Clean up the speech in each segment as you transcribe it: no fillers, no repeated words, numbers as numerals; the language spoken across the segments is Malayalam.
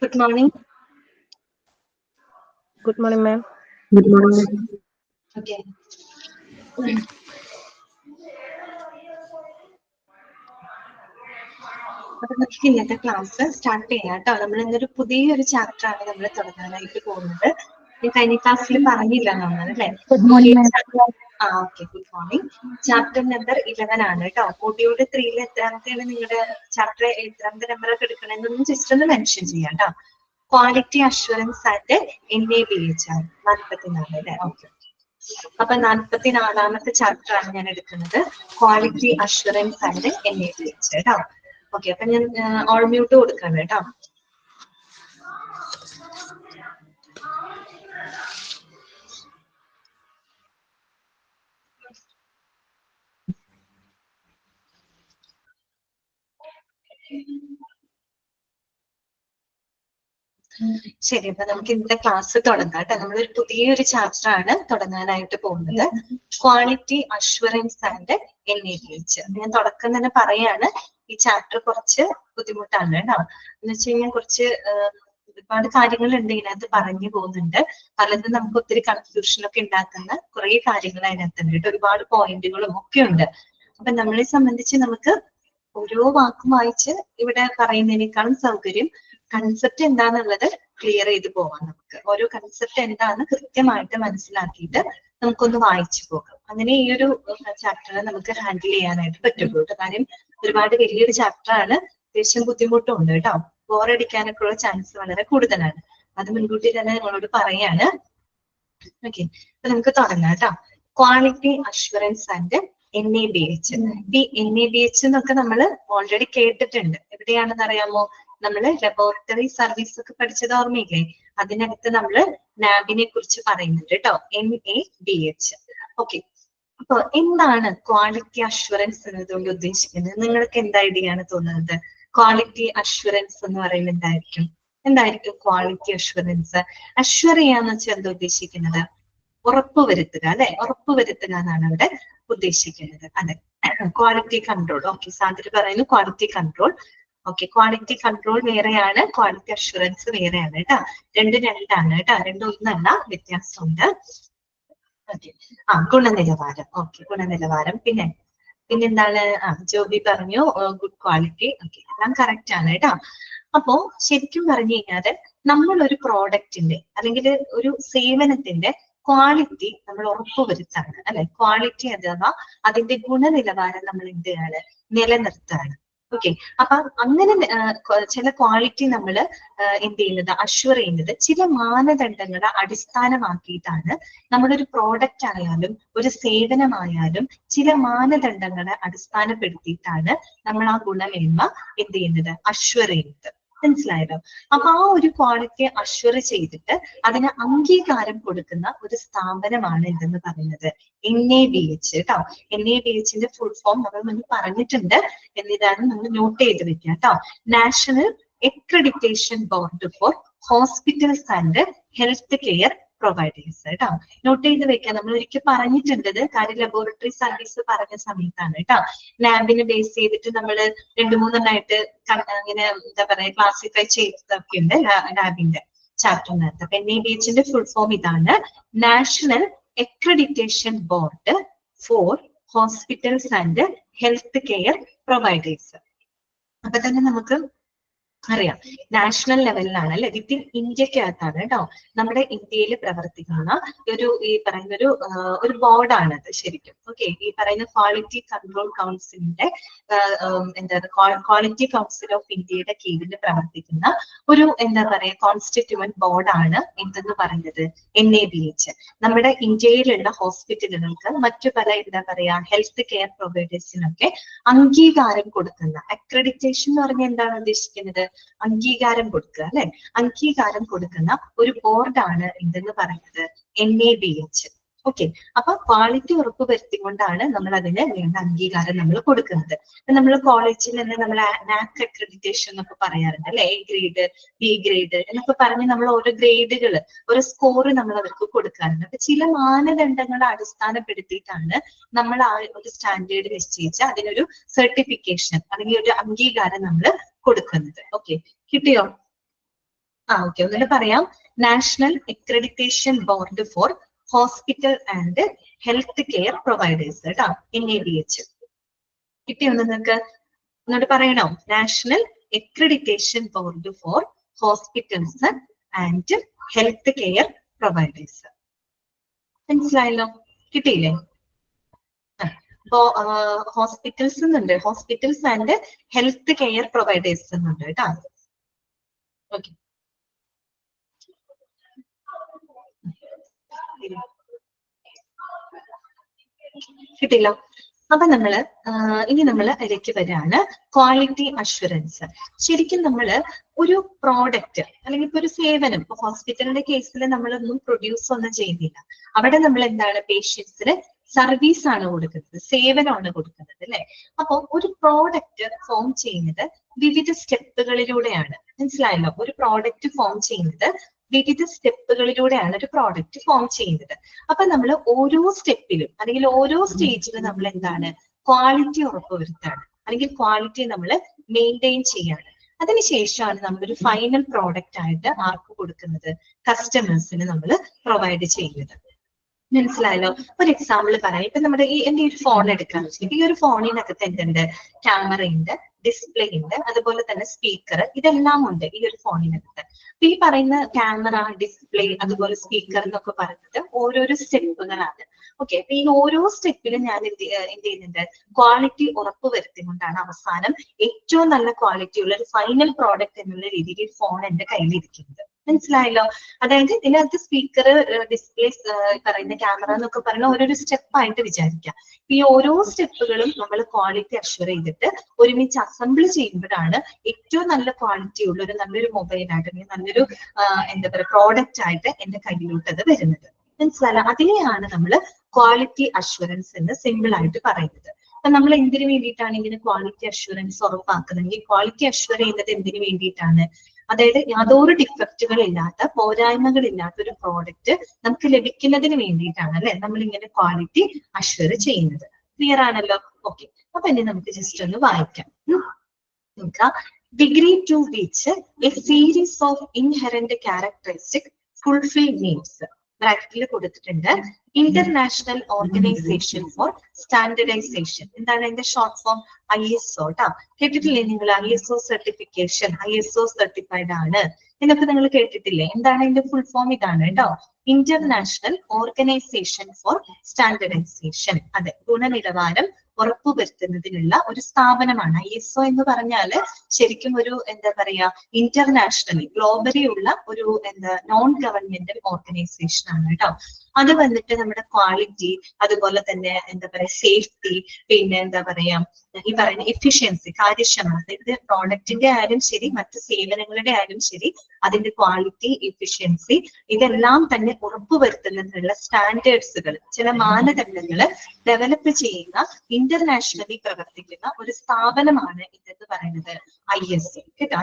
Good morning. Good morning, ma'am. Good morning. Okay. അപ്പൊ നമുക്ക് ഇന്നത്തെ ക്ലാസ് സ്റ്റാർട്ട് ചെയ്യാം കേട്ടോ. നമ്മൾ ഇന്നൊരു പുതിയൊരു ചാപ്റ്റർ ആണ് നമ്മൾ തുടങ്ങാനായിട്ട് പോകുന്നത്. ഞാൻ കഴിഞ്ഞ ക്ലാസ്സിൽ പറഞ്ഞില്ല നമ്മൾ അല്ലേ? Good morning, ma'am. Okay. Good morning. Chapter number 11 ആണ് കേട്ടോ. മൊഡ്യൂൾ 3 എത്രാമത്തെയാണ് നിങ്ങളുടെ ചാപ്റ്റർ? എത്രാമത്തെ നമ്പർ ഒക്കെ എടുക്കണമെന്നൊന്നും ജസ്റ്റ് ഒന്ന് മെൻഷൻ ചെയ്യാം കേട്ടോ. ക്വാളിറ്റി അഷ്വറൻസ് ആൻഡ് NABH ആണ് 44 അല്ലേ? ഓക്കെ. അപ്പൊ 44ാമത്തെ ചാപ്റ്റർ ആണ് ഞാൻ എടുക്കുന്നത്, ക്വാളിറ്റി അഷ്വറൻസ് ആൻഡ് NABH കേട്ടോ. ഓക്കെ. അപ്പൊ ഞാൻ ഓൾ മ്യൂട്ട് കൊടുക്കാണ് കേട്ടോ. ശരി, അപ്പൊ നമുക്ക് ഇന്നത്തെ ക്ലാസ് തുടങ്ങാം കേട്ടോ. നമ്മളൊരു പുതിയൊരു ചാപ്റ്റർ ആണ് തുടങ്ങാനായിട്ട് പോകുന്നത്, ക്വാളിറ്റി അഷ്വറൻസ് ആൻഡ് NABH. ഞാൻ തുടക്കം തന്നെ പറയാണ്, ഈ ചാപ്റ്റർ കുറച്ച് ബുദ്ധിമുട്ടാണ് കേട്ടോ. എന്ന് വെച്ച് കഴിഞ്ഞാൽ കുറച്ച് ഒരുപാട് കാര്യങ്ങളുണ്ട് ഇതിനകത്ത് പറഞ്ഞു പോകുന്നുണ്ട്. പലതും നമുക്ക് ഒത്തിരി കൺഫ്യൂഷൻ ഒക്കെ ഉണ്ടാക്കുന്ന കുറെ കാര്യങ്ങൾ അതിനകത്തുണ്ട് കേട്ടോ. ഒരുപാട് പോയിന്റുകളും ഒക്കെ ഉണ്ട്. അപ്പൊ നമ്മളെ സംബന്ധിച്ച് നമുക്ക് ഓരോ വാക്കും വായിച്ച് ഇവിടെ പറയുന്നതിനേക്കാളും സൗകര്യം കൺസെപ്റ്റ് എന്താണെന്നുള്ളത് ക്ലിയർ ചെയ്ത് പോവാം. നമുക്ക് ഓരോ കൺസെപ്റ്റ് എന്താണെന്ന് കൃത്യമായിട്ട് മനസ്സിലാക്കിയിട്ട് നമുക്കൊന്ന് വായിച്ചു പോകാം. അങ്ങനെ ഈ ഒരു ചാപ്റ്റർ നമുക്ക് ഹാൻഡിൽ ചെയ്യാനായിട്ട് പറ്റുള്ളൂ കേട്ടോ. കാര്യം ഒരുപാട് വലിയൊരു ചാപ്റ്റർ ആണ്, അത്യാവശ്യം ബുദ്ധിമുട്ടും ഉണ്ട് കേട്ടോ. ബോറടിക്കാനൊക്കെ ഉള്ള ചാൻസ് വളരെ കൂടുതലാണ്. അത് മുൻകൂട്ടി തന്നെ നിങ്ങളോട് പറയാണ്. ഓക്കെ, അപ്പൊ നമുക്ക് തുടങ്ങാം കേട്ടോ. Quality assurance and NABH. ഈ NABH എന്നൊക്കെ നമ്മൾ ഓൾറെഡി കേട്ടിട്ടുണ്ട്. എവിടെയാണെന്ന് അറിയാമോ? നമ്മള് ലബോറട്ടറി സർവീസ് ഒക്കെ പഠിച്ചത് ഓർമ്മയില്ലേ? അതിനകത്ത് നമ്മള് ലാബിനെ കുറിച്ച് പറയുന്നുണ്ട് കേട്ടോ, NABH. ഓക്കെ. അപ്പൊ എന്താണ് ക്വാളിറ്റി അഷ്വറൻസ് എന്നതുകൊണ്ട് ഉദ്ദേശിക്കുന്നത്? നിങ്ങൾക്ക് എന്താ ഐഡിയ ആണ് തോന്നുന്നത്? ക്വാളിറ്റി അഷ്വറൻസ് എന്ന് പറയുന്നത് എന്തായിരിക്കും ക്വാളിറ്റി അഷ്വറൻസ്? അഷ്വർ ചെയ്യാന്ന് വെച്ചാൽ എന്താ ഉദ്ദേശിക്കുന്നത്? ഉറപ്പുവരുത്തുക അല്ലെ? ഉറപ്പുവരുത്തുക എന്നാണ് അവിടെ ഉദ്ദേശിക്കുന്നത്. അതെ, ക്വാളിറ്റി കൺട്രോൾ. ഓക്കെ, സാന്ദ്ര പറയുന്നു quality control. Okay, quality control വേറെയാണ്, ക്വാളിറ്റി അഷ്വറൻസ് വേറെയാണ് കേട്ടോ. രണ്ടാണ് കേട്ടോ, ഒന്നല്ല, വ്യത്യാസമുണ്ട്. ഓക്കെ. ഗുണനിലവാരം. ഓക്കെ, ഗുണനിലവാരം. പിന്നെന്താണ്? ജോബി പറഞ്ഞു ഗുഡ് ക്വാളിറ്റി. ഓക്കെ, എല്ലാം കറക്റ്റ് ആണ് കേട്ടോ. അപ്പോ ശരിക്കും പറഞ്ഞു കഴിഞ്ഞാല് നമ്മൾ ഒരു പ്രോഡക്റ്റിന്റെ അല്ലെങ്കിൽ ഒരു സേവനത്തിന്റെ ക്വാളിറ്റി നമ്മൾ ഉറപ്പുവരുത്താണ് അല്ലെ? ക്വാളിറ്റി അഥവാ അതിന്റെ ഗുണനിലവാരം നമ്മൾ എന്ത് ചെയ്യാണ്? നിലനിർത്തുകയാണ്. ഓക്കെ. അപ്പൊ അങ്ങനെ ചില ക്വാളിറ്റി നമ്മൾ എന്ത് ചെയ്യുന്നത്, അഷ്വർ ചെയ്യുന്നത് ചില മാനദണ്ഡങ്ങളെ അടിസ്ഥാനമാക്കിയിട്ടാണ്. നമ്മളൊരു പ്രോഡക്റ്റ് ആയാലും ഒരു സേവനമായാലും ചില മാനദണ്ഡങ്ങളെ അടിസ്ഥാനപ്പെടുത്തിയിട്ടാണ് നമ്മൾ ആ ഗുണമേന്മ എന്ത് ചെയ്യുന്നത്, അഷ്വർ ചെയ്യുന്നത്. മനസ്സിലായല്ലോ? അപ്പൊ ആ ഒരു ക്വാളിറ്റി അഷ്വർ ചെയ്തിട്ട് അതിന് അംഗീകാരം കൊടുക്കുന്ന ഒരു സ്ഥാപനമാണ് എന്തെന്ന് പറയുന്നത് NABH കേട്ടോ. NABHന്റെ ഫുൾ ഫോം നമ്മൾ മുന്നേ പറഞ്ഞിട്ടുണ്ട്. എന്നിതാണ് നമ്മൾ നോട്ട് ചെയ്ത് വെക്കുക കേട്ടോ. National accreditation board for hospitals and health care providers കേട്ടോ. നോട്ട് ചെയ്ത് വെക്കാം. നമ്മൾ ഒരിക്കൽ പറഞ്ഞിട്ടുണ്ട്, കാര്യം ലബോറട്ടറി സർവീസ് പറഞ്ഞ സമയത്താണ് കേട്ടോ. ലാബിനെ ബേസ് ചെയ്തിട്ട് നമ്മൾ 2-3 ഇങ്ങനെ എന്താ പറയാ ക്ലാസിഫൈ ചെയ്തൊക്കെ ഉണ്ട് ലാബിന്റെ ചാപ്റ്ററിനകത്ത്. അപ്പൊ NABHന്റെ ഫുൾ ഫോം ഇതാണ്, national accreditation board for hospitals and health care providers. അപ്പൊ തന്നെ നമുക്ക് അറിയാം നാഷണൽ ലെവലിലാണ് അല്ലെ, വിത്തിൻ ഇന്ത്യക്കകത്താണ് കേട്ടോ. നമ്മുടെ ഇന്ത്യയിൽ പ്രവർത്തിക്കുന്ന ഈ പറയുന്ന ഒരു ബോർഡാണത് ശരിക്കും. ഓക്കെ, ഈ പറയുന്ന ക്വാളിറ്റി കൺട്രോൾ കൗൺസിലിന്റെ ക്വാളിറ്റി കൗൺസിൽ ഓഫ് ഇന്ത്യയുടെ കീഴിൽ പ്രവർത്തിക്കുന്ന ഒരു എന്താ പറയാ കോൺസ്റ്റിറ്റ്യൂവന്റ് ബോർഡാണ് എന്തെന്ന് പറയുന്നത് NABH. നമ്മുടെ ഇന്ത്യയിലുള്ള ഹോസ്പിറ്റലുകൾക്ക് മറ്റു പല എന്താ പറയാ ഹെൽത്ത് കെയർ പ്രൊവൈഡേഴ്സിനൊക്കെ അംഗീകാരം കൊടുക്കുന്ന, അക്രഡിറ്റേഷൻ എന്ന് പറഞ്ഞാൽ എന്താണ് ഉദ്ദേശിക്കുന്നത്? അംഗീകാരം കൊടുക്കുക അല്ലെ? അംഗീകാരം കൊടുക്കുന്ന ഒരു ബോർഡാണ് എന്തെന്ന് പറയുന്നത് NABH. ഓക്കെ. അപ്പൊ ക്വാളിറ്റി ഉറപ്പുവരുത്തിക്കൊണ്ടാണ് നമ്മൾ അതിന് വേണ്ട അംഗീകാരം നമ്മൾ കൊടുക്കുന്നത്. നമ്മൾ കോളേജിൽ നിന്ന് നമ്മൾ NAAC അക്രഡിറ്റേഷൻ എന്നൊക്കെ പറയാറുണ്ട് അല്ലെ? A ഗ്രേഡ്, B ഗ്രേഡ് എന്നൊക്കെ പറഞ്ഞ് നമ്മൾ ഓരോ ഗ്രേഡുകൾ, ഓരോ സ്കോർ നമ്മൾ അവർക്ക് കൊടുക്കാറുണ്ട്. അപ്പൊ ചില മാനദണ്ഡങ്ങളെ അടിസ്ഥാനപ്പെടുത്തിയിട്ടാണ് നമ്മൾ ആ ഒരു സ്റ്റാൻഡേർഡ് നിശ്ചയിച്ച് അതിനൊരു സർട്ടിഫിക്കേഷൻ അല്ലെങ്കിൽ ഒരു അംഗീകാരം നമ്മൾ കൊടുക്കുന്നത്. ഓക്കെ, കിട്ടിയോ? ഓക്കെ, ഒന്നുകൂടെ പറയാം. National accreditation board for hospital and health care providers കേട്ടോ, NABH. കിട്ടിയോ നിങ്ങൾക്ക്? ഒന്നുകൂടെ പറയണോ? National accreditation board for hospitals and health care providers. മനസ്സിലായല്ലോ? കിട്ടിയില്ലേ? ഹോസ്പിറ്റൽസ് എന്നുണ്ട്, hospitals and health care providers എന്നുണ്ട് കേട്ടോ. ഓക്കെ, കിട്ടില്ല. അപ്പൊ ഇനി നമ്മള് അതിലേക്ക് വരാണ് ക്വാളിറ്റി അഷ്വറൻസ്. ശരിക്കും നമ്മള് ഒരു പ്രോഡക്റ്റ് അല്ലെങ്കിൽ ഇപ്പൊ ഒരു സേവനം, ഇപ്പൊ ഹോസ്പിറ്റലിന്റെ കേസിൽ നമ്മളൊന്നും പ്രൊഡ്യൂസ് ഒന്നും ചെയ്യുന്നില്ല. അവിടെ നമ്മൾ എന്താണ് പേഷ്യൻസിന് സർവീസ് ആണ് കൊടുക്കുന്നത്, സേവനമാണ് കൊടുക്കുന്നത് അല്ലെ. അപ്പൊ ഒരു പ്രോഡക്റ്റ് ഫോം ചെയ്യുന്നത് വിവിധ സ്റ്റെപ്പുകളിലൂടെയാണ്. മനസ്സിലായല്ലോ? ഒരു പ്രോഡക്റ്റ് ഫോം ചെയ്യുന്നത് വിവിധ സ്റ്റെപ്പുകളിലൂടെയാണ് ഒരു പ്രോഡക്റ്റ് ഫോം ചെയ്യുന്നത്. അപ്പൊ നമ്മൾ ഓരോ സ്റ്റെപ്പിലും അല്ലെങ്കിൽ ഓരോ സ്റ്റേജിലും നമ്മൾ എന്താണ് ക്വാളിറ്റി ഉറപ്പുവരുത്താണ്, അല്ലെങ്കിൽ ക്വാളിറ്റി നമ്മൾ മെയിൻറ്റെയിൻ ചെയ്യാണ്. അതിനുശേഷമാണ് നമ്മളൊരു ഫൈനൽ പ്രോഡക്റ്റ് ആയിട്ട് ആർക്ക് കൊടുക്കുന്നത്? കസ്റ്റമേഴ്സിന് നമ്മൾ പ്രൊവൈഡ് ചെയ്യുന്നത്. മനസ്സിലായല്ലോ? ഒരു എക്സാമ്പിൾ പറയാം. ഇപ്പൊ നമ്മുടെ എന്റെ ഒരു ഫോൺ എടുക്കാന്ന് വെച്ചാൽ, ഈ ഒരു ഫോണിനകത്ത് എന്തുണ്ട്? ക്യാമറ ഉണ്ട്, ഡിസ്പ്ലേ ഉണ്ട്, അതുപോലെ തന്നെ സ്പീക്കർ, ഇതെല്ലാം ഉണ്ട് ഈ ഒരു ഫോണിനകത്ത്. അപ്പൊ ഈ പറയുന്ന ക്യാമറ, ഡിസ്പ്ലേ, അതുപോലെ സ്പീക്കർ എന്നൊക്കെ പറയുന്നത് ഓരോരോ സ്റ്റെപ്പുകളാണ്. ഓക്കെ, അപ്പൊ ഈ ഓരോ സ്റ്റെപ്പിലും ഞാൻ എന്ത് ചെയ്യുന്നുണ്ട്? ക്വാളിറ്റി ഉറപ്പ് വരുത്തിക്കൊണ്ടാണ് അവസാനം ഏറ്റവും നല്ല ക്വാളിറ്റി ഉള്ള ഒരു ഫൈനൽ പ്രോഡക്റ്റ് എന്നുള്ള രീതിയിൽ ഈ ഫോൺ എന്റെ കയ്യിലിരിക്കുന്നത്. മനസ്സിലായല്ലോ? അതായത് ഇതിനകത്ത് സ്പീക്കർ, ഡിസ്പ്ലേ, പറയുന്ന ക്യാമറ എന്നൊക്കെ പറയുന്ന ഓരോരോ സ്റ്റെപ്പായിട്ട് വിചാരിക്കാം. ഈ ഓരോ സ്റ്റെപ്പുകളും നമ്മൾ ക്വാളിറ്റി അഷ്വർ ചെയ്തിട്ട് ഒരുമിച്ച് അസംബിൾ ചെയ്യുമ്പോഴാണ് ഏറ്റവും നല്ല ക്വാളിറ്റി ഉള്ള ഒരു നല്ലൊരു മൊബൈലായിട്ട് അല്ലെങ്കിൽ നല്ലൊരു എന്താ പറയുക പ്രോഡക്റ്റ് ആയിട്ട് എന്റെ കയ്യിലോട്ട് അത് വരുന്നത്. മനസ്സിലായല്ലോ? അതിനെയാണ് നമ്മൾ ക്വാളിറ്റി അഷ്വറൻസ് എന്ന് സിമ്പിൾ ആയിട്ട് പറയുന്നത്. അപ്പൊ നമ്മൾ എന്തിനു വേണ്ടിയിട്ടാണ് ഇങ്ങനെ ക്വാളിറ്റി അഷ്വറൻസ് ഉറപ്പാക്കുന്നതെങ്കിൽ, ക്വാളിറ്റി അഷ്വർ ചെയ്യുന്നത് എന്തിനു വേണ്ടിയിട്ടാണ്? അതായത് യാതൊരു ഡിഫക്റ്റുകൾ ഇല്ലാത്ത, പോരായ്മകൾ ഇല്ലാത്ത ഒരു പ്രോഡക്റ്റ് നമുക്ക് ലഭിക്കുന്നതിന് വേണ്ടിയിട്ടാണ് അല്ലെ നമ്മൾ ഇങ്ങനെ ക്വാളിറ്റി അഷ്വർ ചെയ്യുന്നത്. ക്ലിയർ ആണല്ലോ? ഓക്കെ, അപ്പൊ ഇനി നമുക്ക് ജസ്റ്റ് ഒന്ന് വായിക്കാം. നോക്കാം. Degree to which a series of inherent characteristic fulfil needs, ബ്രാക്കറ്റിൽ കൊടുത്തിട്ടുണ്ട്, ഇന്റർനാഷണൽ ഓർഗനൈസേഷൻ ഫോർ സ്റ്റാൻഡർഡൈസേഷൻ. എന്താണ് അതിന്റെ ഷോർട്ട് ഫോം? ISO ട്ടാ. കേട്ടിട്ടില്ലേ നിങ്ങൾ? ISO സർട്ടിഫിക്കേഷൻ, ISO സർട്ടിഫൈഡ് ആണ് എന്നൊക്കെ നിങ്ങൾ കേട്ടിട്ടില്ലേ? എന്താണ് അതിന്റെ ഫുൾ ഫോം? ഇതാണ് കേട്ടോ, ഇന്റർനാഷണൽ ഓർഗനൈസേഷൻ ഫോർ സ്റ്റാൻഡർഡൈസേഷൻ. അതെ, ഗുണനിലവാരം ഉറപ്പുവരുത്തുന്നതിനുള്ള ഒരു സ്ഥാപനമാണ് ISO എന്ന് പറഞ്ഞാല്. ശരിക്കും ഒരു എന്താ പറയാ ഇന്റർനാഷണലി, ഗ്ലോബലി ഉള്ള ഒരു നോൺ ഗവൺമെന്റൽ ഓർഗനൈസേഷൻ ആണ് കേട്ടോ. അത് വന്നിട്ട് നമ്മുടെ ക്വാളിറ്റി, അതുപോലെ തന്നെ എന്താ പറയാ സേഫ്റ്റി, പിന്നെ എന്താ പറയാ ഈ പറയുന്ന എഫിഷ്യൻസി, കാര്യക്ഷമത, ഇത് പ്രോഡക്റ്റിന്റെ ആയാലും ശരി മറ്റ് സേവനങ്ങളുടെ ആയാലും ശരി, അതിന്റെ ക്വാളിറ്റി, എഫിഷ്യൻസി, ഇതെല്ലാം തന്നെ ഉറപ്പുവരുത്തുന്നതിനുള്ള സ്റ്റാൻഡേർഡ്സുകൾ, ചില മാനദണ്ഡങ്ങൾ ഡെവലപ്പ് ചെയ്യുന്ന ഇന്റർനാഷണലി പ്രവർത്തിക്കുന്ന ഒരു സ്ഥാപനമാണ് ഇതെന്ന് പറയുന്നത് ISO കേട്ടോ.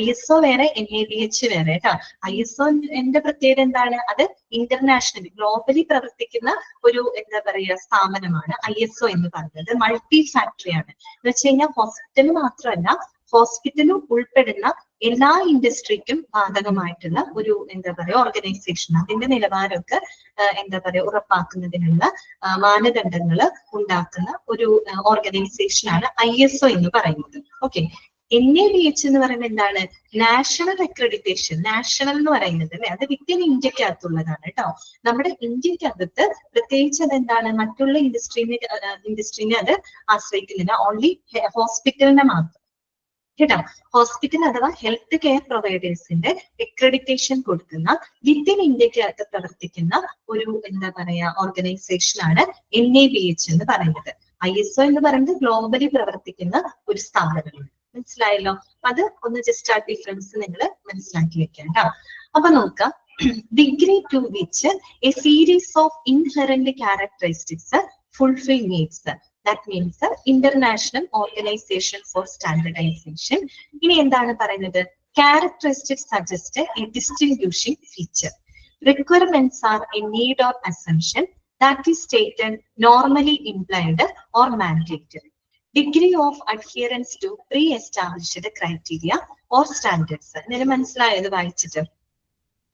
ISO വേറെ, NABH വേറെ കേട്ടോ. ISO എന്റെ പ്രത്യേകത എന്താണ്? അത് ഇന്റർനാഷണലി, ഗ്ലോബലി പ്രവർത്തിക്കുന്ന ഒരു എന്താ പറയുക സ്ഥാപനമാണ് ISO എന്ന് പറയുന്നത്. മൾട്ടി ഫാക്ടറി ആണ് എന്ന് വെച്ച് കഴിഞ്ഞാൽ ഹോസ്പിറ്റൽ മാത്രമല്ല, ഹോസ്പിറ്റലും ഉൾപ്പെടുന്ന എല്ലാ ഇൻഡസ്ട്രിക്കും ബാധകമായിട്ടുള്ള ഒരു എന്താ പറയുക ഓർഗനൈസേഷൻ. അതിന്റെ നിലവാരമൊക്കെ എന്താ പറയുക ഉറപ്പാക്കുന്നതിനുള്ള മാനദണ്ഡങ്ങൾ ഉണ്ടാക്കുന്ന ഒരു ഓർഗനൈസേഷനാണ് ISO എന്ന് പറയുന്നത്. ഓക്കെ, NABH എന്ന് പറയുന്നത് എന്താണ്? National accreditation. നാഷണൽ എന്ന് പറയുന്നത് അല്ലെ, അത് വിത്തിൻ ഇന്ത്യക്കകത്തുള്ളതാണ് കേട്ടോ. നമ്മുടെ ഇന്ത്യക്കകത്ത് പ്രത്യേകിച്ച് അതെന്താണ്, മറ്റുള്ള ഇൻഡസ്ട്രീനെ അത് ആശ്രയിക്കുന്നില്ല, ഓൺലി ഹോസ്പിറ്റലിനെ മാത്രം കേട്ടോ. ഹോസ്പിറ്റൽ അഥവാ ഹെൽത്ത് കെയർ പ്രൊവൈഡേഴ്സിന്റെ അക്രഡിറ്റേഷൻ കൊടുക്കുന്ന വിത്തിൻ ഇന്ത്യക്കകത്ത് പ്രവർത്തിക്കുന്ന ഒരു എന്താ പറയാ ഓർഗനൈസേഷൻ ആണ് NABH എന്ന് പറയുന്നത്. ISO എന്ന് പറയുന്നത് ഗ്ലോബലി പ്രവർത്തിക്കുന്ന ഒരു സ്ഥാപനമാണ്. മനസ്സിലായല്ലോ? അത് ഒന്ന് ജസ്റ്റ് ആ ഡിഫറൻസ് നിങ്ങൾ മനസ്സിലാക്കി വെക്കാം കേട്ടോ. അപ്പൊ നോക്കാം. Degree to which a series of inherent characteristics fulfil needs, that means International organisation for Standardization. ഇനി എന്താണ് പറയുന്നത്? Characteristics suggest a distinguishing feature. Requirements are a need or assumption that is stated, normally implied or mandatory. Degree of adherence to pre established criteria or standards. ഇതിന് മനസ്സിലായത് വായിച്ചിട്ട്?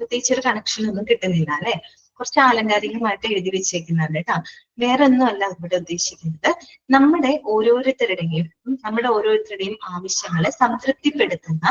പ്രത്യേകിച്ച് ഒരു കണക്ഷൻ ഒന്നും കിട്ടുന്നില്ല അല്ലെ? കുറച്ച് ആലങ്കാരികമായിട്ട് എഴുതി വെച്ചേക്കുന്നുണ്ട് കേട്ടോ. വേറെ ഒന്നുമല്ല ഇവിടെ ഉദ്ദേശിക്കുന്നത്. നമ്മുടെ ഓരോരുത്തരുടെയും ആവശ്യങ്ങളെ സംതൃപ്തിപ്പെടുത്തുന്ന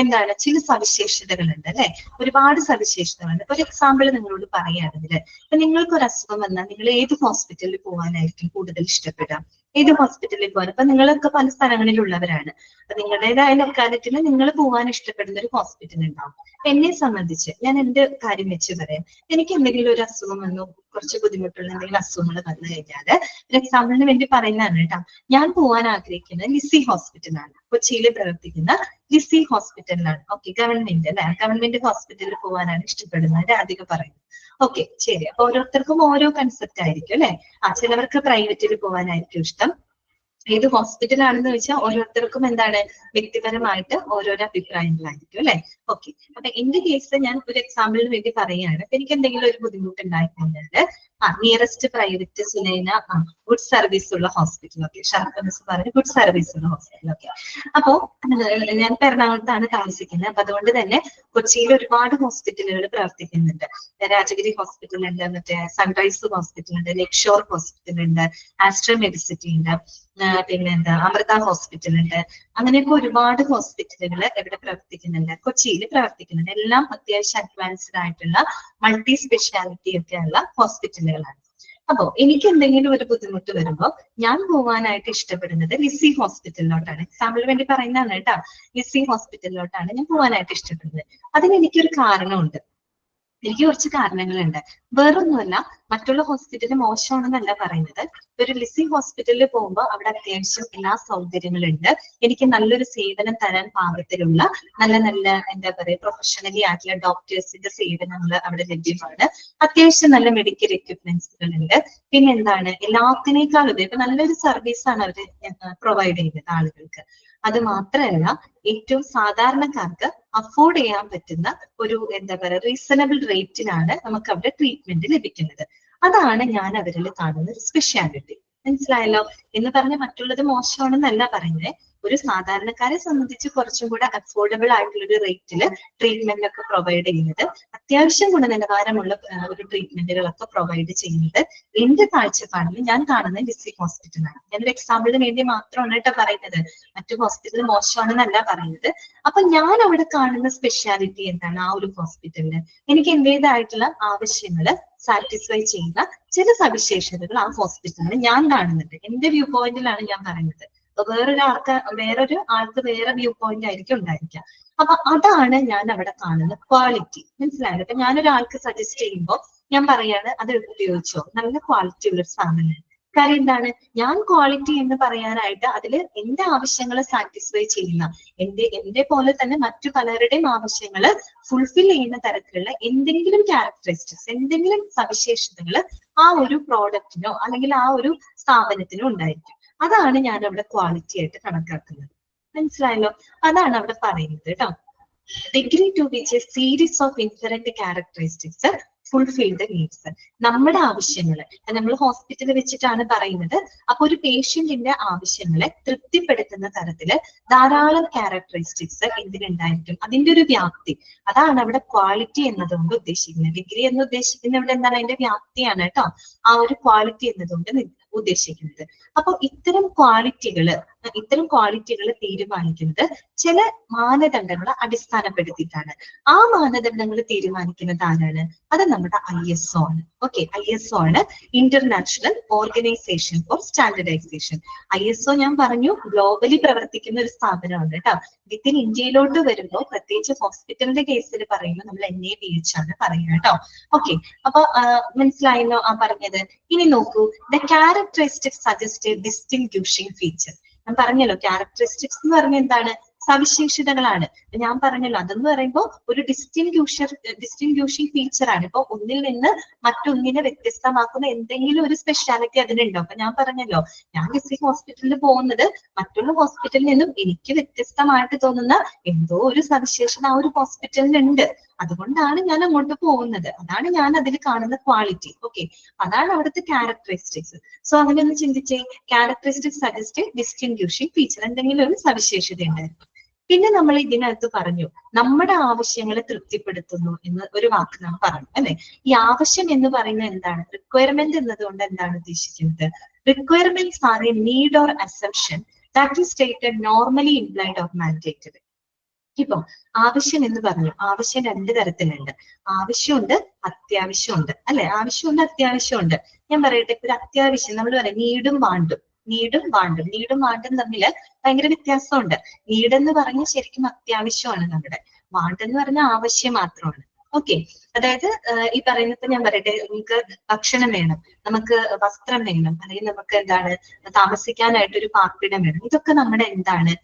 എന്താണ് ചില സവിശേഷതകളുണ്ട് അല്ലെ? ഒരുപാട് സവിശേഷതകളുണ്ട്. ഒരു എക്സാമ്പിൾ നിങ്ങളോട് പറയുകയാണെങ്കിൽ, ഇപ്പൊ നിങ്ങൾക്കൊരു അസുഖം വന്നാൽ നിങ്ങൾ ഏത് ഹോസ്പിറ്റലിൽ പോകാനായിരിക്കും കൂടുതൽ ഇഷ്ടപ്പെടുക? ഏത് ഹോസ്പിറ്റലിൽ പോകാൻ? അപ്പൊ നിങ്ങളൊക്കെ പല സ്ഥലങ്ങളിലുള്ളവരാണ്. അപ്പൊ നിങ്ങളുടേതായ ലൊക്കാലിറ്റിയിൽ നിങ്ങൾ പോകാൻ ഇഷ്ടപ്പെടുന്ന ഒരു ഹോസ്പിറ്റൽ ഉണ്ടാവും. എന്നെ സംബന്ധിച്ച് ഞാൻ എന്റെ കാര്യം വെച്ച് പറയാം. എനിക്ക് എന്തെങ്കിലും ഒരു അസുഖം വന്നു, കുറച്ച് ബുദ്ധിമുട്ടുള്ള എന്തെങ്കിലും അസുഖങ്ങൾ വന്നു കഴിഞ്ഞാല്, ഒരു എക്സാമ്പിളിന് വേണ്ടി പറയുന്നതാണ് കേട്ടോ, ഞാൻ പോകാൻ ആഗ്രഹിക്കുന്നത് ലിസി ഹോസ്പിറ്റലാണ്. കൊച്ചിയിൽ പ്രവർത്തിക്കുന്ന ലിസി ഹോസ്പിറ്റലിലാണ്. ഓക്കെ, ഗവൺമെന്റ് അല്ലെ? ഗവൺമെന്റ് ഹോസ്പിറ്റലിൽ പോകാനാണ് ഇഷ്ടപ്പെടുന്നത് അധികം പറയുന്നത്. ഓക്കെ, ശരി. അപ്പൊ ഓരോരുത്തർക്കും ഓരോ കൺസെപ്റ്റ് ആയിരിക്കും അല്ലെ? ചിലവർക്ക് പ്രൈവറ്റിൽ പോകാനായിരിക്കും ഇഷ്ടം. ഏത് ഹോസ്പിറ്റലാണെന്ന് വെച്ചാൽ ഓരോരുത്തർക്കും എന്താണ് വ്യക്തിപരമായിട്ട് ഓരോരോ അഭിപ്രായങ്ങളായിരിക്കും അല്ലെ? ഓക്കെ, അപ്പൊ എന്റെ കേസിൽ ഞാൻ ഒരു എക്സാമ്പിളിന് വേണ്ടി പറയുകയാണ്. അപ്പൊ എനിക്ക് എന്തെങ്കിലും ഒരു ബുദ്ധിമുട്ട് ഉണ്ടായിക്കഴിഞ്ഞാല് nearest private Sunaina good service ഉള്ള ഹോസ്പിറ്റൽ. ഓക്കെ, ഷാർക്കൻസ് പറഞ്ഞ് ഗുഡ് സർവീസ് ഉള്ള ഹോസ്പിറ്റൽ. ഓക്കെ, അപ്പോ ഞാൻ എറണാകുളത്താണ് താമസിക്കുന്നത്. അപ്പൊ അതുകൊണ്ട് തന്നെ കൊച്ചിയിൽ ഒരുപാട് ഹോസ്പിറ്റലുകൾ പ്രവർത്തിക്കുന്നുണ്ട്. രാജഗിരി ഹോസ്പിറ്റൽ ഉണ്ട്, മറ്റേ സൺറൈസ് ഹോസ്പിറ്റൽ ഉണ്ട്, ലെക്ഷോർ ഹോസ്പിറ്റൽ ഉണ്ട്, ആസ്ട്ര മെഡിസിറ്റി ഉണ്ട്, പിന്നെ എന്താ അമൃത ഹോസ്പിറ്റൽ ഉണ്ട്. അങ്ങനെയൊക്കെ ഒരുപാട് ഹോസ്പിറ്റലുകൾ എവിടെ പ്രവർത്തിക്കുന്നുണ്ട്? കൊച്ചിയിൽ പ്രവർത്തിക്കുന്നുണ്ട്. എല്ലാം അത്യാവശ്യം അഡ്വാൻസ്ഡ് ആയിട്ടുള്ള മൾട്ടി സ്പെഷ്യാലിറ്റി ഒക്കെ ഉള്ള ഹോസ്പിറ്റലുകളാണ്. അപ്പോ എനിക്ക് എന്തെങ്കിലും ഒരു ബുദ്ധിമുട്ട് വരുമ്പോൾ ഞാൻ പോകാനായിട്ട് ഇഷ്ടപ്പെടുന്നത് ലിസി ഹോസ്പിറ്റലിലോട്ടാണ്. എക്സാമ്പിളിന് വേണ്ടി പറയുന്നതാണ് കേട്ടോ. ലിസി ഹോസ്പിറ്റലിലോട്ടാണ് ഞാൻ പോകാനായിട്ട് ഇഷ്ടപ്പെടുന്നത്. അതിന് എനിക്കൊരു കാരണമുണ്ട്. എനിക്ക് കുറച്ച് കാരണങ്ങളുണ്ട്. വേറൊന്നുമല്ല, മറ്റുള്ള ഹോസ്പിറ്റൽ മോശമാണെന്നല്ല പറയുന്നത്. ഒരു ലിസി ഹോസ്പിറ്റലിൽ പോകുമ്പോൾ അവിടെ അത്യാവശ്യം എല്ലാ സൗകര്യങ്ങളുണ്ട്. എനിക്ക് നല്ലൊരു സേവനം തരാൻ പാകത്തിലുള്ള നല്ല നല്ല എന്താ പറയുക പ്രൊഫഷണലി ആയിട്ടുള്ള ഡോക്ടേഴ്സിന്റെ സേവനങ്ങൾ അവിടെ ലഭ്യമാണ്. അത്യാവശ്യം നല്ല മെഡിക്കൽ എക്യുപ്മെന്റ്സുകൾ ഉണ്ട്. പിന്നെ എന്താണ്, എല്ലാത്തിനേക്കാളും ഇപ്പൊ നല്ലൊരു സർവീസാണ് അവർ പ്രൊവൈഡ് ചെയ്യുന്നത് ആളുകൾക്ക്. അത് മാത്രമല്ല, ഏറ്റവും സാധാരണക്കാർക്ക് അഫോർഡ് ചെയ്യാൻ പറ്റുന്ന ഒരു എന്താ പറയുക റീസണബിൾ റേറ്റിലാണ് നമുക്ക് അവിടെ ട്രീറ്റ്മെന്റ് ലഭിക്കുന്നത്. അതാണ് ഞാൻ അവരിൽ കാണുന്ന ഒരു സ്പെഷ്യാലിറ്റി. മനസ്സിലായല്ലോ? എന്ന് പറഞ്ഞ മറ്റുള്ളത് മോശമാണെന്നല്ല പറയുന്നത്. ഒരു സാധാരണക്കാരെ സംബന്ധിച്ച് കുറച്ചും കൂടെ അഫോർഡബിൾ ആയിട്ടുള്ള ഒരു റേറ്റില് ട്രീറ്റ്മെന്റ് ഒക്കെ പ്രൊവൈഡ് ചെയ്യുന്നത്, അത്യാവശ്യം ഗുണനിലവാരമുള്ള ഒരു ട്രീറ്റ്മെന്റുകളൊക്കെ പ്രൊവൈഡ് ചെയ്യുന്നത് എന്റെ കാഴ്ചപ്പാടിൽ ഞാൻ കാണുന്ന ലിസി ഹോസ്പിറ്റലാണ്. ഞാനൊരു എക്സാമ്പിളിന് വേണ്ടി മാത്രമാണ് കേട്ടോ പറയുന്നത്. മറ്റു ഹോസ്പിറ്റൽ മോശമാണെന്നല്ല പറയുന്നത്. അപ്പൊ ഞാൻ അവിടെ കാണുന്ന സ്പെഷ്യാലിറ്റി എന്താണ്? ആ ഒരു ഹോസ്പിറ്റലിന് എനിക്ക് എന്റേതായിട്ടുള്ള ആവശ്യങ്ങള് സാറ്റിസ്ഫൈ ചെയ്യുന്ന ചില സവിശേഷതകൾ ആ ഹോസ്പിറ്റലിന് ഞാൻ കാണുന്നുണ്ട്. എന്റെ വ്യൂ പോയിന്റിലാണ് ഞാൻ പറയുന്നത്. വേറൊരു ആൾക്ക് വേറെ വ്യൂ പോയിന്റ് ആയിരിക്കും ഉണ്ടായിരിക്കാം. അപ്പൊ അതാണ് ഞാൻ അവിടെ കാണുന്ന ക്വാളിറ്റി. മനസ്സിലായത്? അപ്പൊ ഞാനൊരാൾക്ക് സജസ്റ്റ് ചെയ്യുമ്പോൾ ഞാൻ പറയാണ് അത് ഉപയോഗിച്ചോ, നല്ല ക്വാളിറ്റി ഉള്ള ഒരു സാധനം. കാര്യം എന്താണ്, ഞാൻ ക്വാളിറ്റി എന്ന് പറയാനായിട്ട് അതിൽ എന്റെ ആവശ്യങ്ങളെ സാറ്റിസ്ഫൈ ചെയ്യുന്ന, എന്റെ പോലെ തന്നെ മറ്റു പലരുടെയും ആവശ്യങ്ങള് ഫുൾഫിൽ ചെയ്യുന്ന തരത്തിലുള്ള എന്തെങ്കിലും ക്യാരക്ടറിസ്റ്റിക്സ്, എന്തെങ്കിലും സവിശേഷതകൾ ആ ഒരു പ്രോഡക്റ്റിനോ അല്ലെങ്കിൽ ആ ഒരു സ്ഥാപനത്തിനോ ഉണ്ടായിരിക്കും. അതാണ് ഞാൻ അവിടെ ക്വാളിറ്റി ആയിട്ട് കണക്കാക്കുന്നത്. മനസ്സിലായല്ലോ? അതാണ് അവിടെ പറയുന്നത് കേട്ടോ. Degree to which a series of inherent characteristics fulfil the needs. നമ്മുടെ ആവശ്യങ്ങള് നമ്മൾ ഹോസ്പിറ്റലിൽ വെച്ചിട്ടാണ് പറയുന്നത്. അപ്പൊ ഒരു പേഷ്യന്റിന്റെ ആവശ്യങ്ങളെ തൃപ്തിപ്പെടുത്തുന്ന തരത്തില് ധാരാളം ക്യാരക്ടറിസ്റ്റിക്സ് എന്തിനുണ്ടായിരിക്കും? അതിന്റെ ഒരു വ്യാപ്തി. അതാണ് അവിടെ ക്വാളിറ്റി എന്നതുകൊണ്ട് ഉദ്ദേശിക്കുന്നത്. ഡിഗ്രി എന്ന് ഉദ്ദേശിക്കുന്നത് ഇവിടെ എന്താണ്? അതിന്റെ വ്യാപ്തിയാണ് കേട്ടോ. ആ ഒരു ക്വാളിറ്റി എന്നതുകൊണ്ട് ഉദ്ദേശിക്കുന്നത്. അപ്പൊ ഇത്തരം ക്വാളിറ്റികൾ തീരുമാനിക്കുന്നത് ചില മാനദണ്ഡങ്ങളെ അടിസ്ഥാനപ്പെടുത്തിയിട്ടാണ്. ആ മാനദണ്ഡങ്ങൾ തീരുമാനിക്കുന്നത് ആരാണ്? അത് നമ്മുടെ ISO ആണ്. ഓക്കെ, ISO ആണ്, international organisation for standardisation. ISO ഞാൻ പറഞ്ഞു ഗ്ലോബലി പ്രവർത്തിക്കുന്ന ഒരു സ്ഥാപനമാണ് കേട്ടോ. വിത്തിൻ ഇന്ത്യയിലോട്ട് വരുമ്പോൾ, പ്രത്യേകിച്ച് ഹോസ്പിറ്റലിന്റെ കേസിൽ പറയുമ്പോൾ നമ്മൾ NABH ആണ് പറയുക കേട്ടോ. ഓക്കെ, അപ്പൊ മനസ്സിലായല്ലോ ആ പറഞ്ഞത്? ഇനി നോക്കൂ, ദ ക്യാരക്ടറിസ്റ്റിക്സ് സജസ്റ്റ് ഡിസ്റ്റിങ്ക്യൂഷിംഗ് ഫീച്ചർ. ഞാൻ പറഞ്ഞല്ലോ ക്യാരക്ടറിസ്റ്റിക്സ് എന്ന് പറഞ്ഞാൽ എന്താണ്? സവിശേഷതകളാണ്. ഞാൻ പറഞ്ഞല്ലോ അതെന്ന് പറയുമ്പോൾ ഒരു ഡിസ്റ്റിങ്ക്യൂഷിംഗ് ഫീച്ചർ ആണ്. ഇപ്പൊ ഒന്നിൽ നിന്ന് മറ്റൊന്നിനെ വ്യത്യസ്തമാക്കുന്ന എന്തെങ്കിലും ഒരു സ്പെഷ്യാലിറ്റി അതിനുണ്ടോ? അപ്പൊ ഞാൻ പറഞ്ഞല്ലോ, ഞാൻ ലിസി ഹോസ്പിറ്റലിൽ പോകുന്നത് മറ്റുള്ള ഹോസ്പിറ്റലിൽ നിന്നും എനിക്ക് വ്യത്യസ്തമായിട്ട് തോന്നുന്ന എന്തോ ഒരു സവിശേഷത ആ ഒരു ഹോസ്പിറ്റലിനുണ്ട്. അതുകൊണ്ടാണ് ഞാൻ അങ്ങോട്ട് പോകുന്നത്. അതാണ് ഞാൻ അതിൽ കാണുന്ന ക്വാളിറ്റി. ഓക്കെ, അതാണ് അവിടുത്തെ ക്യാരക്ടറിസ്റ്റിക്സ്. സോ അങ്ങനെ ഒന്ന് ചിന്തിച്ചേ, ക്യാരക്ടറിസ്റ്റിക്സ് സജസ്റ്റ് ഡിസ്റ്റിങ്ക്വിഷിംഗ് ഫീച്ചർ, എന്തെങ്കിലും ഒരു സവിശേഷത ഉണ്ടായിരുന്നു. പിന്നെ നമ്മൾ ഇതിനകത്ത് പറഞ്ഞു നമ്മുടെ ആവശ്യങ്ങളെ തൃപ്തിപ്പെടുത്തുന്നു എന്ന് ഒരു വാക്ക് നാം പറഞ്ഞു അല്ലെ. ഈ ആവശ്യം എന്ന് പറയുന്നത് എന്താണ്? റിക്വയർമെന്റ് എന്നതുകൊണ്ട് എന്താണ് ഉദ്ദേശിക്കുന്നത്? Requirements are a need or assumption that is stated normally implied or mandated. ഇപ്പൊ ആവശ്യം എന്ന് പറഞ്ഞു, ആവശ്യം രണ്ട് തരത്തിലുണ്ട്. ആവശ്യമുണ്ട്, അത്യാവശ്യമുണ്ട് അല്ലെ. ആവശ്യമുണ്ട്, അത്യാവശ്യമുണ്ട്. ഞാൻ പറയട്ടെ, ഇപ്പൊ ഒരു അത്യാവശ്യം നമ്മൾ പറയാം നീടും വാണ്ടും. നീടും വാണ്ടും തമ്മിൽ ഭയങ്കര വ്യത്യാസമുണ്ട്. നീടെന്ന് പറഞ്ഞാൽ ശരിക്കും അത്യാവശ്യമാണ് നമ്മുടെ, വാണ്ടെന്ന് പറഞ്ഞാൽ ആവശ്യം മാത്രമാണ്. ഓക്കെ, അതായത് ഈ പറയുന്നത് ഞാൻ പറയട്ടെ, നമുക്ക് ഭക്ഷണം വേണം, നമുക്ക് വസ്ത്രം വേണം, അല്ലെങ്കിൽ നമുക്ക് എന്താണ് താമസിക്കാനായിട്ട് ഒരു പാർപ്പിടം വേണം. ഇതൊക്കെ നമ്മുടെ എന്താണ്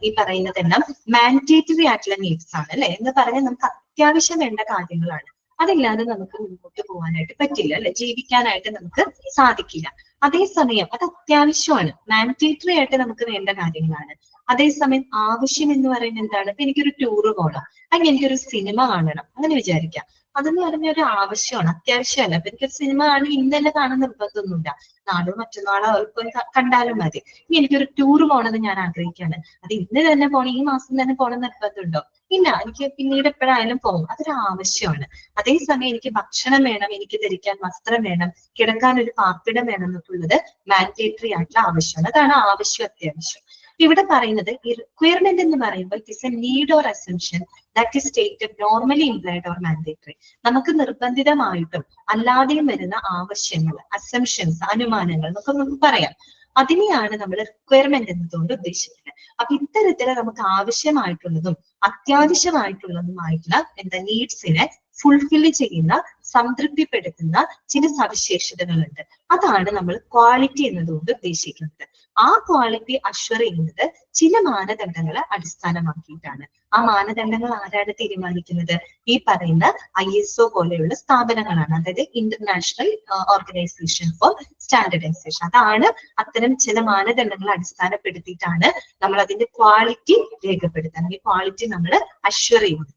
ഈ പറയുന്നതെല്ലാം മാൻഡേറ്ററി ആയിട്ടുള്ള നീഡ്സ് ആണ് അല്ലെ. എന്ന് പറഞ്ഞാൽ നമുക്ക് അത്യാവശ്യം വേണ്ട കാര്യങ്ങളാണ്. അതില്ലാതെ നമുക്ക് മുന്നോട്ട് പോകാനായിട്ട് പറ്റില്ല അല്ലെ, ജീവിക്കാനായിട്ട് നമുക്ക് സാധിക്കില്ല. അതേസമയം അത് അത്യാവശ്യമാണ്, മാൻഡേറ്ററി ആയിട്ട് നമുക്ക് വേണ്ട കാര്യങ്ങളാണ്. അതേസമയം ആവശ്യം എന്ന് പറയുന്നത് എന്താണ്? ഇപ്പൊ എനിക്കൊരു ടൂറ് പോകണം, അല്ലെങ്കിൽ എനിക്കൊരു സിനിമ കാണണം, അങ്ങനെ വിചാരിക്കാം. അതെന്ന് പറഞ്ഞ ഒരു ആവശ്യമാണ്, അത്യാവശ്യമല്ല. അപ്പൊ എനിക്കൊരു സിനിമ കാണി ഇന്ന് തന്നെ കാണാൻ നിർബന്ധമൊന്നുമില്ല, നാളോ മറ്റന്നാളോ ഇപ്പൊ കണ്ടാലും മതി. ഇനി എനിക്കൊരു ടൂറ് പോകണമെന്ന് ഞാൻ ആഗ്രഹിക്കുകയാണ്, അത് ഇന്ന് തന്നെ പോകണം, ഈ മാസം തന്നെ പോകണം നിർബന്ധമുണ്ടോ? ഇല്ല, എനിക്ക് പിന്നീട് എപ്പോഴായാലും പോകും. അതൊരു ആവശ്യമാണ്. അതേസമയം എനിക്ക് ഭക്ഷണം വേണം, എനിക്ക് ധരിക്കാൻ വസ്ത്രം വേണം, കിടക്കാൻ ഒരു പാർപ്പിടം വേണം എന്നൊക്കെയുള്ളത് മാൻഡേറ്ററി ആയിട്ടുള്ള ആവശ്യമാണ്. അതാണ് ആവശ്യം, അത്യാവശ്യം. ഇവിടെ പറയുന്നത് ഈ റിക്വയർമെന്റ് എന്ന് പറയുമ്പോൾ it is A need or assumption that is stated normally implied or mandatory. നമുക്ക് നിർബന്ധിതമായിട്ടും അല്ലാതെയും വരുന്ന ആവശ്യങ്ങൾ, അസംഷൻസ്, അനുമാനങ്ങൾ എന്നൊക്കെ നമുക്ക് പറയാം. അതിനെയാണ് നമ്മൾ റിക്വയർമെന്റ് എന്നതുകൊണ്ട് ഉദ്ദേശിക്കുന്നത്. അപ്പൊ ഇത്തരത്തില് നമുക്ക് ആവശ്യമായിട്ടുള്ളതും അത്യാവശ്യമായിട്ടുള്ളതുമായിട്ടുള്ള എന്താ നീഡ്സിനെ ഫുൾഫിൽ ചെയ്യുന്ന, സംതൃപ്തിപ്പെടുത്തുന്ന ചില സവിശേഷതകളുണ്ട്. അതാണ് നമ്മൾ ക്വാളിറ്റി എന്നതുകൊണ്ട് ഉദ്ദേശിക്കുന്നത്. ആ ക്വാളിറ്റി അഷ്വർ ചെയ്യുന്നത് ചില മാനദണ്ഡങ്ങളെ അടിസ്ഥാനമാക്കിയിട്ടാണ്. ആ മാനദണ്ഡങ്ങൾ ആരാണ് തീരുമാനിക്കുന്നത്? ഈ പറയുന്ന ISO പോലെയുള്ള സ്ഥാപനങ്ങളാണ്, അതായത് ഇന്റർനാഷണൽ ഓർഗനൈസേഷൻ ഫോർ സ്റ്റാൻഡർഡൈസേഷൻ. അതാണ് അത്തരം ചില മാനദണ്ഡങ്ങൾ അടിസ്ഥാനപ്പെടുത്തിയിട്ടാണ് നമ്മൾ അതിന്റെ ക്വാളിറ്റി രേഖപ്പെടുത്തുന്നത്, ഈ ക്വാളിറ്റി നമ്മൾ അഷ്വർ ചെയ്യുന്നത്.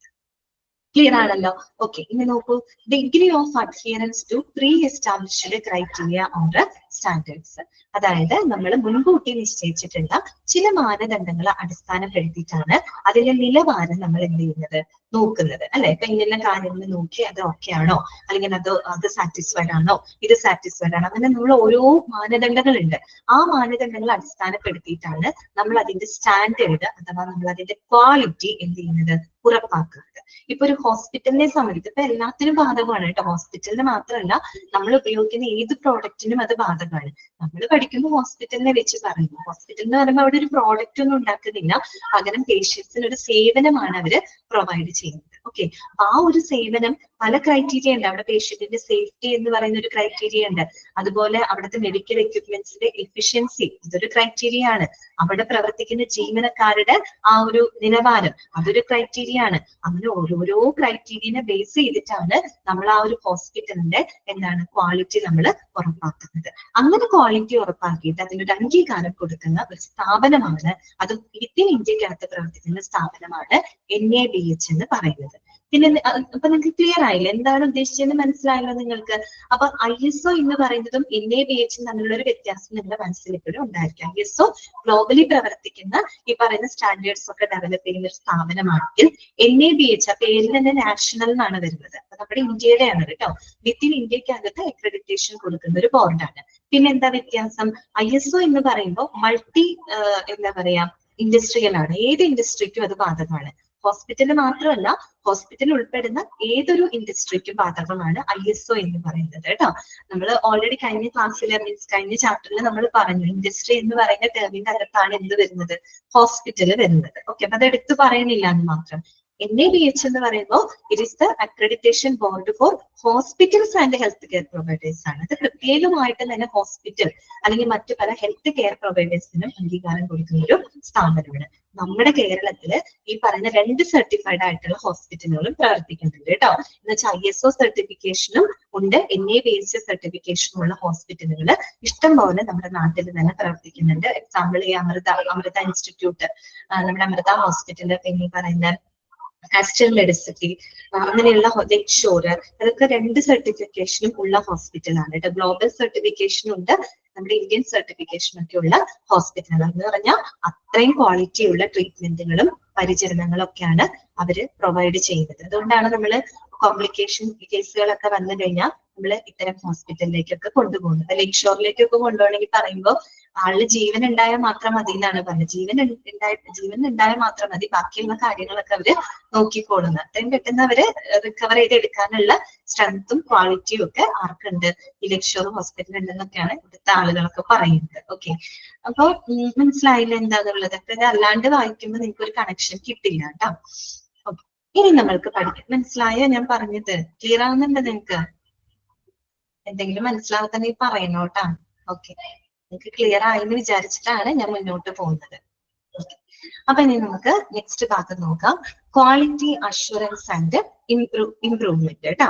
ക്ലിയർ ആണല്ലോ? ഓക്കെ, ഇനി നോക്കൂ, degree of adherence to pre established criteria or standards. അതായത് നമ്മൾ മുൻകൂട്ടി നിശ്ചയിച്ചിട്ടുള്ള ചില മാനദണ്ഡങ്ങളെ അടിസ്ഥാനപ്പെടുത്തിയിട്ടാണ് അതിന്റെ നിലവാരം നമ്മൾ എന്ത് ചെയ്യുന്നത്, നോക്കുന്നത് അല്ലെ. ഇപ്പൊ ഇങ്ങനെ കാര്യങ്ങൾ നോക്കി അത് ഓക്കെ ആണോ, അല്ലെങ്കിൽ അത് സാറ്റിസ്ഫൈഡ് ആണോ, ഇത് സാറ്റിസ്ഫൈഡ് ആണോ, അങ്ങനെ നമ്മൾ ഓരോ മാനദണ്ഡങ്ങളുണ്ട്. ആ മാനദണ്ഡങ്ങൾ അടിസ്ഥാനപ്പെടുത്തിയിട്ടാണ് നമ്മൾ അതിന്റെ സ്റ്റാൻഡേർഡ് അഥവാ നമ്മൾ അതിന്റെ ക്വാളിറ്റി എന്ത് ചെയ്യുന്നത്, ഉറപ്പാക്കുന്നത്. ഇപ്പൊ ഒരു ഹോസ്പിറ്റലിനെ സംബന്ധിച്ച് ഇപ്പൊ എല്ലാത്തിനും ബാധകമാണ് കേട്ടോ, ഹോസ്പിറ്റലിന് മാത്രമല്ല, നമ്മൾ ഉപയോഗിക്കുന്ന ഏത് പ്രോഡക്റ്റിനും അത് ബാധകമാണ്. നമ്മൾ പഠിക്കുമ്പോൾ ഹോസ്പിറ്റലിനെ വെച്ച് പറയുന്നു, ഹോസ്പിറ്റൽ എന്ന് പറയുമ്പോൾ അവിടെ ഒരു പ്രോഡക്റ്റ് ഒന്നും ഉണ്ടാക്കുന്നില്ല, പകരം പേഷ്യൻസിന് ഒരു സേവനമാണ് അവര് പ്രൊവൈഡ് ചെയ്യുന്നത്. ഓക്കെ, ആ ഒരു സേവനം പല ക്രൈറ്റീരിയ ഉണ്ട്. അവിടെ പേഷ്യന്റിന്റെ സേഫ്റ്റി എന്ന് പറയുന്ന ഒരു ക്രൈറ്റീരിയ ഉണ്ട്. അതുപോലെ അവിടുത്തെ മെഡിക്കൽ എക്യുപ്മെന്റ്സിന്റെ എഫിഷ്യൻസി, ഇതൊരു ക്രൈറ്റീരിയ ആണ്. അവിടെ പ്രവർത്തിക്കുന്ന ജീവനക്കാരുടെ ആ ഒരു നിലവാരം, അതൊരു ക്രൈറ്റീരിയ ആണ്. അങ്ങനെ ഓരോരോ ക്രൈറ്റീരിയനെ ബേസ് ചെയ്തിട്ടാണ് നമ്മൾ ആ ഒരു ഹോസ്പിറ്റലിന്റെ എന്താണ് ക്വാളിറ്റി നമ്മൾ ഉറപ്പാക്കുന്നത്. അങ്ങനെ ക്വാളിറ്റി ഉറപ്പാക്കിയിട്ട് അതിനൊരു അംഗീകാരം കൊടുക്കുന്ന ഒരു സ്ഥാപനമാണ്, അത് വിത്തിൻ ഇന്ത്യക്കകത്ത് പ്രവർത്തിക്കുന്ന സ്ഥാപനമാണ് NABH എന്ന് പറയുന്നത്. പിന്നെ അപ്പൊ നിങ്ങൾക്ക് ക്ലിയർ ആയില്ല എന്താണ് ഉദ്ദേശിച്ചതെന്ന് മനസ്സിലായല്ലോ നിങ്ങൾക്ക്? അപ്പൊ ISO എന്ന് പറയുന്നതും NABH തമ്മിലുള്ള ഒരു വ്യത്യാസം നിങ്ങളുടെ മനസ്സിൽ എപ്പോഴും ഉണ്ടായിരിക്കും. ISO ഗ്ലോബലി പ്രവർത്തിക്കുന്ന ഈ പറയുന്ന സ്റ്റാൻഡേർഡ്സ് ഒക്കെ ഡെവലപ്പ് ചെയ്യുന്ന ഒരു സ്ഥാപനമാണെങ്കിൽ NABH ആ പേരിൽ തന്നെ നാഷണൽ എന്നാണ് വരുന്നത്. അപ്പൊ നമ്മുടെ ഇന്ത്യയുടെയാണ് കേട്ടോ. വിത്തിൻ ഇന്ത്യക്കകത്ത് അക്രഡിറ്റേഷൻ കൊടുക്കുന്ന ഒരു ബോർഡാണ്. പിന്നെ എന്താ വ്യത്യാസം? ISO എന്ന് പറയുമ്പോൾ മൾട്ടി എന്താ പറയാ ഇൻഡസ്ട്രിയൽ ആണ്, ഏത് ഇൻഡസ്ട്രിക്കും അത് ബാധകമാണ്. ഹോസ്പിറ്റലിന് മാത്രമല്ല, ഹോസ്പിറ്റലിൽ ഉൾപ്പെടുന്ന ഏതൊരു ഇൻഡസ്ട്രിക്കും ബാധകമാണ് ISO എന്ന് പറയുന്നത് കേട്ടോ. നമ്മൾ ഓൾറെഡി കഴിഞ്ഞ ക്ലാസ്സിൽ മീൻസ് കഴിഞ്ഞ ചാപ്റ്ററിൽ നമ്മൾ പറഞ്ഞു, ഇൻഡസ്ട്രി എന്ന് പറയുന്ന ടേമിന്റെ അകത്താണ് എന്ത് വരുന്നത്, ഹോസ്പിറ്റൽ വരുന്നത്. ഓക്കെ, അപ്പൊ അത് എടുത്തു പറയുന്നില്ല എന്ന് മാത്രം. NABH എന്ന് പറയുമ്പോൾ it is the accreditation board for hospitals and health care providers ആണ്. അത് പ്രത്യേകമായിട്ട് തന്നെ ഹോസ്പിറ്റൽ അല്ലെങ്കിൽ മറ്റു പല ഹെൽത്ത് കെയർ പ്രൊവൈഡേഴ്സിനും അംഗീകാരം കൊടുക്കുന്ന ഒരു സ്ഥാപനമാണ്. നമ്മുടെ കേരളത്തില് ഈ പറയുന്ന 2 സർട്ടിഫൈഡ് ആയിട്ടുള്ള ഹോസ്പിറ്റലുകളും പ്രവർത്തിക്കുന്നുണ്ട് കേട്ടോ. എന്ന് വെച്ചാൽ ISO സർട്ടിഫിക്കേഷനും ഉണ്ട്, NABH സർട്ടിഫിക്കേഷനും ഉള്ള ഹോസ്പിറ്റലുകൾ ഇഷ്ടം പോലെ നമ്മുടെ നാട്ടിൽ തന്നെ പ്രവർത്തിക്കുന്നുണ്ട്. എക്സാമ്പിൾ ഈ അമൃത ഇൻസ്റ്റിറ്റ്യൂട്ട്, നമ്മുടെ അമൃത ഹോസ്പിറ്റല്, പിന്നെ ഈ പറയുന്ന ആസ്ട്രൽ മെഡിസിറ്റി, അങ്ങനെയുള്ള ലെക്ചോർ, അതൊക്കെ 2 സർട്ടിഫിക്കേഷനും ഉള്ള ഹോസ്പിറ്റലാണ് കേട്ടോ. ഗ്ലോബൽ സർട്ടിഫിക്കേഷനും ഉണ്ട്, നമ്മുടെ ഇന്ത്യൻ സർട്ടിഫിക്കേഷനും ഒക്കെ ഉള്ള ഹോസ്പിറ്റലാണ്. എന്ന് പറഞ്ഞാൽ അത്രയും ക്വാളിറ്റി ഉള്ള ട്രീറ്റ്മെന്റുകളും പരിചരണങ്ങളും ഒക്കെയാണ് അവര് പ്രൊവൈഡ് ചെയ്യുന്നത്. അതുകൊണ്ടാണ് നമ്മൾ കോംപ്ലിക്കേഷൻ കേസുകളൊക്കെ വന്നു കഴിഞ്ഞാൽ നമ്മൾ ഇത്തരം ഹോസ്പിറ്റലിലേക്കൊക്കെ കൊണ്ടുപോകുന്നത്. ലെക്ഷോറിലേക്കൊക്കെ കൊണ്ടുപോകണമെങ്കിൽ പറയുമ്പോൾ ആളിന് ജീവൻ ഉണ്ടായാൽ മാത്രം മതി എന്നാണ് പറഞ്ഞത്. ജീവൻ ഉണ്ടായാൽ മാത്രം മതി, ബാക്കിയുള്ള കാര്യങ്ങളൊക്കെ അവര് നോക്കിക്കോളുന്നത്. അത്രയും പെട്ടെന്ന് അവര് റിക്കവർ ചെയ്തെടുക്കാനുള്ള സ്ട്രെങ്ത്തും ക്വാളിറ്റിയും ഒക്കെ ആർക്കുണ്ട്, ഈ ലക്ഷോർ ഹോസ്പിറ്റൽ ഉണ്ടെന്നൊക്കെയാണ് ഇവിടുത്തെ ആളുകളൊക്കെ പറയുന്നത്. ഓക്കെ, അപ്പൊ മനസ്സിലായില്ല എന്താന്നുള്ളത്. അപ്പൊ ഇത് അല്ലാണ്ട് വായിക്കുമ്പോൾ നിങ്ങൾക്ക് ഒരു കണക്ഷൻ കിട്ടില്ല കേട്ടോ. ഓക്കെ, ഇനി നമ്മൾക്ക് പഠിക്കാം. മനസ്സിലായോ ഞാൻ പറഞ്ഞത്? ക്ലിയർ ആവുന്നുണ്ട് നിങ്ങൾക്ക്? എന്തെങ്കിലും മനസ്സിലാവാത്തന്നെങ്കിൽ പറയണോ കേട്ടാ. ഓക്കെ, നിങ്ങൾക്ക് ക്ലിയർ ആയെന്ന് വിചാരിച്ചിട്ടാണ് ഞാൻ മുന്നോട്ട് പോകുന്നത്. അപ്പൊ ഇനി നമുക്ക് നെക്സ്റ്റ് ഭാഗം നോക്കാം. ക്വാളിറ്റി അഷ്വറൻസ് ആൻഡ് ഇംപ്രൂവ്മെന്റ് കേട്ടോ.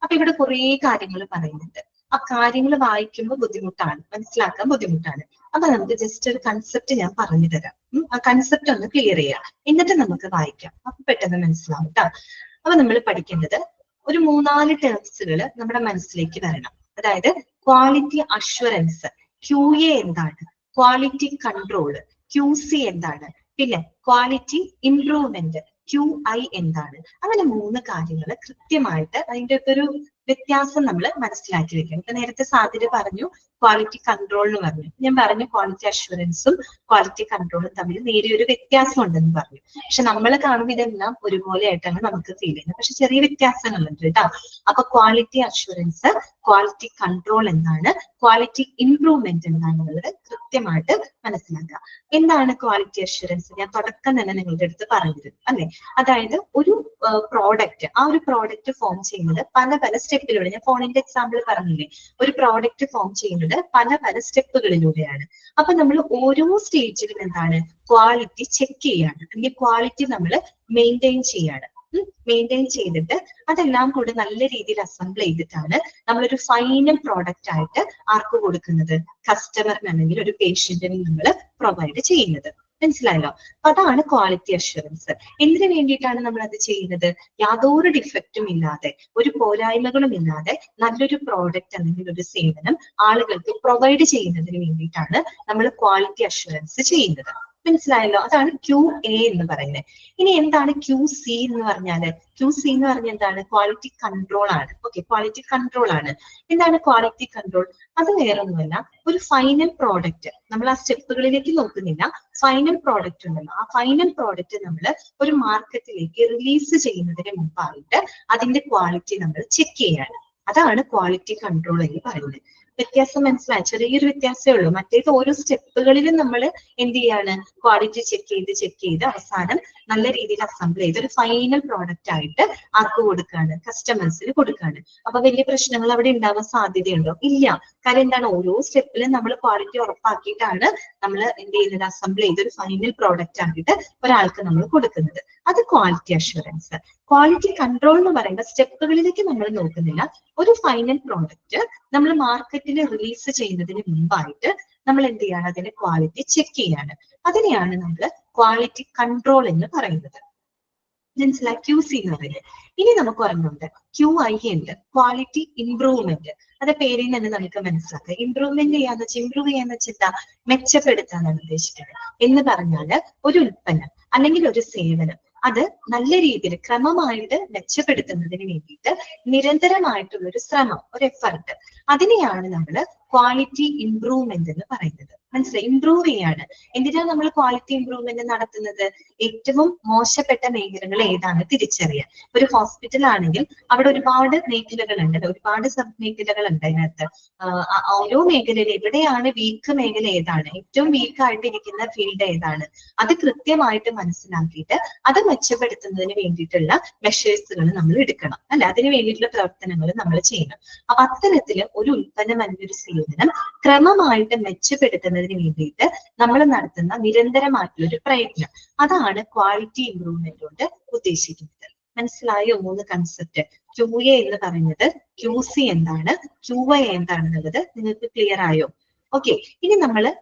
അപ്പൊ ഇവിടെ കുറെ കാര്യങ്ങൾ പറയുന്നുണ്ട്. ആ കാര്യങ്ങൾ വായിക്കുമ്പോൾ ബുദ്ധിമുട്ടാണ്, മനസ്സിലാക്കാൻ ബുദ്ധിമുട്ടാണ്. അപ്പൊ നമുക്ക് ജസ്റ്റ് ഒരു കൺസെപ്റ്റ് ഞാൻ പറഞ്ഞു തരാം. ആ കൺസെപ്റ്റ് ഒന്ന് ക്ലിയർ ചെയ്യാം, എന്നിട്ട് നമുക്ക് വായിക്കാം. അപ്പൊ പെട്ടെന്ന് മനസ്സിലാവും കേട്ടോ. അപ്പൊ നമ്മൾ പഠിക്കേണ്ടത് ഒരു 3-4 ടേംസുകൾ നമ്മുടെ മനസ്സിലേക്ക് വരണം. അതായത് ക്വാളിറ്റി അഷ്വറൻസ്, QA എന്താണ്, ക്വാളിറ്റി കൺട്രോള്, QC എന്താണ്, പിന്നെ ക്വാളിറ്റി ഇംപ്രൂവ്മെന്റ്, QI എന്താണ്. അങ്ങനെ 3 കാര്യങ്ങൾ കൃത്യമായിട്ട് അതിന്റെ ഒക്കെ ഒരു വ്യത്യാസം നമ്മൾ മനസ്സിലാക്കി വെക്കണം. ഇപ്പൊ നേരത്തെ സാധ്യത പറഞ്ഞു ക്വാളിറ്റി കൺട്രോൾ എന്ന് പറഞ്ഞു, ഞാൻ പറഞ്ഞു ക്വാളിറ്റി അഷ്വറൻസും ക്വാളിറ്റി കൺട്രോളും തമ്മിൽ നേരിയൊരു വ്യത്യാസം ഉണ്ടെന്ന് പറഞ്ഞു. പക്ഷെ നമ്മൾ കാണുമ്പോൾ ഇതെല്ലാം ഒരുപോലെ ആയിട്ടാണ് നമുക്ക് ഫീൽ ചെയ്യുന്നത്. പക്ഷെ ചെറിയ വ്യത്യാസങ്ങളുണ്ട് കേട്ടോ. അപ്പൊ ക്വാളിറ്റി അഷ്വറൻസ്, ക്വാളിറ്റി കൺട്രോൾ എന്താണ്, ക്വാളിറ്റി ഇംപ്രൂവ്മെന്റ് എന്താണെന്നുള്ളത് കൃത്യമായിട്ട് മനസ്സിലാക്കുക. എന്താണ് ക്വാളിറ്റി അഷ്വറൻസ്? ഞാൻ തുടക്കം തന്നെ നിങ്ങളുടെ അടുത്ത് പറഞ്ഞിരുന്നു അല്ലെ. അതായത് ഒരു പ്രോഡക്റ്റ്, ആ ഒരു പ്രോഡക്റ്റ് ഫോം ചെയ്യുന്നത് പല പല സ്റ്റെപ്പിലൂടെ, ഞാൻ ഫോണിന്റെ എക്സാമ്പിൾ പറഞ്ഞില്ലേ, ഒരു പ്രോഡക്റ്റ് ഫോം ചെയ്യുന്നത് പല പല സ്റ്റെപ്പുകളിലൂടെയാണ്. അപ്പൊ നമ്മൾ ഓരോ സ്റ്റേജിലും എന്താണ്, ക്വാളിറ്റി ചെക്ക് ചെയ്യാണ്, അല്ലെങ്കിൽ ക്വാളിറ്റി നമ്മൾ മെയിൻറ്റെയിൻ ചെയ്യാണ്. മെയിൻറ്റെയിൻ ചെയ്തിട്ട് അതെല്ലാം കൂടെ നല്ല രീതിയിൽ അസംബിൾ ചെയ്തിട്ടാണ് നമ്മളൊരു ഫൈനൽ പ്രോഡക്റ്റ് ആയിട്ട് ആർക്ക് കൊടുക്കുന്നത്, കസ്റ്റമറിന് അല്ലെങ്കിൽ ഒരു പേഷ്യന്റിന് നമ്മൾ പ്രൊവൈഡ് ചെയ്യുന്നത്. മനസ്സിലായല്ലോ? അതാണ് ക്വാളിറ്റി അഷ്വറൻസ്. എന്തിനു വേണ്ടിയിട്ടാണ് നമ്മൾ അത് ചെയ്യുന്നത്? യാതൊരു ഡിഫക്റ്റും ഇല്ലാതെ, ഒരു പോരായ്മകളും ഇല്ലാതെ നല്ലൊരു പ്രോഡക്റ്റ് അല്ലെങ്കിൽ ഒരു സേവനം ആളുകൾക്ക് പ്രൊവൈഡ് ചെയ്യുന്നതിന് വേണ്ടിയിട്ടാണ് നമ്മൾ ക്വാളിറ്റി അഷ്വറൻസ് ചെയ്യുന്നത്. മനസ്സിലായല്ലോ? അതാണ് QA എന്ന് പറയുന്നത്. ഇനി എന്താണ് QC എന്ന് പറഞ്ഞാല്? QC എന്ന് പറഞ്ഞാൽ എന്താണ്? ക്വാളിറ്റി കൺട്രോൾ ആണ്. ഓക്കെ, ക്വാളിറ്റി കൺട്രോൾ ആണ്. എന്താണ് ക്വാളിറ്റി കൺട്രോൾ? അത് വേറൊന്നുമല്ല, ഒരു ഫൈനൽ പ്രോഡക്റ്റ്, നമ്മൾ ആ സ്റ്റെപ്പുകളിലേക്ക് നോക്കുന്നില്ല, ഫൈനൽ പ്രോഡക്റ്റ് ഉണ്ടല്ലോ, ആ ഫൈനൽ പ്രോഡക്റ്റ് നമ്മൾ ഒരു മാർക്കറ്റിലേക്ക് റിലീസ് ചെയ്യുന്നതിന് മുമ്പായിട്ട് അതിന്റെ ക്വാളിറ്റി നമ്മൾ ചെക്ക് ചെയ്യാണ്. അതാണ് ക്വാളിറ്റി കൺട്രോൾ എന്ന് പറയുന്നത്. വ്യത്യാസം മനസ്സിലായി? ചെറിയൊരു വ്യത്യാസമേ ഉള്ളൂ. മറ്റേത് ഓരോ സ്റ്റെപ്പുകളിലും നമ്മൾ എന്ത് ചെയ്യാണ്, ക്വാളിറ്റി ചെക്ക് ചെയ്ത് അവസാനം നല്ല രീതിയിൽ അസംബിൾ ചെയ്ത് ഒരു ഫൈനൽ പ്രോഡക്റ്റ് ആയിട്ട് ആർക്ക് കൊടുക്കാണ്, കസ്റ്റമേഴ്സിന് കൊടുക്കാണ്. അപ്പൊ വലിയ പ്രശ്നങ്ങൾ അവിടെ ഉണ്ടാവാൻ സാധ്യതയുണ്ടോ? ഇല്ല. കാര്യം എന്താണ്, ഓരോ സ്റ്റെപ്പിലും നമ്മൾ ക്വാളിറ്റി ഉറപ്പാക്കിയിട്ടാണ് നമ്മൾ എന്ത് ചെയ്യുന്നത്, അസംബിൾ ചെയ്ത് ഒരു ഫൈനൽ പ്രോഡക്റ്റ് ആയിട്ട് ഒരാൾക്ക് നമ്മൾ കൊടുക്കുന്നത്. അത് ക്വാളിറ്റി അഷ്വറൻസ്. ക്വാളിറ്റി കൺട്രോൾ എന്ന് പറയുന്ന സ്റ്റെപ്പുകളിലേക്ക് നമ്മൾ നോക്കുന്നില്ല, ഒരു ഫൈനൽ പ്രോഡക്റ്റ് നമ്മൾ മാർക്കറ്റിൽ റിലീസ് ചെയ്യുന്നതിന് മുമ്പായിട്ട് നമ്മൾ എന്ത് ചെയ്യാണ്, അതിന്റെ ക്വാളിറ്റി ചെക്ക് ചെയ്യാണ്. അതിനെയാണ് നമ്മൾ ക്വാളിറ്റി കൺട്രോൾ എന്ന് പറയുന്നത്. മനസ്സിലായി? QC എന്ന് പറയുന്നത്. ഇനി നമുക്ക് ഒരെണ്ണമുണ്ട്, QI ഉണ്ട്, ക്വാളിറ്റി ഇംപ്രൂവ്മെന്റ്. അത് പേരിൽ തന്നെ നമുക്ക് മനസ്സിലാക്കാം. ഇംപ്രൂവ്മെന്റ് ചെയ്യാന്ന് വെച്ചാൽ, ഇംപ്രൂവ് ചെയ്യാന്ന് വെച്ചാൽ മെച്ചപ്പെടുത്താനാണ് ഉദ്ദേശിക്കുന്നത്. എന്ന് പറഞ്ഞാല് ഒരു ഉൽപ്പന്നം അല്ലെങ്കിൽ ഒരു സേവനം അത് നല്ല രീതിയിൽ ക്രമമായിട്ട് മെച്ചപ്പെടുത്തുന്നതിന് വേണ്ടിയിട്ട് നിരന്തരമായിട്ടുള്ള ഒരു ശ്രമം, ഒരു എഫർട്ട്, അതിനെയാണ് നമ്മൾ ക്വാളിറ്റി ഇംപ്രൂവ്മെന്റ് എന്ന് പറയുന്നത്. മനസ്സിലായി? ഇംപ്രൂവ് ചെയ്യാണ്. എന്തിനാണ് നമ്മൾ ക്വാളിറ്റി ഇംപ്രൂവ്മെന്റ് നടത്തുന്നത്? ഏറ്റവും മോശപ്പെട്ട മേഖലകൾ ഏതാണ് തിരിച്ചറിയാൻ. ഒരു ഹോസ്പിറ്റൽ ആണെങ്കിൽ അവിടെ ഒരുപാട് മേഖലകളുണ്ട്, ഒരുപാട് സബ് മേഖലകളുണ്ട് അതിനകത്ത്. ഓരോ മേഖലയിൽ എവിടെയാണ് വീക്ക് മേഖല ഏതാണ്, ഏറ്റവും വീക്ക് ആയിട്ടിരിക്കുന്ന ഫീൽഡ് ഏതാണ്, അത് കൃത്യമായിട്ട് മനസ്സിലാക്കിയിട്ട് അത് മെച്ചപ്പെടുത്തുന്നതിന് വേണ്ടിയിട്ടുള്ള മെഷേഴ്സുകൾ നമ്മൾ എടുക്കണം അല്ലെ, അതിന് വേണ്ടിയിട്ടുള്ള പ്രവർത്തനങ്ങൾ നമ്മൾ ചെയ്യണം. അപ്പൊ അത്തരത്തില് ഒരു ഉൽപ്പന്നം അല്ലെങ്കിൽ ഒരു സേവനം ക്രമമായിട്ട് മെച്ചപ്പെടുത്തുന്നതിന് വേണ്ടിയിട്ട് നമ്മൾ നടത്തുന്ന നിരന്തരമായിട്ടുള്ള ഒരു പ്രയത്നം, അതാണ് ക്വാളിറ്റി ഇംപ്രൂവ്മെന്റ് കൊണ്ട് ഉദ്ദേശിക്കുന്നത്. മനസ്സിലായോ? 3 കൺസെപ്റ്റ്. QA എന്ന് പറയുന്നത്, QC എന്താണ്, QI എന്താണെന്നുള്ളത് നിങ്ങൾക്ക് ക്ലിയർ ആയോ? ഓക്കെ, ഇനി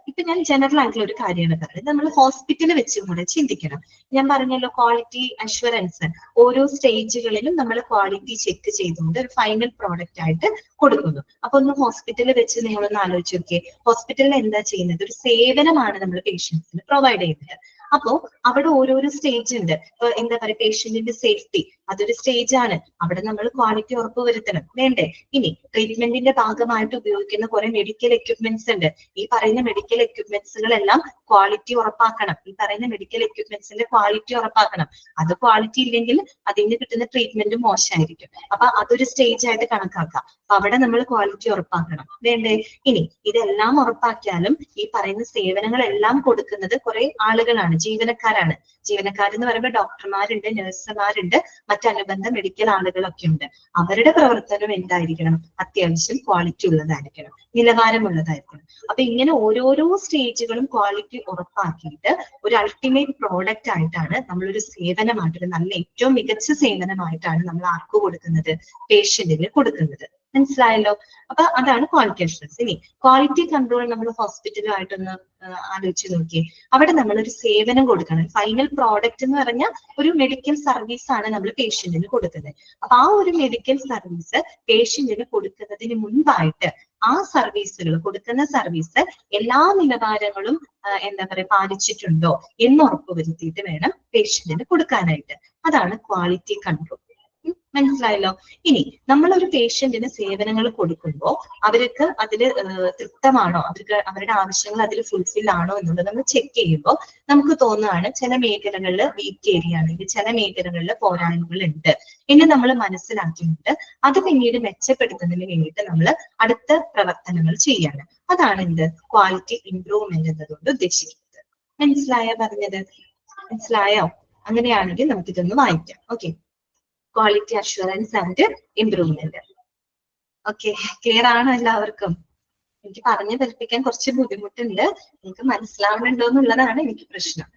ഇപ്പൊ ഞാൻ ജനറൽ ആയിട്ടുള്ള ഒരു കാര്യമാണ് പറയുന്നത്. നമ്മൾ ഹോസ്പിറ്റലിൽ വെച്ചും കൂടെ ചിന്തിക്കണം. ഞാൻ പറഞ്ഞല്ലോ ക്വാളിറ്റി അഷ്വറൻസ് ഓരോ സ്റ്റേജുകളിലും നമ്മൾ ക്വാളിറ്റി ചെക്ക് ചെയ്തുകൊണ്ട് ഒരു ഫൈനൽ പ്രോഡക്റ്റ് ആയിട്ട് കൊടുക്കുന്നു. അപ്പൊ ഒന്ന് ഹോസ്പിറ്റലിൽ വെച്ച് നിങ്ങളൊന്ന് ആലോചിച്ച് നോക്കിയേ, ഹോസ്പിറ്റലിൽ എന്താ ചെയ്യുന്നത്? ഒരു സേവനമാണ് നമ്മൾ പേഷ്യൻസിന് പ്രൊവൈഡ് ചെയ്യുന്നത്. അപ്പോ അവിടെ ഓരോരോ സ്റ്റേജ് ഉണ്ട്. ഇപ്പൊ എന്താ പറയുക, പേഷ്യന്റിന്റെ സേഫ്റ്റി അതൊരു സ്റ്റേജ് ആണ്. അവിടെ നമ്മൾ ക്വാളിറ്റി ഉറപ്പുവരുത്തണം, വേണ്ടേ? ഇനി ട്രീറ്റ്മെന്റിന്റെ ഭാഗമായിട്ട് ഉപയോഗിക്കുന്ന കുറെ മെഡിക്കൽ എക്യുപ്മെന്റ്സ് ഉണ്ട്. ഈ പറയുന്ന മെഡിക്കൽ എക്യുപ്മെന്റ്സുകളെല്ലാം ക്വാളിറ്റി ഉറപ്പാക്കണം. ഈ പറയുന്ന മെഡിക്കൽ എക്യുപ്മെന്റ്സിന്റെ ക്വാളിറ്റി ഉറപ്പാക്കണം. അത് ക്വാളിറ്റി ഇല്ലെങ്കിൽ അതിന് കിട്ടുന്ന ട്രീറ്റ്മെന്റ് മോശമായിരിക്കും. അപ്പൊ അതൊരു സ്റ്റേജ് ആയിട്ട് കണക്കാക്കാം. അപ്പൊ അവിടെ നമ്മൾ ക്വാളിറ്റി ഉറപ്പാക്കണം, വേണ്ടേ? ഇനി ഇതെല്ലാം ഉറപ്പാക്കിയാലും ഈ പറയുന്ന സേവനങ്ങളെല്ലാം കൊടുക്കുന്നത് കുറെ ആളുകളാണ്, ജീവനക്കാരാണ്. ജീവനക്കാരെന്ന് പറയുമ്പോൾ ഡോക്ടർമാരുണ്ട്, നഴ്സുമാരുണ്ട്, മറ്റനുബന്ധ മെഡിക്കൽ ആളുകളൊക്കെ ഉണ്ട്. അവരുടെ പ്രവർത്തനം എന്തായിരിക്കണം? അത്യാവശ്യം ക്വാളിറ്റി ഉള്ളതായിരിക്കണം, നിലവാരമുള്ളതായിരിക്കണം. അപ്പൊ ഇങ്ങനെ ഓരോരോ സ്റ്റേജുകളും ക്വാളിറ്റി ഉറപ്പാക്കിയിട്ട് ഒരു അൾട്ടിമേറ്റ് പ്രോഡക്റ്റ് ആയിട്ടാണ് നമ്മളൊരു സേവനമായിട്ട്, നല്ല ഏറ്റവും മികച്ച സേവനമായിട്ടാണ് നമ്മൾ ആർക്ക് കൊടുക്കുന്നത്? പേഷ്യന്റിന് കൊടുക്കുന്നത്. മനസ്സിലായല്ലോ? അപ്പൊ അതാണ് ക്വാളിറ്റി അഷ്വറൻസ്. ഇനി ക്വാളിറ്റി കൺട്രോൾ നമ്മൾ ഹോസ്പിറ്റലുമായിട്ടൊന്ന് ആലോചിച്ച് നോക്കിയേ. അവിടെ നമ്മൾ ഒരു സേവനം കൊടുക്കണം. ഫൈനൽ പ്രോഡക്റ്റ് എന്ന് പറഞ്ഞാൽ ഒരു മെഡിക്കൽ സർവീസ് ആണ് നമ്മൾ പേഷ്യന്റിന് കൊടുക്കുന്നത്. അപ്പൊ ആ ഒരു മെഡിക്കൽ സർവീസ് പേഷ്യന്റിന് കൊടുക്കുന്നതിന് മുൻപായിട്ട് ആ സർവീസുകൾ, കൊടുക്കുന്ന സർവീസ് എല്ലാ നിലവാരങ്ങളും എന്താ പറയുക പാലിച്ചിട്ടുണ്ടോ എന്ന് ഉറപ്പുവരുത്തിയിട്ട് വേണം പേഷ്യന്റിന് കൊടുക്കാനായിട്ട്. അതാണ് ക്വാളിറ്റി കൺട്രോൾ. മനസ്സിലായല്ലോ? ഇനി നമ്മളൊരു പേഷ്യന്റിന് സേവനങ്ങൾ കൊടുക്കുമ്പോൾ അവർക്ക് അതിൽ തൃപ്തമാണോ, അവരുടെ ആവശ്യങ്ങൾ അതിൽ ഫുൾഫിൽ ആണോ എന്നുള്ളത് നമ്മൾ ചെക്ക് ചെയ്യുമ്പോൾ നമുക്ക് തോന്നുകയാണ് ചില മേഖലകളിൽ വീക്ക് ഏരിയ ആണെങ്കിൽ ചില മേഖലകളിൽ പോരായ്മകൾ ഉണ്ട് എന്ന് നമ്മൾ മനസ്സിലാക്കിയിട്ട് അത് പിന്നീട് മെച്ചപ്പെടുത്തുന്നതിന് വേണ്ടിയിട്ട് നമ്മൾ അടുത്ത പ്രവർത്തനങ്ങൾ ചെയ്യാണ്. അതാണ് എന്ത് ക്വാളിറ്റി ഇംപ്രൂവ്മെന്റ് എന്നതുകൊണ്ട് ഉദ്ദേശിക്കുന്നത്. മനസ്സിലായോ പറഞ്ഞത്? മനസ്സിലായോ? അങ്ങനെയാണെങ്കിൽ നമുക്കിതൊന്ന് വായിക്കാം. Okay, quality assurance and improvement. Okay, clear ആണോ എല്ലാവർക്കും? എനിക്ക് പറഞ്ഞു ഫലിപ്പിക്കാൻ കുറച്ച് ബുദ്ധിമുട്ടുണ്ട്. നിങ്ങൾക്ക് മനസ്സിലാവുന്നുണ്ടോ എന്നുള്ളതാണ് എനിക്ക് പ്രശ്നം.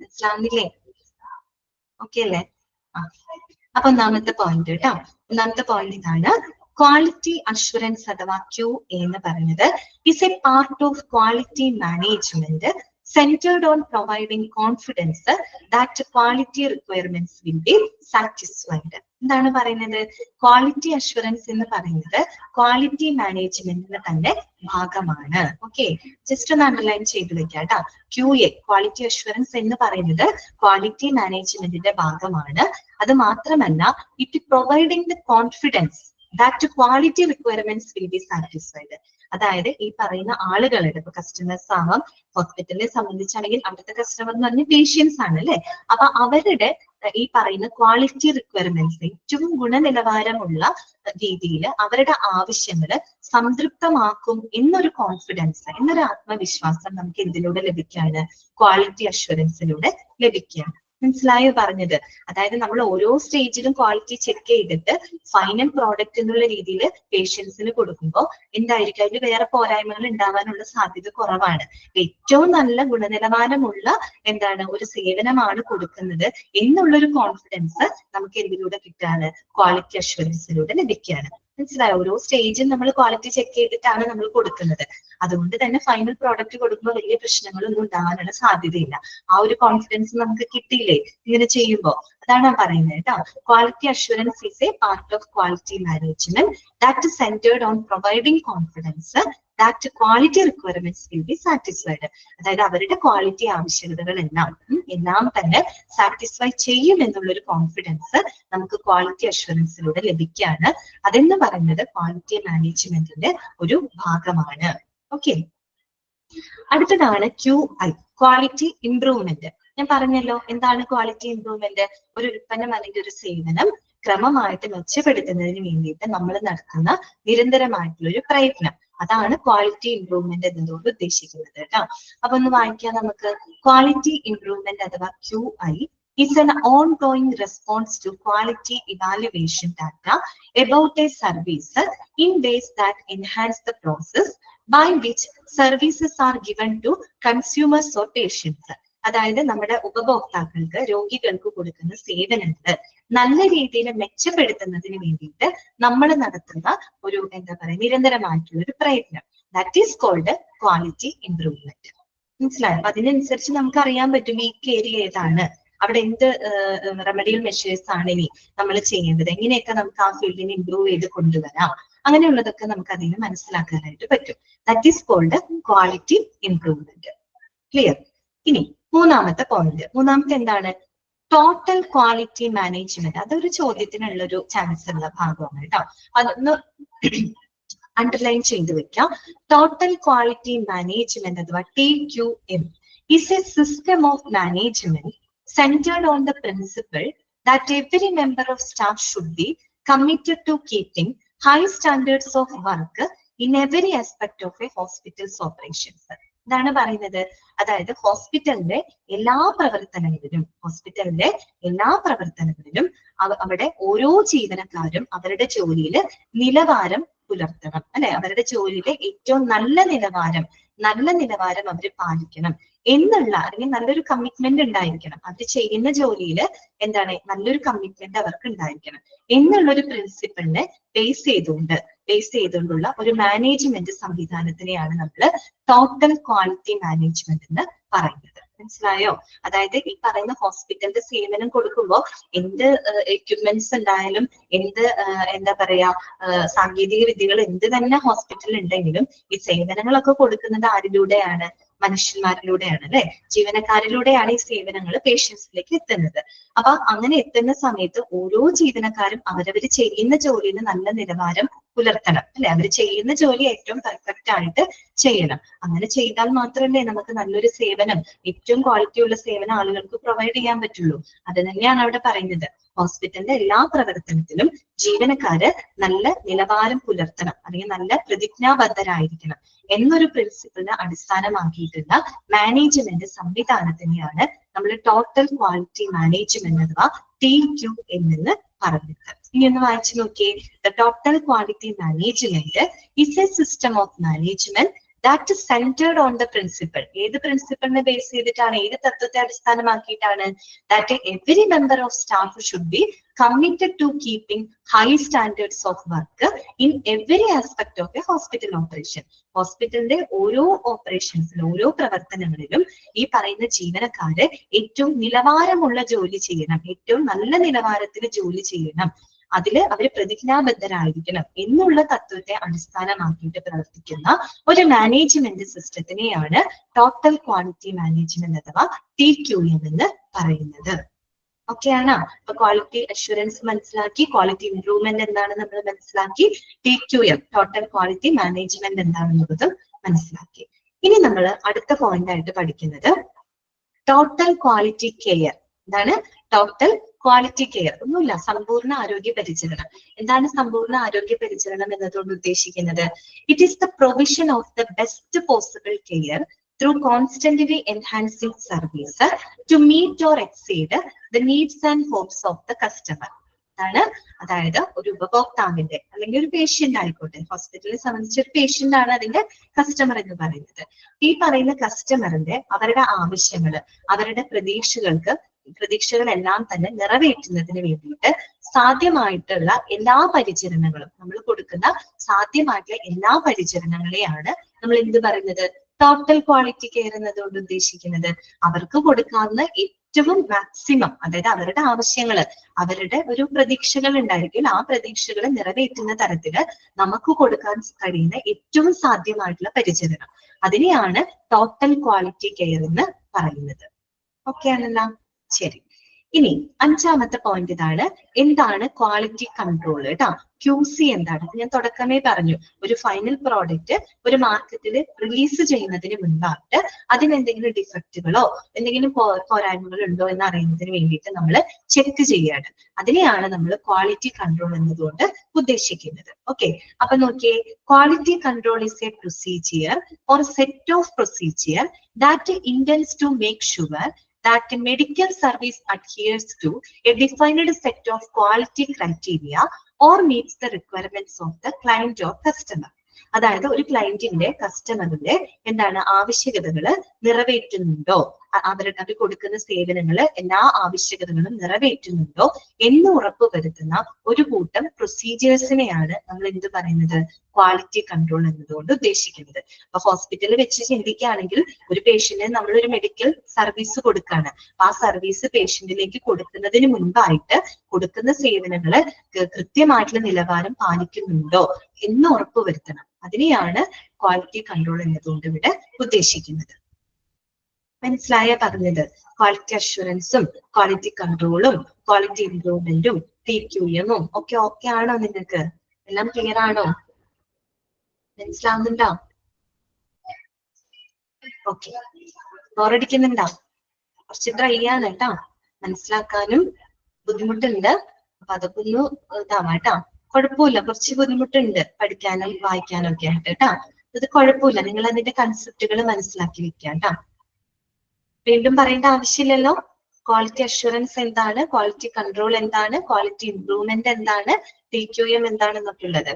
മനസ്സിലാവുന്നില്ലേ? ഓക്കെ അല്ലേ? അപ്പൊ ഒന്നാമത്തെ പോയിന്റ് കേട്ടോ. ഒന്നാമത്തെ പോയിന്റ് ഇതാണ്, ക്വാളിറ്റി അഷ്വറൻസ് അഥവാ QA എന്ന് പറയുന്നത് is A part of quality management centered on providing confidence that quality requirements will be satisfied. എന്താണ് പറയുന്നത്? ക്വാളിറ്റി അഷ്വറൻസ് എന്ന് പറയുന്നത് ക്വാളിറ്റി മാനേജ്മെന്റിന്റെ തന്നെ ഭാഗമാണ്. ഓക്കെ, ജസ്റ്റ് ഒന്ന് അണ്ടർലൈൻ ചെയ്ത് വെക്കാം കേട്ടോ. QA ക്വാളിറ്റി അഷ്വറൻസ് എന്ന് പറയുന്നത് ക്വാളിറ്റി മാനേജ്മെന്റിന്റെ ഭാഗമാണ്. അത് മാത്രമല്ല, it providing the confidence that quality requirements will be satisfied. അതായത് ഈ പറയുന്ന ആളുകളുടെ, ഇപ്പൊ കസ്റ്റമേഴ്സ് ആവാം, ഹോസ്പിറ്റലിനെ സംബന്ധിച്ചാണെങ്കിൽ അവിടുത്തെ കസ്റ്റമർ എന്ന് പറഞ്ഞ പേഷ്യൻസ് ആണ് അല്ലെ. അപ്പൊ അവരുടെ ഈ പറയുന്ന ക്വാളിറ്റി റിക്വയർമെന്റ്സ് ഏറ്റവും ഗുണനിലവാരമുള്ള രീതിയിൽ അവരുടെ ആവശ്യങ്ങള് സംതൃപ്തമാക്കും എന്നൊരു കോൺഫിഡൻസ്, എന്നൊരു ആത്മവിശ്വാസം നമുക്ക് എന്തിലൂടെ ലഭിക്കുകയാണ്? ക്വാളിറ്റി അഷ്വറൻസിലൂടെ ലഭിക്കുകയാണ്. മനസ്സിലായോ പറഞ്ഞത്? അതായത് നമ്മൾ ഓരോ സ്റ്റേജിലും ക്വാളിറ്റി ചെക്ക് ചെയ്തിട്ട് ഫൈനൽ പ്രോഡക്റ്റ് എന്നുള്ള രീതിയിൽ പേഷ്യൻസിന് കൊടുക്കുമ്പോൾ എന്തായിരിക്കും? അതിന് വേറെ പോരായ്മകൾ ഉണ്ടാവാനുള്ള സാധ്യത കുറവാണ്. ഏറ്റവും നല്ല ഗുണനിലവാരമുള്ള ഒരു സേവനമാണ് കൊടുക്കുന്നത് എന്നുള്ളൊരു കോൺഫിഡൻസ് നമുക്ക് എന്തിലൂടെ കിട്ടാണ്? ക്വാളിറ്റി അഷ്വറൻസിലൂടെ ലഭിക്കുകയാണ്. മനസ്സിലായോ? ഓരോ സ്റ്റേജും നമ്മൾ ക്വാളിറ്റി ചെക്ക് ചെയ്തിട്ടാണ് നമ്മൾ കൊടുക്കുന്നത്. അതുകൊണ്ട് തന്നെ ഫൈനൽ പ്രോഡക്റ്റ് കൊടുക്കുമ്പോൾ വലിയ പ്രശ്നങ്ങളൊന്നും ഉണ്ടാകാനുള്ള സാധ്യതയില്ല. ആ ഒരു കോൺഫിഡൻസ് നമുക്ക് കിട്ടിയില്ലേ ഇങ്ങനെ ചെയ്യുമ്പോൾ? അതാണ് ഞാൻ പറയുന്നത് കേട്ടോ. Quality assurance is A part of quality management that is centred on providing confidence that quality requirements will be satisfied. അതായത് അവരുടെ ക്വാളിറ്റി എല്ലാം തന്നെ സാറ്റിസ്ഫൈ ചെയ്യും എന്നുള്ളൊരു കോൺഫിഡൻസ് നമുക്ക് ക്വാളിറ്റി അഷ്വറൻസിലൂടെ ലഭിക്കുകയാണ്. അതെന്ന് പറയുന്നത് ക്വാളിറ്റി മാനേജ്മെന്റിന്റെ ഒരു ഭാഗമാണ്. ഓക്കെ, അടുത്തതാണ് QI ക്വാളിറ്റി ഇംപ്രൂവ്മെന്റ്. ഞാൻ പറഞ്ഞല്ലോ എന്താണ് ക്വാളിറ്റി ഇംപ്രൂവ്മെന്റ്? ഒരു ഉൽപ്പന്നം അല്ലെങ്കിൽ ഒരു സേവനം ക്രമമായിട്ട് മെച്ചപ്പെടുത്തുന്നതിന് വേണ്ടിയിട്ട് നമ്മൾ നടത്തുന്ന നിരന്തരമായിട്ടുള്ള ഒരു പ്രയത്നം. അതാണ് ക്വാളിറ്റി ഇംപ്രൂവ്മെന്റ് എന്നതുകൊണ്ട് ഉദ്ദേശിക്കുന്നത് കേട്ടോ. അപ്പൊ ഒന്ന് വായിക്കാം നമുക്ക്. ക്വാളിറ്റി ഇംപ്രൂവ്മെന്റ് അഥവാ QI is an ongoing response to quality evaluation data about a service in ways that enhance the process by which services are given to consumers or patients. അതായത് നമ്മുടെ ഉപഭോക്താക്കൾക്ക്, രോഗികൾക്ക് കൊടുക്കുന്ന സേവനങ്ങൾ നല്ല രീതിയിൽ മെച്ചപ്പെടുത്തുന്നതിന് വേണ്ടിയിട്ട് നമ്മൾ നടത്തുന്ന ഒരു നിരന്തരമായിട്ടുള്ള ഒരു പ്രയത്നം. That is called quality improvement. മനസ്സിലായോ? അപ്പൊ അതിനനുസരിച്ച് നമുക്ക് അറിയാൻ പറ്റും വീക്ക് ഏരിയ ഏതാണ്, അവിടെ എന്ത് റെമഡിയൽ മെഷേഴ്സ് ആണ് ഇനി നമ്മൾ ചെയ്യേണ്ടത്, എങ്ങനെയൊക്കെ നമുക്ക് ആ ഫീൽഡിനെ ഇംപ്രൂവ് ചെയ്ത് കൊണ്ടുവരാം, അങ്ങനെയുള്ളതൊക്കെ നമുക്ക് അതിന് മനസ്സിലാക്കാനായിട്ട് പറ്റും. That is called quality improvement. Clear? ഇനി മൂന്നാമത്തെ പോയിന്റ്, മൂന്നാമത്തെ എന്താണ്? Total quality management. അതൊരു ചോദ്യത്തിനുള്ള ഒരു ചാൻസ് ഉള്ള ഭാഗമാണ് കേട്ടോ. അതൊന്ന് അണ്ടർലൈൻ ചെയ്ത് വെക്കാം. ടോട്ടൽ ക്വാളിറ്റി മാനേജ്മെന്റ് അഥവാ TQM is a system of management centered on the principle that every member of staff should be committed to keeping high standards of work in every aspect of a hospital's operations. എന്താണ് പറയുന്നത്? അതായത് ഹോസ്പിറ്റലിന്റെ എല്ലാ പ്രവർത്തനങ്ങളിലും അവിടെ ഓരോ ജീവനക്കാരും അവരുടെ ജോലിയിൽ നിലവാരം പുലർത്തണം, അല്ലെ? അവരുടെ ജോലിയിലെ ഏറ്റവും നല്ല നിലവാരം അവർ പാലിക്കണം എന്നുള്ള, അല്ലെങ്കിൽ നല്ലൊരു കമ്മിറ്റ്മെന്റ് ഉണ്ടായിരിക്കണം. അവർ ചെയ്യുന്ന ജോലിയിൽ എന്താണ്, നല്ലൊരു കമ്മിറ്റ്മെന്റ് അവർക്ക് ഉണ്ടായിരിക്കണം എന്നുള്ളൊരു പ്രിൻസിപ്പിളിനെ ബേസ് ചെയ്തുകൊണ്ടുള്ള ഒരു മാനേജ്മെന്റ് സംവിധാനത്തിനെയാണ് നമ്മൾ ടോട്ടൽ ക്വാളിറ്റി മാനേജ്മെന്റ് എന്ന് പറയുന്നത്. മനസ്സിലായോ? അതായത് ഈ പറയുന്ന ഹോസ്പിറ്റലിന്റെ സേവനം കൊടുക്കുമ്പോൾ എന്ത് എക്യുപ്മെന്റ്സ് ഉണ്ടായാലും, എന്ത് എന്താ പറയാ സാങ്കേതിക വിദ്യകൾ എന്ത് തന്നെ ഹോസ്പിറ്റലിൽ ഉണ്ടെങ്കിലും ഈ സേവനങ്ങളൊക്കെ കൊടുക്കുന്നത് ആരിലൂടെയാണ്? മനുഷ്യന്മാരിലൂടെയാണ്, അല്ലെ? ജീവനക്കാരിലൂടെയാണ് ഈ സേവനങ്ങൾ പേഷ്യൻസിലേക്ക് എത്തുന്നത്. അപ്പൊ അങ്ങനെ എത്തുന്ന സമയത്ത് ഓരോ ജീവനക്കാരും അവരവര് ചെയ്യുന്ന ജോലിയിൽ നല്ല നിലവാരം പുലർത്തണം, അല്ലെ? അവർ ചെയ്യുന്ന ജോലി ഏറ്റവും പെർഫെക്റ്റ് ആയിട്ട് ചെയ്യണം. അങ്ങനെ ചെയ്താൽ മാത്രമല്ലേ നമുക്ക് നല്ലൊരു സേവനം, ഏറ്റവും ക്വാളിറ്റി ഉള്ള സേവനം ആളുകൾക്ക് പ്രൊവൈഡ് ചെയ്യാൻ പറ്റുള്ളൂ. അത് തന്നെയാണ് അവിടെ പറയുന്നത്. ഹോസ്പിറ്റലിന്റെ എല്ലാ പ്രവർത്തനത്തിലും ജീവനക്കാര് നല്ല നിലവാരം പുലർത്തണം, അല്ലെങ്കിൽ നല്ല പ്രതിജ്ഞാബദ്ധരായിരിക്കണം എന്നൊരു പ്രിൻസിപ്പിളിനെ അടിസ്ഥാനമാക്കിയിട്ടുള്ള മാനേജ്മെന്റ് സംവിധാനത്തിനെയാണ് നമ്മൾ ടോട്ടൽ ക്വാളിറ്റി മാനേജ്മെന്റ് അഥവാ TQM എന്ന് പറഞ്ഞത്. ഇനി ഒന്ന് വായിച്ചു നോക്കിയേ. The total quality management is A system of management that is centered on the principle. ഏത് പ്രിൻസിപ്പിളിനെ ബേസ് ചെയ്തിട്ടാണ്, ഏത് തത്വത്തെ അടിസ്ഥാനമാക്കിയിട്ടാണ്? that every member of staff should be committed to keeping high standards of work in every aspect of a hospital operation. ഹോസ്പിറ്റലിന്റെ ഓരോ ഓപ്പറേഷൻസിലും, ഓരോ പ്രവർത്തനങ്ങളിലും ഈ പറയുന്ന ജീവനക്കാര് ഏറ്റവും നിലവാരമുള്ള ജോലി ചെയ്യണം, ഏറ്റവും നല്ല നിലവാരത്തിൽ ജോലി ചെയ്യണം, അതില് അവര് പ്രതിജ്ഞാബദ്ധരായിരിക്കണം എന്നുള്ള തത്വത്തെ അടിസ്ഥാനമാക്കിയിട്ട് പ്രവർത്തിക്കുന്ന ഒരു മാനേജ്മെന്റ് സിസ്റ്റത്തിനെയാണ് ടോട്ടൽ ക്വാളിറ്റി മാനേജ്മെന്റ് അഥവാ TQM എന്ന് പറയുന്നത്. ഓക്കെ ആണോ? അപ്പൊ ക്വാളിറ്റി അഷുറൻസ് മനസ്സിലാക്കി, ക്വാളിറ്റി ഇംപ്രൂവ്മെന്റ് എന്താണ് നമ്മൾ മനസ്സിലാക്കി, TQM ടോട്ടൽ ക്വാളിറ്റി മാനേജ്മെന്റ് എന്താണെന്നുള്ളതും മനസ്സിലാക്കി. ഇനി നമ്മൾ അടുത്ത പോയിന്റ് ആയിട്ട് പഠിക്കുന്നത് ടോട്ടൽ ക്വാളിറ്റി കെയർ. എന്താണ് ടോട്ടൽ ക്വാളിറ്റി കെയർ? ഒന്നുമില്ല, സമ്പൂർണ്ണ ആരോഗ്യ പരിചരണം. എന്താണ് സമ്പൂർണ്ണ ആരോഗ്യ പരിചരണം എന്നതുകൊണ്ട് ഉദ്ദേശിക്കുന്നത്? It is the provision of the best possible care through constantly enhancing service to meet or exceed the needs and hopes of the customer. അതായത് ഒരു ഉപഭോക്താവിന്റെ അല്ലെങ്കിൽ ഒരു പേഷ്യന്റ് ആയിക്കോട്ടെ, ഹോസ്പിറ്റലിനെ സംബന്ധിച്ച് ഒരു പേഷ്യന്റ് ആണ് അതിന്റെ കസ്റ്റമർ എന്ന് പറയുന്നത്. ഈ പറയുന്ന കസ്റ്റമറിന്റെ അവരുടെ ആവശ്യങ്ങള്, അവരുടെ പ്രതീക്ഷകളെല്ലാം തന്നെ നിറവേറ്റുന്നതിന് വേണ്ടിയിട്ട് സാധ്യമായിട്ടുള്ള എല്ലാ പരിചരണങ്ങളും, നമ്മൾ കൊടുക്കുന്ന സാധ്യമായിട്ടുള്ള എല്ലാ പരിചരണങ്ങളെയാണ് നമ്മൾ എന്ത് പറയുന്നത്? ടോട്ടൽ ക്വാളിറ്റി കെയർ എന്നതുകൊണ്ട് ഉദ്ദേശിക്കുന്നത്. അവർക്ക് കൊടുക്കാവുന്ന ഏറ്റവും മാക്സിമം, അതായത് അവരുടെ ആവശ്യങ്ങള്, അവരുടെ ഒരു പ്രതീക്ഷകൾ ഉണ്ടായിരിക്കും, ആ പ്രതീക്ഷകളെ നിറവേറ്റുന്ന തരത്തില് നമുക്ക് കൊടുക്കാൻ കഴിയുന്ന ഏറ്റവും സാധ്യമായിട്ടുള്ള പരിചരണം, അതിനെയാണ് ടോട്ടൽ ക്വാളിറ്റി കെയർ എന്ന് പറയുന്നത്. ഓക്കെ ആണല്ലോ? ശരി. ഇനി അഞ്ചാമത്തെ പോയിന്റ് ഇതാണ്. എന്താണ് ക്വാളിറ്റി കൺട്രോൾ? കേട്ടോ, QC എന്താണ്? ഞാൻ തുടക്കമേ പറഞ്ഞു, ഒരു ഫൈനൽ പ്രോഡക്റ്റ് ഒരു മാർക്കറ്റിൽ റിലീസ് ചെയ്യുന്നതിന് മുൻപായിട്ട് അതിനെന്തെങ്കിലും ഡിഫക്റ്റുകളോ എന്തെങ്കിലും പോരായ്മകൾ ഉണ്ടോ എന്ന് അറിയുന്നതിന് വേണ്ടിയിട്ട് നമ്മൾ ചെക്ക് ചെയ്യാണ്. അതിനെയാണ് നമ്മൾ ക്വാളിറ്റി കൺട്രോൾ എന്നതുകൊണ്ട് ഉദ്ദേശിക്കുന്നത്. ഓക്കെ, അപ്പൊ നോക്കിയേ, quality control is a procedure or set of procedure that intends to make sure that medical service adheres to a defined set of quality criteria or meets the requirements of the client or customer. അതായത് ഒരു ക്ലയന്റിന്റെ, കസ്റ്റമറിന്റെ എന്താണ് ആവശ്യകതകള് നിറവേറ്റുന്നുണ്ടോ, അവർ കൊടുക്കുന്ന സേവനങ്ങൾ എല്ലാ ആവശ്യകതകളും നിറവേറ്റുന്നുണ്ടോ എന്ന് ഉറപ്പുവരുത്തുന്ന ഒരു കൂട്ടം പ്രൊസീജിയേഴ്സിനെയാണ് നമ്മൾ എന്ത് പറയുന്നത്, ക്വാളിറ്റി കൺട്രോൾ എന്നതുകൊണ്ട് ഉദ്ദേശിക്കുന്നത്. അപ്പൊ ഹോസ്പിറ്റലിൽ വെച്ച് ചിന്തിക്കുകയാണെങ്കിൽ ഒരു പേഷ്യന്റിന് നമ്മളൊരു മെഡിക്കൽ സർവീസ് കൊടുക്കുകയാണ്. ആ സർവീസ് പേഷ്യന്റിലേക്ക് കൊടുക്കുന്നതിന് മുൻപായിട്ട് കൊടുക്കുന്ന സേവനങ്ങള് കൃത്യമായിട്ടുള്ള നിലവാരം പാലിക്കുന്നുണ്ടോ എന്ന് ഉറപ്പുവരുത്തണം. അതിനെയാണ് ക്വാളിറ്റി കൺട്രോൾ എന്നതുകൊണ്ട് ഇവിടെ ഉദ്ദേശിക്കുന്നത്. മനസ്സിലായ പറഞ്ഞത്? ക്വാളിറ്റി അഷുറൻസും ക്വാളിറ്റി കൺട്രോളും ക്വാളിറ്റി ഇംപ്രൂവ്മെന്റും TQM-ഉം ഒക്കെ ആണോ നിങ്ങൾക്ക്? എല്ലാം ക്ലിയർ ആണോ? മനസ്സിലാവുന്നുണ്ടോ? ഓക്കെ, ബോറടിക്കുന്നുണ്ടോ? കുറച്ച് ട്രൈ ആണ് കേട്ടോ, മനസ്സിലാക്കാനും ബുദ്ധിമുട്ടുണ്ട്. അപ്പൊ അതൊക്കെ ഒന്ന് ഇതാവാം കേട്ടോ. കുഴപ്പമില്ല, കുറച്ച് ബുദ്ധിമുട്ടുണ്ട് പഠിക്കാനും വായിക്കാനും ഒക്കെ ആയിട്ട് കേട്ടോ. ഇത് കുഴപ്പമില്ല, നിങ്ങൾ അതിന്റെ കൺസെപ്റ്റുകൾ മനസ്സിലാക്കി വെക്കുക കേട്ടോ. വീണ്ടും പറയേണ്ട ആവശ്യമില്ലല്ലോ. ക്വാളിറ്റി അഷുറൻസ് എന്താണ്, ക്വാളിറ്റി കൺട്രോൾ എന്താണ്, ക്വാളിറ്റി ഇംപ്രൂവ്മെന്റ് എന്താണ്, TQM എന്താണെന്നൊക്കെ ഉള്ളത്.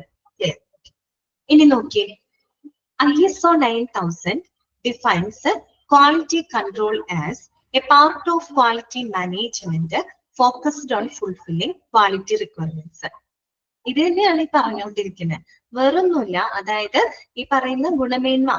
ഇനി നോക്കിയേ, ISO 9000 defines quality control as a part of quality management focused on fulfilling quality requirements. ഇത് തന്നെയാണ് ഈ പറഞ്ഞുകൊണ്ടിരിക്കുന്നത്, വേറൊന്നുമില്ല. അതായത് ഈ പറയുന്ന ഗുണമേന്മ,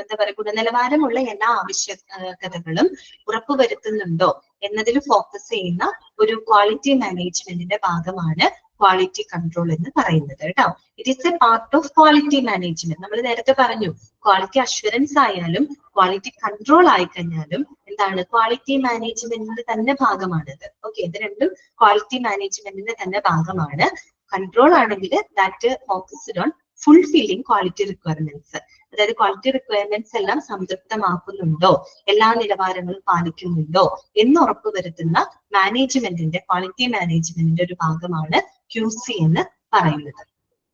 എന്താ പറയുക, ഗുണനിലവാരമുള്ള എല്ലാ ആവശ്യകതകളും ഉറപ്പുവരുത്തുന്നുണ്ടോ എന്നതിൽ ഫോക്കസ് ചെയ്യുന്ന ഒരു ക്വാളിറ്റി മാനേജ്മെന്റിന്റെ ഭാഗമാണ് ക്വാളിറ്റി കൺട്രോൾ എന്ന് പറയുന്നത് കേട്ടോ. It is A part of quality management. നമ്മൾ നേരത്തെ പറഞ്ഞു, ക്വാളിറ്റി അഷുറൻസ് ആയാലും ക്വാളിറ്റി കൺട്രോൾ ആയിക്കഴിഞ്ഞാലും എന്താണ്, ക്വാളിറ്റി മാനേജ്മെന്റിന്റെ തന്നെ ഭാഗമാണിത്. ഓക്കെ, ഇത് രണ്ടും ക്വാളിറ്റി മാനേജ്മെന്റിന്റെ തന്നെ ഭാഗമാണ്. കൺട്രോൾ ആണെങ്കിൽ that focused on fulfilling quality requirements. അതായത് ക്വാളിറ്റി റിക്വയർമെന്റ്സ് എല്ലാം സംതൃപ്തമാക്കുന്നുണ്ടോ, എല്ലാ നിലവാരങ്ങളും പാലിക്കുന്നുണ്ടോ എന്ന് ഉറപ്പുവരുത്തുന്ന മാനേജ്മെന്റിന്റെ, ക്വാളിറ്റി മാനേജ്മെന്റിന്റെ ഒരു ഭാഗമാണ് QC എന്ന് പറയുന്നത്.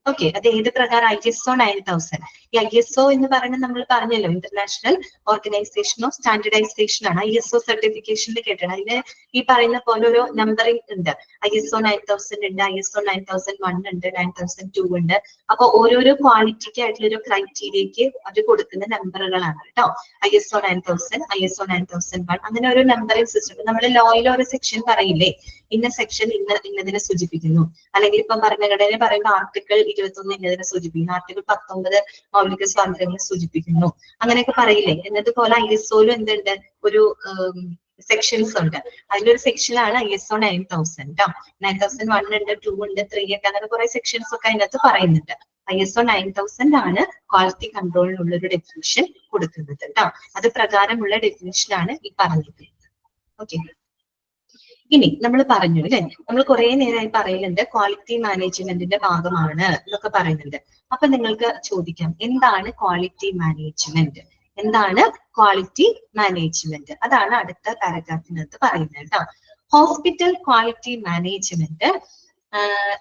ഓക്കെ, അത് ഏത് പ്രകാരം? ISO 9000. ഈ ISO എന്ന് പറയുന്നത് നമ്മൾ പറഞ്ഞല്ലോ, ഇന്റർനാഷണൽ ഓർഗനൈസേഷൻ ഓഫ് സ്റ്റാൻഡർഡൈസേഷൻ ആണ്. ISO സർട്ടിഫിക്കേഷനിൽ കേട്ടണം. അതിന് ഈ പറയുന്ന പോലെ ഒരു നമ്പറിംഗ് ഉണ്ട്. ISO 9000 ഉണ്ട്, ISO 9001 ഉണ്ട്, 9002 ഉണ്ട്. അപ്പൊ ഓരോരോ ക്വാളിറ്റിക്ക് ആയിട്ടുള്ള ഒരു ക്രൈറ്റീരിയക്ക് അത് കൊടുക്കുന്ന നമ്പറുകളാണ് കേട്ടോ. ISO 9000, ISO 9001, അങ്ങനെ ഒരു നമ്പറിംഗ് സിസ്റ്റം. നമ്മൾ ലോയിൽ ഒരു സെക്ഷൻ പറയില്ലേ, ഇന്ന സെക്ഷൻ ഇന്നതിനെ സൂചിപ്പിക്കുന്നു. അല്ലെങ്കിൽ ഇപ്പം ഭരണഘടന പറയുന്ന ആർട്ടിക്കിൾ 21 ഇന്നതിനെ സൂചിപ്പിക്കുന്നു, ആർട്ടിക്കിൾ 19 മൗലിക സ്വാതന്ത്ര്യങ്ങളെ സൂചിപ്പിക്കുന്നു, അങ്ങനെയൊക്കെ പറയില്ലേ. എന്നതുപോലെ ISO-ലും എന്തുണ്ട്, ഒരു സെക്ഷൻസ് ഉണ്ട്. അതിലൊരു സെക്ഷനാണ് ISO 9000 ട്ടോ. 9001 ഉണ്ട്, 2 ഉണ്ട്, 3 ഒക്കെ, അങ്ങനെ കുറെ സെക്ഷൻസ് ഒക്കെ അതിനകത്ത് പറയുന്നുണ്ട്. ISO 9000 ആണ് ക്വാളിറ്റി കൺട്രോളിനുള്ള ഒരു ഡെഫിനിഷൻ കൊടുക്കുന്നത് കേട്ടോ. അത് പ്രകാരമുള്ള ഡെഫിനിഷനാണ് ഈ പറഞ്ഞിരിക്കുന്നത്. ഓക്കെ, ഇനി നമ്മൾ പറഞ്ഞു അല്ലെ, നമ്മൾ കുറെ നേരമായി പറയുന്നുണ്ട് ക്വാളിറ്റി മാനേജ്മെന്റിന്റെ ഭാഗമാണ് എന്നൊക്കെ പറയുന്നുണ്ട്. അപ്പൊ നിങ്ങൾക്ക് ചോദിക്കാം, എന്താണ് ക്വാളിറ്റി മാനേജ്മെന്റ്? എന്താണ് ക്വാളിറ്റി മാനേജ്മെന്റ്? അതാണ് അടുത്ത പാരഗ്രാഫിനകത്ത് പറയുന്നത് കേട്ടോ. Hospital quality management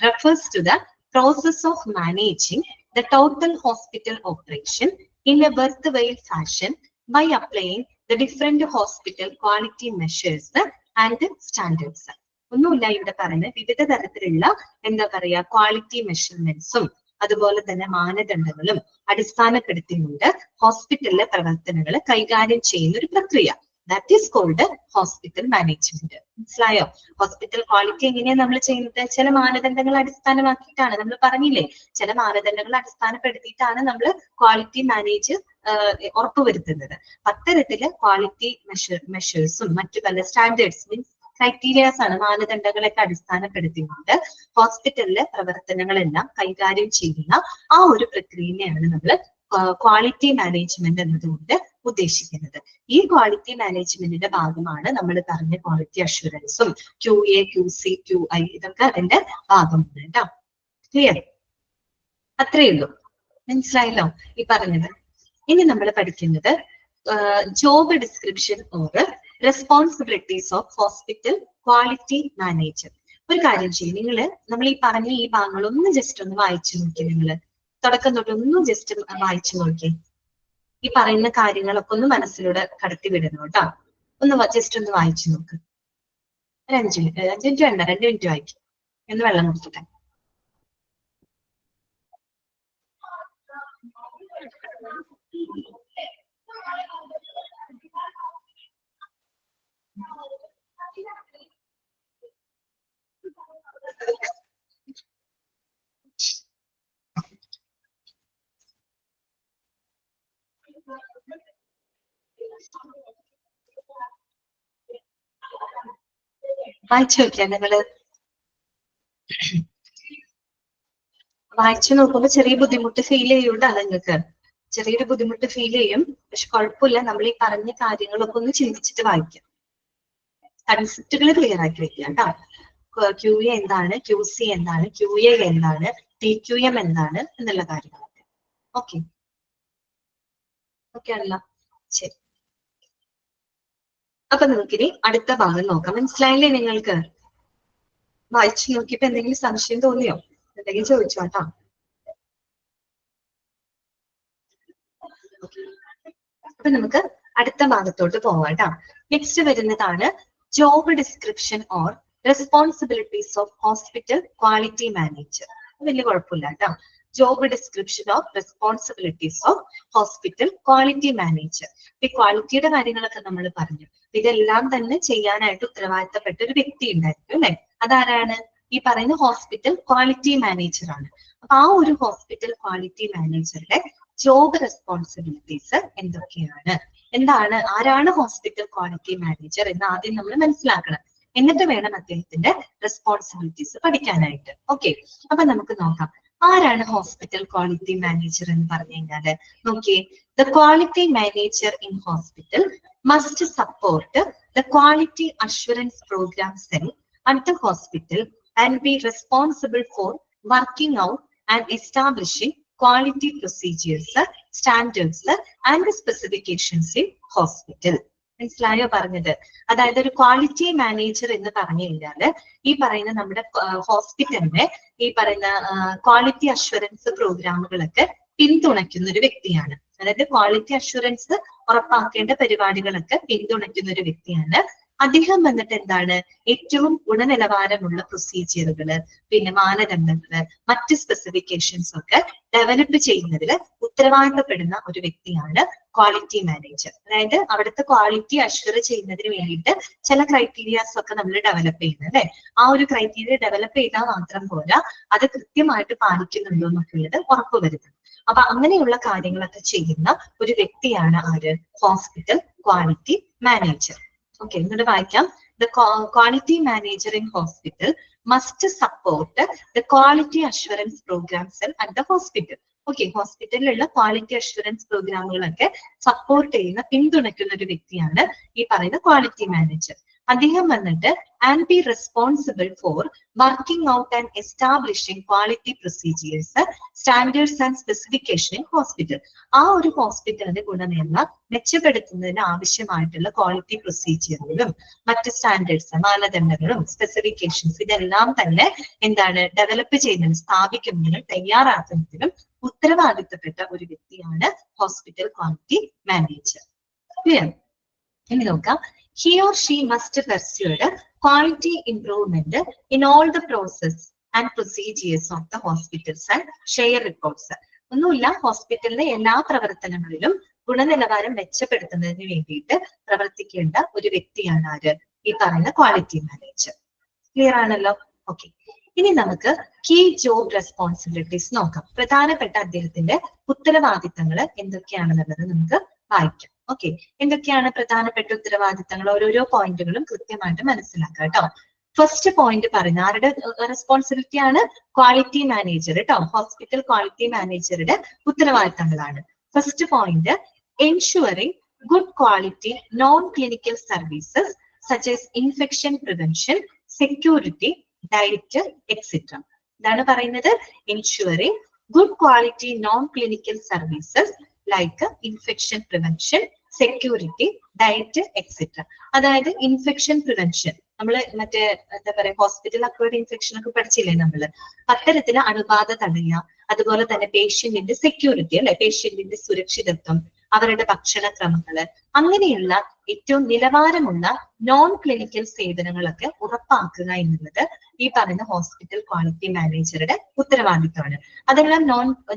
refers to the process of managing the total hospital operation in a worthwhile fashion by applying the different hospital quality measures and standards. ഒന്നുമില്ല, ഇവിടെ പറയുന്നത് വിവിധ തരത്തിലുള്ള എന്താ പറയാ ക്വാളിറ്റി മെഷർമെന്റ്സും അതുപോലെ തന്നെ മാനദണ്ഡങ്ങളും അടിസ്ഥാനപ്പെടുത്തിക്കൊണ്ട് ഹോസ്പിറ്റലിലെ പ്രവർത്തനങ്ങൾ കൈകാര്യം ചെയ്യുന്ന ഒരു പ്രക്രിയ. That is called hospital management. മനസ്സിലായോ? ഹോസ്പിറ്റൽ ക്വാളിറ്റി എങ്ങനെയാണ് നമ്മൾ ചെയ്യുന്നത്? ചില മാനദണ്ഡങ്ങൾ അടിസ്ഥാനമാക്കിയിട്ടാണ്. നമ്മൾ പറഞ്ഞില്ലേ, ചില മാനദണ്ഡങ്ങൾ അടിസ്ഥാനപ്പെടുത്തിയിട്ടാണ് നമ്മൾ ക്വാളിറ്റി മാനേജ് ഉറപ്പുവരുത്തുന്നത്. അത്തരത്തില് ക്വാളിറ്റി മെഷേഴ്സും മറ്റു പല സ്റ്റാൻഡേർഡ്സ് മീൻസ് ക്രൈറ്റീരിയാസ് ആണ്, മാനദണ്ഡങ്ങളൊക്കെ അടിസ്ഥാനപ്പെടുത്തിക്കൊണ്ട് ഹോസ്പിറ്റലിലെ പ്രവർത്തനങ്ങളെല്ലാം കൈകാര്യം ചെയ്യുന്ന ആ ഒരു പ്രക്രിയയാണ് നമ്മൾ ക്വാളിറ്റി മാനേജ്മെന്റ് എന്നതുകൊണ്ട് ഉദ്ദേശിക്കുന്നത്. ഈ ക്വാളിറ്റി മാനേജ്മെന്റിന്റെ ഭാഗമാണ് നമ്മൾ പറഞ്ഞ ക്വാളിറ്റി അഷുറൻസും QA, QC, QI, ഇതൊക്കെ അതിന്റെ ഭാഗമാണ് കേട്ടോ. ക്ലിയർ? അത്രയേ ഉള്ളൂ. മനസ്സിലായല്ലോ ഈ പറഞ്ഞത്? ഇനി നമ്മൾ പഠിക്കുന്നത് job description or responsibilities of hospital quality manager. ഒരു കാര്യം ചെയ്യും, നമ്മൾ ഈ പറഞ്ഞ ഈ ഭാഗങ്ങളൊന്ന് ജസ്റ്റ് ഒന്ന് വായിച്ചു നോക്കി. നിങ്ങൾ തുടക്കം തൊട്ട് ഒന്ന് ജസ്റ്റ് വായിച്ചു നോക്കി. ഈ പറയുന്ന കാര്യങ്ങളൊക്കെ ഒന്ന് മനസ്സിലൂടെ കടത്തി വിടണം കേട്ടോ. ഒന്ന് ജസ്റ്റ് ഒന്ന് വായിച്ചു നോക്ക്. ഒരു 5 മിനിറ്റ്, 5 മിനിറ്റ് വേണ്ട, 2 മിനിറ്റ് വായിക്കും. എന്ന് വെള്ളം കുടിക്കട്ടെ. വായിച്ചു നോക്കിയാ നിങ്ങള്? വായിച്ചു നോക്കുമ്പോ ചെറിയ ബുദ്ധിമുട്ട് ഫീൽ ചെയ്യൂട്ടാ നിങ്ങൾക്ക്. ചെറിയൊരു ബുദ്ധിമുട്ട് ഫീൽ ചെയ്യും. പക്ഷെ കുഴപ്പമില്ല, നമ്മൾ ഈ പറഞ്ഞ കാര്യങ്ങളൊക്കെ ഒന്ന് ചിന്തിച്ചിട്ട് വായിക്കാം. കൺസെപ്റ്റുകൾ ക്ലിയർ ആക്കി വെക്കുക കേട്ടോ. ക്യു എ എന്താണ്, ക്യു സി എന്താണ്, ക്യു എ എന്താണ്, ടി ക്യു എം എന്താണ് എന്നുള്ള കാര്യങ്ങളൊക്കെ. ഓക്കെ ഓക്കെ ആണല്ലോ, ശരി. അപ്പൊ നമുക്കിനി അടുത്ത ഭാഗം നോക്കാം. മനസ്സിലായില്ലേ നിങ്ങൾക്ക്? വായിച്ചു നോക്കിയപ്പോ എന്തെങ്കിലും സംശയം തോന്നിയോ? എന്തെങ്കിലും ചോദിച്ചോട്ടാ. അപ്പൊ നമുക്ക് അടുത്ത ഭാഗത്തോട്ട് പോവാം കേട്ടോ. നെക്സ്റ്റ് വരുന്നതാണ് job description or responsibilities of hospital quality manager. വലിയ കുഴപ്പമില്ല കേട്ടോ. Job description of responsibilities of hospital quality manager. ഈ ക്വാളിറ്റിയുടെ കാര്യങ്ങളൊക്കെ നമ്മൾ പറഞ്ഞു. ഇതെല്ലാം തന്നെ ചെയ്യാനായിട്ട് ഉത്തരവാദിത്തപ്പെട്ട ഒരു വ്യക്തി ഉണ്ടായിരിക്കും അല്ലെ? അതാരാണ്? ഈ പറയുന്ന ഹോസ്പിറ്റൽ ക്വാളിറ്റി മാനേജർ ആണ്. അപ്പൊ ആ ഒരു ഹോസ്പിറ്റൽ ക്വാളിറ്റി മാനേജറുടെ ജോബ് റെസ്പോൺസിബിലിറ്റീസ് എന്തൊക്കെയാണ്, എന്താണ്, ആരാണ് ഹോസ്പിറ്റൽ ക്വാളിറ്റി മാനേജർ എന്ന് ആദ്യം നമ്മൾ മനസ്സിലാക്കണം. എന്നിട്ട് വേണം അദ്ദേഹത്തിന്റെ റെസ്പോൺസിബിലിറ്റീസ് പഠിക്കാനായിട്ട്. ഓക്കെ, അപ്പൊ നമുക്ക് നോക്കാം ആരാണ് ഹോസ്പിറ്റൽ ക്വാളിറ്റി മാനേജർ എന്ന് പറഞ്ഞു കഴിഞ്ഞാല്. നോക്കിയേ, the quality manager in hospital must support the quality assurance programme cell at the hospital and be responsible for working out and establishing quality procedures, standards and specifications in hospital. മനസ്സിലായോ പറഞ്ഞത്? അതായത് ഒരു ക്വാളിറ്റി മാനേജർ എന്ന് പറഞ്ഞു കഴിഞ്ഞാല് ഈ പറയുന്ന നമ്മുടെ ഹോസ്പിറ്റലിന്റെ ഈ പറയുന്ന ക്വാളിറ്റി അഷ്വറൻസ് പ്രോഗ്രാമുകളൊക്കെ പിന്തുണയ്ക്കുന്ന ഒരു വ്യക്തിയാണ്. അതായത് ക്വാളിറ്റി അഷ്വറൻസ് ഉറപ്പാക്കേണ്ട പരിപാടികളൊക്കെ പിന്തുണയ്ക്കുന്ന ഒരു വ്യക്തിയാണ്. അദ്ദേഹം വന്നിട്ട് എന്താണ്, ഏറ്റവും ഗുണനിലവാരമുള്ള പ്രൊസീജിയറുകള്, പിന്നെ മാനദണ്ഡങ്ങള്, മറ്റ് സ്പെസിഫിക്കേഷൻസ് ഒക്കെ ഡെവലപ്പ് ചെയ്യുന്നതിൽ ഉത്തരവാദിത്തപ്പെടുന്ന ഒരു വ്യക്തിയാണ് ക്വാളിറ്റി മാനേജർ. അതായത് അവിടുത്തെ ക്വാളിറ്റി അഷ്വർ ചെയ്യുന്നതിന് വേണ്ടിയിട്ട് ചില ക്രൈറ്റീരിയാസ് ഒക്കെ നമ്മൾ ഡെവലപ്പ് ചെയ്യുന്നത് അല്ലെ? ആ ഒരു ക്രൈറ്റീരിയ ഡെവലപ്പ് ചെയ്താൽ മാത്രം പോരാ, അത് കൃത്യമായിട്ട് പാലിക്കുന്നുണ്ടോ എന്നൊക്കെയുള്ളത് ഉറപ്പുവരുത്തണം. അപ്പൊ അങ്ങനെയുള്ള കാര്യങ്ങളൊക്കെ ചെയ്യുന്ന ഒരു വ്യക്തിയാണ് ആര്? Hospital quality manager. ഓക്കെ, എന്നിട്ട് വായിക്കാം. The quality manager in hospital must support the quality assurance programs at the hospital. Okay, ഹോസ്പിറ്റലിലുള്ള ക്വാളിറ്റി അഷ്വറൻസ് പ്രോഗ്രാമുകളൊക്കെ സപ്പോർട്ട് ചെയ്യുന്ന, പിന്തുണയ്ക്കുന്ന ഒരു വ്യക്തിയാണ് ഈ പറയുന്ന ക്വാളിറ്റി മാനേജർ. അദ്ദേഹം വന്നിട്ട് and be responsible for working out and establishing quality procedures, standards and specification in hospital. ആ ഒരു ഹോസ്പിറ്റലിന്റെ ഗുണമേന്മ മെച്ചപ്പെടുത്തുന്നതിന് ആവശ്യമായിട്ടുള്ള ക്വാളിറ്റി പ്രൊസീജിയറുകളും മറ്റ് സ്റ്റാൻഡേർഡ്സ്, മാനദണ്ഡങ്ങളും സ്പെസിഫിക്കേഷൻസ് ഇതെല്ലാം തന്നെ എന്താണ്, ഡെവലപ്പ് ചെയ്യുന്നതിനും സ്ഥാപിക്കുന്നതിനും തയ്യാറാക്കുന്നതിനും ഉത്തരവാദിത്തപ്പെട്ട ഒരു വ്യക്തിയാണ് ഹോസ്പിറ്റൽ ക്വാളിറ്റി മാനേജർ. ക്ലിയർ? ഇനി നോക്കാം. He or she must pursue quality improvement in all the process and procedures of the hospitals and share reports. ഒന്നുമില്ല, ഹോസ്പിറ്റലിലെ എല്ലാ പ്രവർത്തനങ്ങളിലും ഗുണനിലവാരം മെച്ചപ്പെടുത്തുന്നതിന് വേണ്ടിയിട്ട് പ്രവർത്തിക്കേണ്ട ഒരു വ്യക്തിയാണ് ആര്? ഈ പറയുന്ന ക്വാളിറ്റി മാനേജർ. ക്ലിയർ ആണല്ലോ? ഓക്കെ, ഇനി നമുക്ക് കീ ജോബ് റെസ്പോൺസിബിലിറ്റീസ് നോക്കാം. പ്രധാനപ്പെട്ട അദ്ദേഹത്തിന്റെ ഉത്തരവാദിത്തങ്ങൾ എന്തൊക്കെയാണെന്നുള്ളത് നമുക്ക് വായിക്കാം. ഓക്കെ, എന്തൊക്കെയാണ് പ്രധാനപ്പെട്ട ഉത്തരവാദിത്തങ്ങൾ? ഓരോരോ പോയിന്റുകളും കൃത്യമായിട്ട് മനസ്സിലാക്കാം കേട്ടോ. ഫസ്റ്റ് പോയിന്റ് പറയുന്ന ആരുടെ റെസ്പോൺസിബിലിറ്റി ആണ്? ക്വാളിറ്റി മാനേജർ കേട്ടോ. ഹോസ്പിറ്റൽ ക്വാളിറ്റി മാനേജറുടെ ഉത്തരവാദിത്തങ്ങളാണ്. First point, ensuring good quality non clinical services such as infection prevention, security, diet etcetera. ഇതാണ് പറയുന്നത്. Ensuring good quality non clinical services like infection prevention, security, diet etcetera. അതായത് ഇൻഫെക്ഷൻ പ്രിവെൻഷൻ, നമ്മള് മറ്റേ എന്താ പറയാ, ഹോസ്പിറ്റൽ അക്വയർഡ് ഇൻഫെക്ഷൻ ഒക്കെ പഠിച്ചില്ലേ നമ്മള്? അത്തരത്തില് അണുബാധ തടയുക, അതുപോലെ തന്നെ പേഷ്യന്റിന്റെ സെക്യൂരിറ്റി അല്ലെ, പേഷ്യന്റിന്റെ സുരക്ഷിതത്വം, അവരുടെ ഭക്ഷണക്രമങ്ങള്, അങ്ങനെയുള്ള ഏറ്റവും നിലവാരമുള്ള നോൺ ക്ലിനിക്കൽ സേവനങ്ങളൊക്കെ ഉറപ്പാക്കുക എന്നുള്ളത് ഈ പറയുന്ന ഹോസ്പിറ്റൽ ക്വാളിറ്റി മാനേജറുടെ ഉത്തരവാദിത്തമാണ്. അതെല്ലാം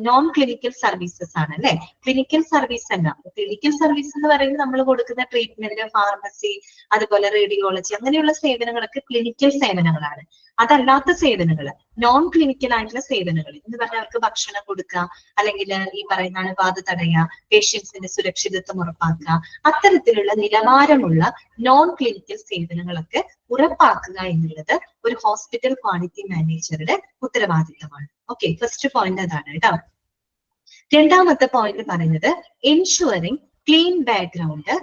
നോൺ ക്ലിനിക്കൽ സർവീസസ് ആണ് അല്ലെ? ക്ലിനിക്കൽ സർവീസ് അല്ല. ക്ലിനിക്കൽ സർവീസ് എന്ന് പറയുന്നത് നമ്മൾ കൊടുക്കുന്ന ട്രീറ്റ്മെന്റ്, ഫാർമസി, അതുപോലെ റേഡിയോളജി, അങ്ങനെയുള്ള സേവനങ്ങളൊക്കെ ക്ലിനിക്കൽ സേവനങ്ങളാണ്. അതല്ലാത്ത സേവനങ്ങൾ, നോൺ ക്ലിനിക്കൽ ആയിട്ടുള്ള സേവനങ്ങൾ എന്ന് പറഞ്ഞാൽ അവർക്ക് ഭക്ഷണം കൊടുക്കുക, അല്ലെങ്കിൽ ഈ പറയുന്ന അണുബാധ തടയുക, പേഷ്യൻസിന്റെ സുരക്ഷിതത്വം ഉറപ്പാക്കുക, അത്തരത്തിലുള്ള നിലവാരമുള്ള നോൺ ക്ലിനിക്കൽ സേവനങ്ങളൊക്കെ ഉറപ്പാക്കുക എന്നുള്ളത് ഒരു ഹോസ്പിറ്റൽ ക്വാളിറ്റി മാനേജറുടെ ഉത്തരവാദിത്തമാണ്. ഓക്കെ, ഫസ്റ്റ് പോയിന്റ് അതാണ് കേട്ടോ. രണ്ടാമത്തെ പോയിന്റ് പറയുന്നത് ensuring clean background,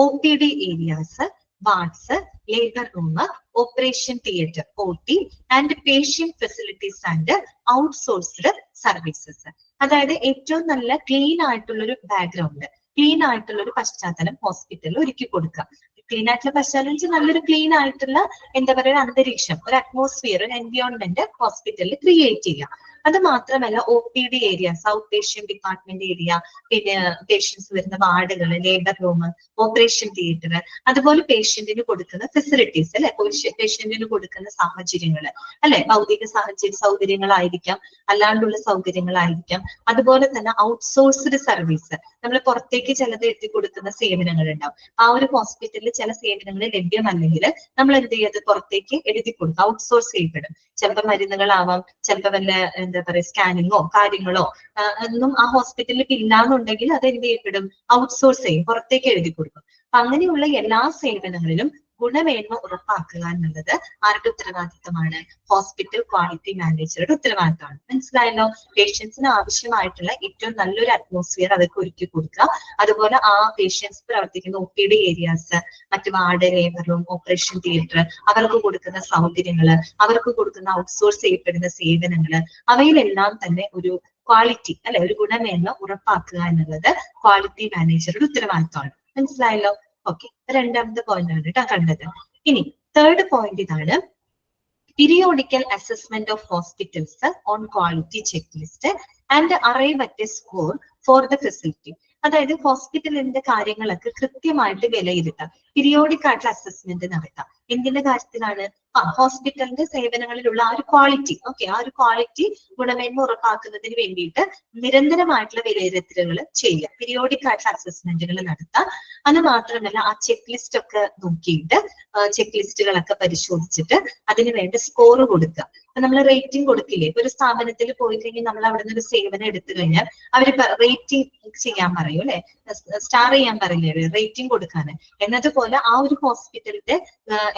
OPD areas, wards, labour room, operation theatre OT and patient facilities and outsourced services. അതായത് ഏറ്റവും നല്ല ക്ലീൻ ആയിട്ടുള്ള ഒരു ബാക്ക്ഗ്രൗണ്ട്, ക്ലീൻ ആയിട്ടുള്ള ഒരു പശ്ചാത്തലം ഹോസ്പിറ്റലിൽ ഒരുക്കി കൊടുക്കുക. ക്ലീൻ ആയിട്ടുള്ള പശ്ചാത്തലം നല്ലൊരു ക്ലീൻ ആയിട്ടുള്ള എന്താ പറയുക അന്തരീക്ഷം, ഒരു അറ്റ്മോസ്ഫിയർ, ഒരു എൻവയോൺമെന്റ് ഹോസ്പിറ്റലിൽ ക്രിയേറ്റ് ചെയ്യുക. അത് മാത്രമല്ല OPD area, out patient department area, പിന്നെ പേഷ്യൻസ് വരുന്ന വാർഡുകൾ, ലേബർ റൂം, ഓപ്പറേഷൻ തിയേറ്റർ, അതുപോലെ പേഷ്യന്റിന് കൊടുക്കുന്ന ഫെസിലിറ്റീസ് അല്ലെ, പേഷ്യന്റിന് കൊടുക്കുന്ന സാഹചര്യങ്ങൾ അല്ലെ, ഭൗതിക സൗകര്യങ്ങളായിരിക്കാം, അല്ലാണ്ടുള്ള സൗകര്യങ്ങളായിരിക്കാം. അതുപോലെ തന്നെ ഔട്ട്സോഴ്സ്ഡ് സർവീസ്, നമ്മൾ പുറത്തേക്ക് ചിലത് എത്തി കൊടുക്കുന്ന സേവനങ്ങൾ ഉണ്ടാവും. ആ ഒരു ഹോസ്പിറ്റലിൽ ചില സേവനങ്ങൾ ലഭ്യമല്ലെങ്കിൽ നമ്മൾ എന്ത് ചെയ്യത് പുറത്തേക്ക് എഴുതി കൊടുക്കും, ഔട്ട്സോഴ്സ് ചെയ്യപ്പെടും. ചിലപ്പോൾ മരുന്നുകളാവാം, ചിലപ്പോൾ വല്ല എന്താ പറയുക സ്കാനിങ്ങോ കാര്യങ്ങളോ ഒന്നും ആ ഹോസ്പിറ്റലിൽ ഇല്ലാന്നുണ്ടെങ്കിൽ അത് എന്ത് ചെയ്യപ്പെടും, ഔട്ട്സോഴ്സ് ചെയ്യും, പുറത്തേക്ക് എഴുതി കൊടുക്കും. അപ്പൊ അങ്ങനെയുള്ള എല്ലാ സേവനങ്ങളിലും ഗുണമേന്മ ഉറപ്പാക്കുക എന്നുള്ളത് ആരുടെ ഉത്തരവാദിത്തമാണ്? ഹോസ്പിറ്റൽ ക്വാളിറ്റി മാനേജറുടെ ഉത്തരവാദിത്തമാണ്. മനസ്സിലായല്ലോ? പേഷ്യൻസിന് ആവശ്യമായിട്ടുള്ള ഏറ്റവും നല്ലൊരു അറ്റ്മോസ്ഫിയർ അവർക്ക് ഒരുക്കി കൊടുക്കുക. അതുപോലെ ആ പേഷ്യൻസ് പ്രവർത്തിക്കുന്ന OPD ഏരിയാസ്, മറ്റു ward, labour room, operation theatre, അവർക്ക് കൊടുക്കുന്ന സൗകര്യങ്ങള്, അവർക്ക് കൊടുക്കുന്ന ഔട്ട്സോഴ്സ് ചെയ്യപ്പെടുന്ന സേവനങ്ങള്, അവയിലെല്ലാം തന്നെ ഒരു ക്വാളിറ്റി അല്ലെ, ഒരു ഗുണമേന്മ ഉറപ്പാക്കുക എന്നുള്ളത് ക്വാളിറ്റി മാനേജറുടെ ഉത്തരവാദിത്തമാണ്. മനസ്സിലായല്ലോ? ഓക്കെ, രണ്ടാമത്തെ പോയിന്റ് ആണ് കേട്ടോ കണ്ടത്. ഇനി തേർഡ് പോയിന്റ് ഇതാണ്, periodical assessment of hospitals on quality check list and arrive at A score for the facility. അതായത് ഹോസ്പിറ്റലിന്റെ കാര്യങ്ങളൊക്കെ കൃത്യമായിട്ട് വിലയിരുത്താം, പീരിയോഡിക് ആയിട്ടുള്ള അസസ്മെന്റ് നടത്താം. എന്തിന്റെ കാര്യത്തിലാണ്? ഹോസ്പിറ്റലിന്റെ സേവനങ്ങളിലുള്ള ആ ഒരു ക്വാളിറ്റി, ഓക്കെ, ആ ഒരു ക്വാളിറ്റി ഗുണമേന്മ ഉറപ്പാക്കുന്നതിന് വേണ്ടിയിട്ട് നിരന്തരമായിട്ടുള്ള വിലയിരുത്തലുകൾ ചെയ്യുക, പീരിയോഡിക് ആയിട്ടുള്ള അസസ്മെന്റുകൾ നടത്താം. അത് മാത്രമല്ല ആ ചെക്ക് ലിസ്റ്റ് ഒക്കെ നോക്കിയിട്ട് ചെക്ക് ലിസ്റ്റുകളൊക്കെ പരിശോധിച്ചിട്ട് അതിന് വേണ്ട സ്കോർ കൊടുക്കുക. അപ്പൊ നമ്മൾ റേറ്റിംഗ് കൊടുക്കില്ലേ, ഇപ്പൊ ഒരു സ്ഥാപനത്തിൽ പോയി കഴിഞ്ഞാൽ നമ്മൾ അവിടെ നിന്ന് ഒരു സേവനം എടുത്തു കഴിഞ്ഞാൽ അവര് റേറ്റിംഗ് ചെയ്യാൻ പറയും അല്ലെ, സ്റ്റാർ ചെയ്യാൻ പറയില്ലേ, റേറ്റിംഗ് കൊടുക്കാൻ. എന്നതുപോലെ ആ ഒരു ഹോസ്പിറ്റലിന്റെ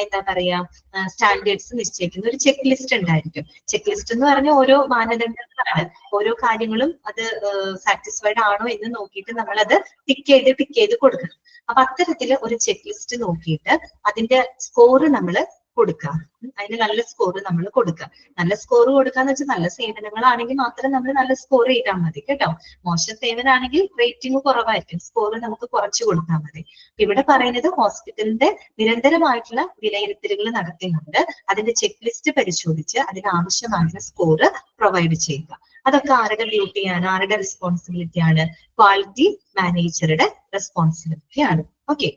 എന്താ പറയാ സ്റ്റാൻഡേർഡ്സ് നിശ്ചയിക്കുന്ന ഒരു ചെക്ക് ലിസ്റ്റ് ഉണ്ടായിരിക്കും. ചെക്ക് ലിസ്റ്റ് എന്ന് പറഞ്ഞാൽ ഓരോ മാനദണ്ഡങ്ങളാണ്, ഓരോ കാര്യങ്ങളും അത് സാറ്റിസ്ഫൈഡ് ആണോ എന്ന് നോക്കിയിട്ട് നമ്മൾ അത് ടിക്ക് ചെയ്ത് കൊടുക്കണം. അപ്പൊ അത്തരത്തില് ഒരു ചെക്ക് ലിസ്റ്റ് നോക്കിയിട്ട് അതിന്റെ സ്കോർ നമ്മൾ കൊടുക്കുക, അതിന് നല്ല സ്കോർ നമ്മൾ കൊടുക്കുക. നല്ല സ്കോർ കൊടുക്കാന്ന് വെച്ചാൽ നല്ല സേവനങ്ങളാണെങ്കിൽ മാത്രം നമ്മൾ നല്ല സ്കോർ ചെയ്താൽ മതി കേട്ടോ. മോശം സേവനമാണെങ്കിൽ റേറ്റിംഗ് കുറവായിരിക്കും, സ്കോർ നമുക്ക് കുറച്ച് കൊടുത്താൽ മതി. ഇവിടെ പറയുന്നത് ഹോസ്പിറ്റലിന്റെ നിരന്തരമായിട്ടുള്ള വിലയിരുത്തലുകൾ നടത്തുന്നുണ്ട്, അതിന്റെ ചെക്ക് ലിസ്റ്റ് പരിശോധിച്ച് അതിന് ആവശ്യമായിട്ടുള്ള സ്കോർ പ്രൊവൈഡ് ചെയ്യുക. അതൊക്കെ ആരുടെ ഡ്യൂട്ടിയാണ്, ആരുടെ റെസ്പോൺസിബിലിറ്റി ആണ്? ക്വാളിറ്റി മാനേജറുടെ റെസ്പോൺസിബിലിറ്റി ആണ്. ഓക്കെ,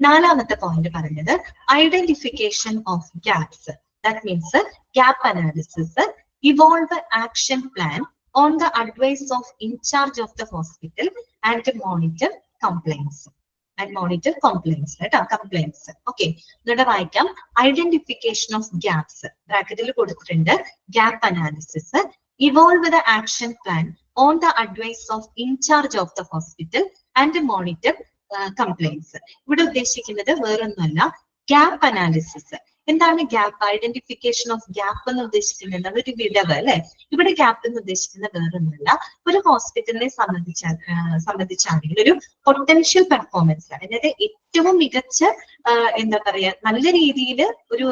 നാലാമത്തെ പോയിന്റ് പറഞ്ഞത് identification of gaps, that means gap analysis, evolve action plan on the advice of in charge of the hospital and monitor compliance. കേട്ടോ, കംപ്ലൈൻസ്. ഓക്കെ, ഇവിടെ വായിക്കാം. ഐഡന്റിഫിക്കേഷൻ ഓഫ് ഗ്യാപ്സ് ബ്രാക്കറ്റിൽ കൊടുത്തിട്ടുണ്ട്, gap analysis, evolve the action plan on the advice of in charge of the hospital and monitor compliance. ഇവിടെ ഉദ്ദേശിക്കുന്നത് വേറൊന്നുമല്ല, ഗ്യാപ്പ് അനാലിസിസ്. എന്താണ് ഗ്യാപ്പ്? ഐഡന്റിഫിക്കേഷൻ ഓഫ് ഗ്യാപ്പ് എന്ന് ഉദ്ദേശിക്കുന്നത് ഒരു വിടവ് അല്ലെ. ഇവിടെ ഗ്യാപ്പ് എന്ന് ഉദ്ദേശിക്കുന്നത് വേറൊന്നുമല്ല, ഒരു ഹോസ്പിറ്റലിനെ സംബന്ധിച്ചാണെങ്കിൽ ഒരു പൊട്ടൻഷ്യൽ പെർഫോമൻസ്, അതായത് ഏറ്റവും മികച്ച എന്താ പറയാ നല്ല രീതിയിൽ ഒരു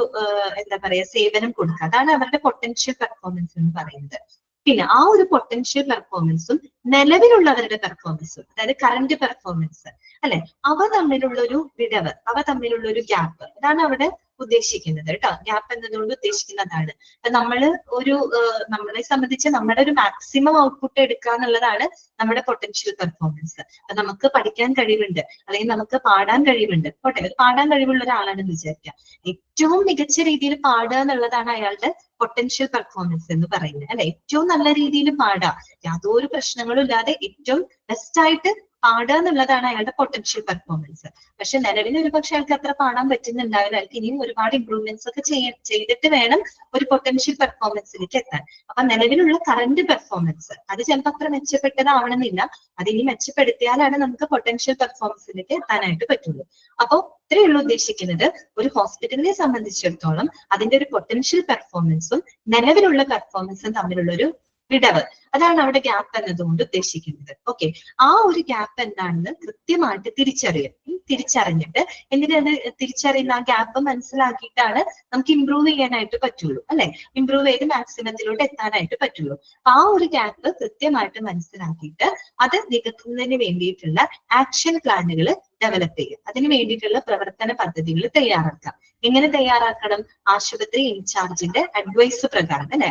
എന്താ പറയാ സേവനം കൊടുക്കുക, അതാണ് അവരുടെ പൊട്ടൻഷ്യൽ പെർഫോമൻസ് എന്ന് പറയുന്നത്. പിന്നെ ആ ഒരു പൊട്ടൻഷ്യൽ പെർഫോമൻസും നിലവിലുള്ളവരുടെ പെർഫോമൻസും, അതായത് കറന്റ് പെർഫോമൻസ് അല്ലെ, അവ തമ്മിലുള്ള ഒരു വിടവ്, അവ തമ്മിലുള്ള ഒരു ഗ്യാപ്പ്, അതാണ് അവിടെ ഉദ്ദേശിക്കുന്നത് കേട്ടോ. ഗ്യാപ്പ് എന്നതുകൊണ്ട് ഉദ്ദേശിക്കുന്നതാണ് നമ്മള് ഒരു നമ്മളെ സംബന്ധിച്ച് നമ്മുടെ ഒരു മാക്സിമം ഔട്ട്പുട്ട് എടുക്കുക എന്നുള്ളതാണ് നമ്മുടെ പൊട്ടൻഷ്യൽ പെർഫോമൻസ്. അപ്പൊ നമുക്ക് പഠിക്കാൻ കഴിവുണ്ട്, അല്ലെങ്കിൽ നമുക്ക് പാടാൻ കഴിവുണ്ട്, പോട്ടെ പാടാൻ കഴിവുള്ള ഒരാളാണെന്ന് വിചാരിക്കാം, ഏറ്റവും മികച്ച രീതിയിൽ പാടുക എന്നുള്ളതാണ് അയാളുടെ പൊട്ടൻഷ്യൽ പെർഫോമൻസ് എന്ന് പറയുന്നത് അല്ലെ. ഏറ്റവും നല്ല രീതിയിൽ പാടാം, യാതൊരു പ്രശ്നങ്ങളും ഇല്ലാതെ ഏറ്റവും ബെസ്റ്റ് ആയിട്ട് പാടുക എന്നുള്ളതാണ് അയാളുടെ പൊട്ടൻഷ്യൽ പെർഫോമൻസ്. പക്ഷെ നിലവിൽ ഒരു പക്ഷെ അയാൾക്ക് അത്ര പാടാൻ പറ്റുന്നുണ്ടാവില്ല, അയാൾക്ക് ഇനിയും ഒരുപാട് ഇംപ്രൂവ്മെന്റ്സ് ഒക്കെ ചെയ്തിട്ട് വേണം ഒരു പൊട്ടൻഷ്യൽ പെർഫോമൻസിലേക്ക് എത്താൻ. അപ്പൊ നിലവിലുള്ള കറന്റ് പെർഫോമൻസ് അത് ചിലപ്പോൾ അത്ര മെച്ചപ്പെട്ടതാവണമെന്നില്ല, അത് ഇനി മെച്ചപ്പെടുത്തിയാലാണ് നമുക്ക് പൊട്ടൻഷ്യൽ പെർഫോമൻസിലേക്ക് എത്താനായിട്ട് പറ്റുള്ളൂ. അപ്പോൾ ഇത്രയേ ഉള്ളൂ ഉദ്ദേശിക്കുന്നത്, ഒരു ഹോസ്പിറ്റലിനെ സംബന്ധിച്ചിടത്തോളം അതിന്റെ ഒരു പൊട്ടൻഷ്യൽ പെർഫോമൻസും നിലവിലുള്ള പെർഫോമൻസും തമ്മിലുള്ള ഒരു വിടവ്, അതാണ് അവിടെ ഗ്യാപ്പ് എന്നതുകൊണ്ട് ഉദ്ദേശിക്കുന്നത്. ഓക്കെ, ആ ഒരു ഗ്യാപ്പ് എന്താണെന്ന് കൃത്യമായിട്ട് തിരിച്ചറിഞ്ഞിട്ട് എന്തിനാണ് തിരിച്ചറിയുന്ന ആ ഗ്യാപ്പ് മനസ്സിലാക്കിയിട്ടാണ് നമുക്ക് ഇംപ്രൂവ് ചെയ്യാനായിട്ട് പറ്റുള്ളൂ, അല്ലെ? ഇംപ്രൂവ് ചെയ്ത് മാക്സിമത്തിലോട്ട് എത്താനായിട്ട് പറ്റുള്ളൂ. ആ ഒരു ഗ്യാപ്പ് കൃത്യമായിട്ട് മനസ്സിലാക്കിയിട്ട് അത് നികത്തുന്നതിന് വേണ്ടിയിട്ടുള്ള ആക്ഷൻ പ്ലാനുകൾ ഡെവലപ്പ് ചെയ്യുക, അതിന് വേണ്ടിയിട്ടുള്ള പ്രവർത്തന പദ്ധതികൾ തയ്യാറാക്കാം. എങ്ങനെ തയ്യാറാക്കണം? ആശുപത്രി ഇൻചാർജിന്റെ അഡ്വൈസ് പ്രകാരം, അല്ലെ?